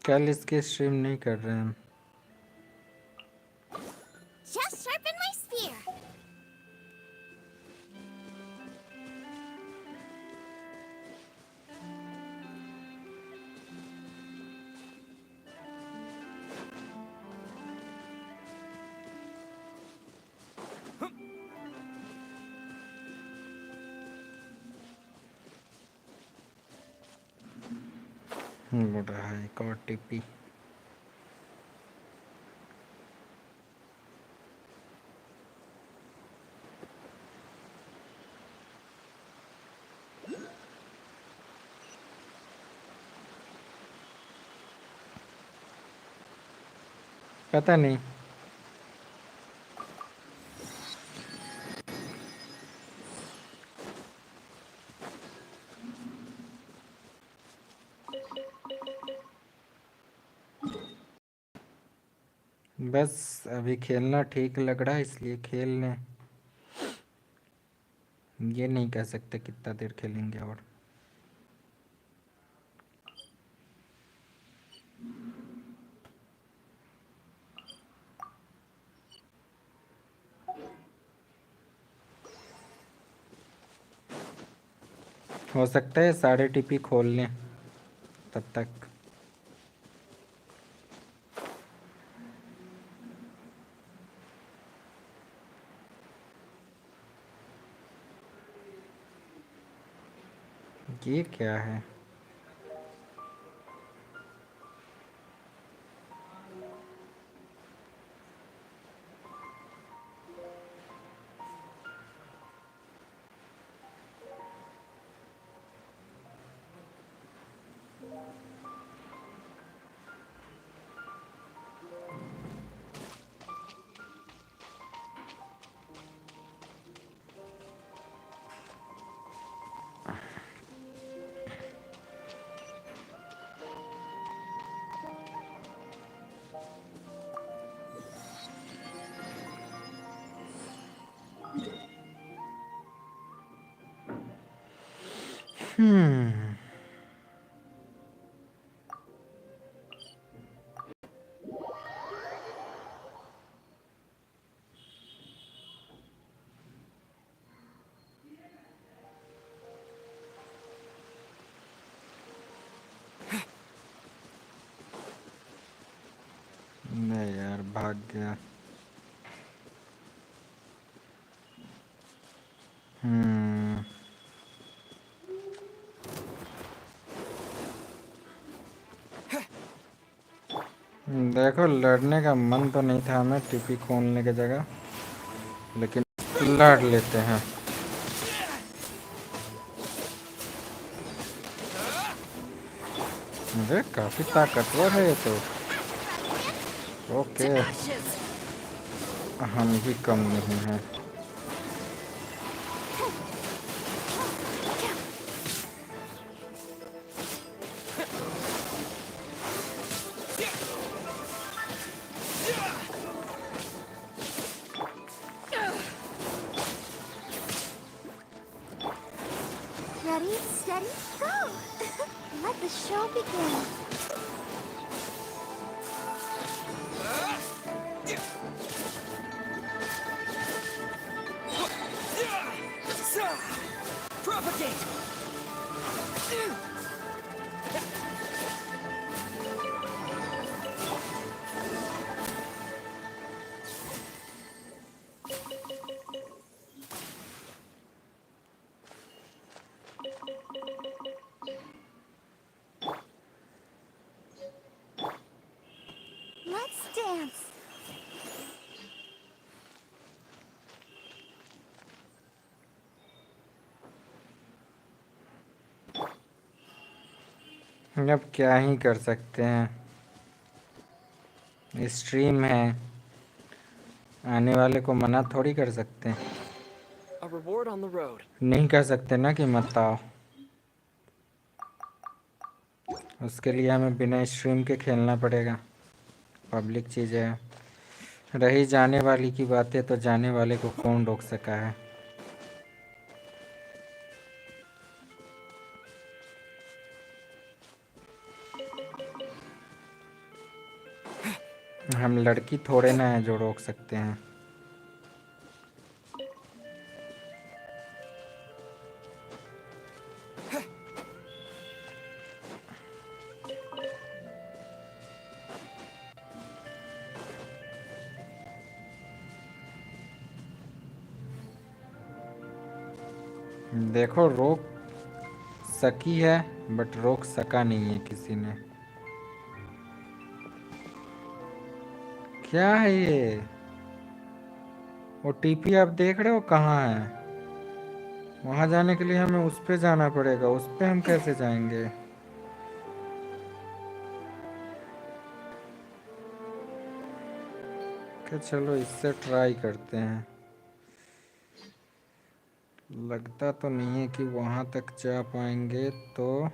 कल इसके स्ट्रीम नहीं कर रहे हैं। Just sharpen my spear. मुड़ रहा है एक और टीपी। पता नहीं। बस अभी खेलना ठीक लग रहा है इसलिए खेल लें। ये नहीं कह सकते कितना देर खेलेंगे और। हो सकता है सारे टीपी खोल लें तब तक। ये क्या है? हम्म नहीं यार, भाग गया। हम्म देखो, लड़ने का मन तो नहीं था हमें टीपी खोलने की जगह, लेकिन लड़ लेते हैं। अरे काफी ताकतवर है ये तो। ओके, हम भी कम नहीं हैं। Ready, steady, go! Let the show begin. Propagate! Let's dance. अब क्या ही कर सकते हैं, स्ट्रीम है, आने वाले को मना थोड़ी कर सकते हैं। A reward on the road. नहीं कर सकते ना कि मत आओ। उसके लिए हमें बिना स्ट्रीम के खेलना पड़ेगा, पब्लिक चीज़ है। रही जाने वाली की बातें, तो जाने वाले को कौन रोक सका है। हम लड़की थोड़े ना है जो रोक सकते हैं। देखो, रोक सकी है बट रोक सका नहीं है किसी ने। क्या है ये? ओटीपी आप देख रहे हो कहाँ है? वहां जाने के लिए हमें उस पे जाना पड़ेगा, उस पे हम कैसे जाएंगे? कि चलो इससे ट्राई करते हैं। लगता तो नहीं है कि वहां तक जा पाएंगे, तो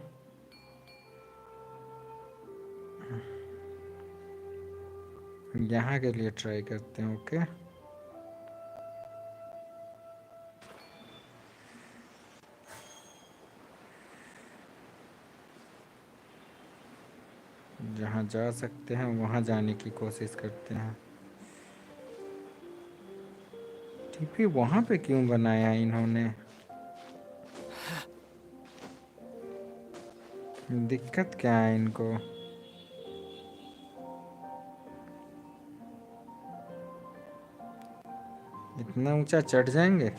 यहाँ के लिए ट्राई करते हैं। ओके, जहाँ जा सकते हैं वहाँ जाने की कोशिश करते हैं। टीपी वहाँ पे क्यों बनाया इन्होंने? दिक्कत क्या है इनको? इतना ऊंचा चढ़ जाएंगे?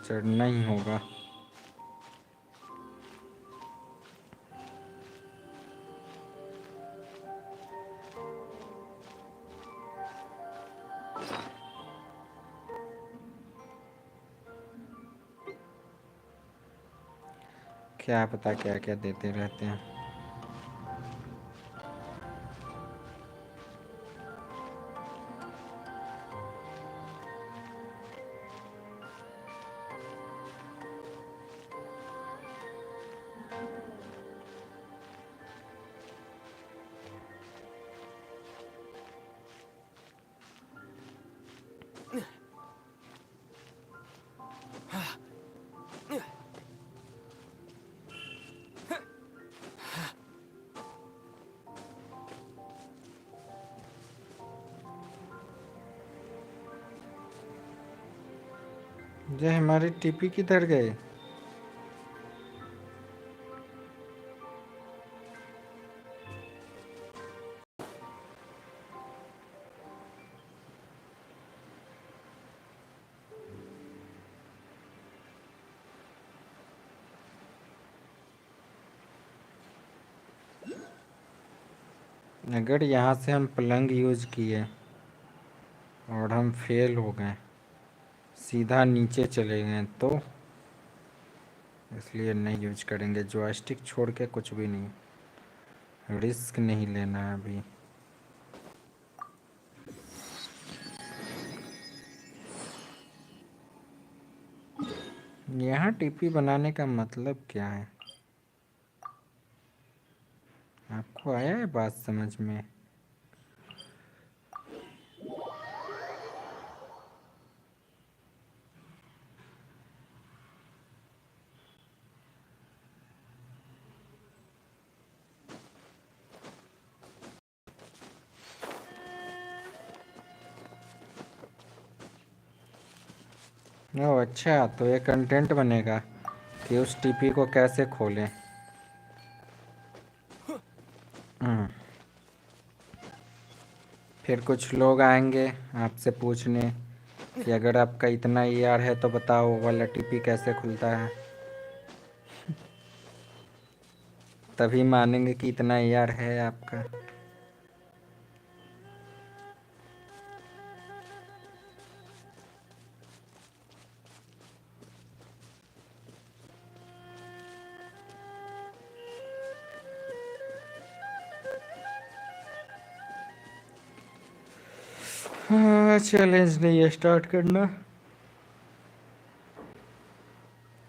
चढ़ना ही होगा। क्या पता क्या क्या देते रहते हैं। ये हमारे टीपी किधर गए? अगर यहाँ से हम पलंग यूज किए और हम फेल हो गए, सीधा नीचे चले गए, तो इसलिए नहीं यूज करेंगे। जॉयस्टिक छोड़ के कुछ भी नहीं, रिस्क नहीं लेना है अभी। यहाँ टीपी बनाने का मतलब क्या है? आपको आया है बात समझ में? ओह अच्छा, तो ये कंटेंट बनेगा कि उस टीपी को कैसे खोलें। फिर कुछ लोग आएंगे आपसे पूछने कि अगर आपका इतना ईआर है तो बताओ वो वाला टीपी कैसे खुलता है। तभी मानेंगे कि इतना ईआर है आपका। हाँ, चैलेंज नहीं है स्टार्ट करना,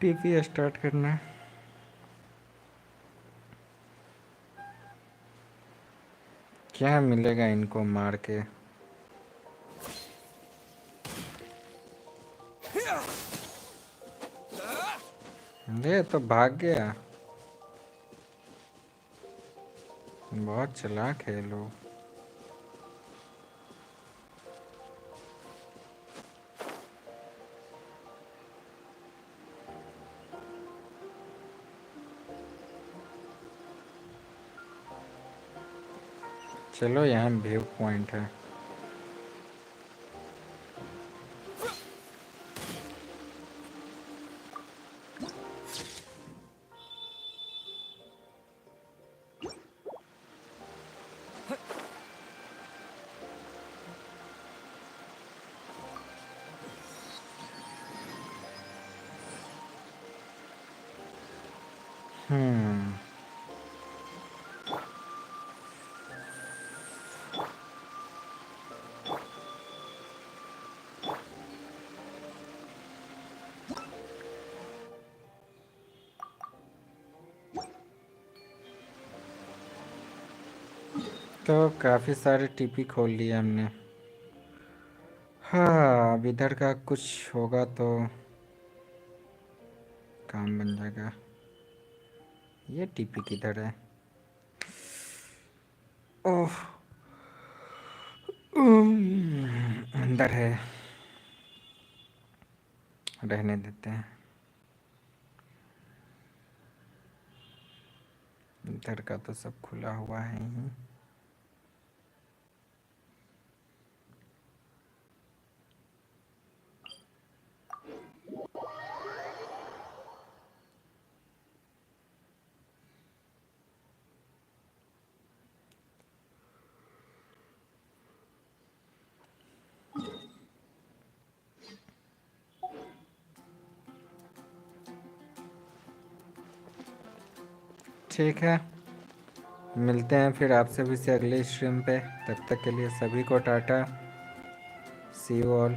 टीपी स्टार्ट करना है। क्या मिलेगा इनको मार के? ये तो भाग गया। बहुत चालाक है लोग। चलो यहाँ व्यू पॉइंट है। हम्म तो काफ़ी सारे टीपी खोल लिए हमने। हाँ, अब इधर का कुछ होगा तो काम बन जाएगा। ये टीपी किधर है? ओह, अंदर है, रहने देते हैं। इधर का तो सब खुला हुआ है ही। ठीक है, मिलते हैं फिर आपसे भी से अगले स्ट्रीम पे। तब तक के लिए सभी को टाटा, सी यू ऑल।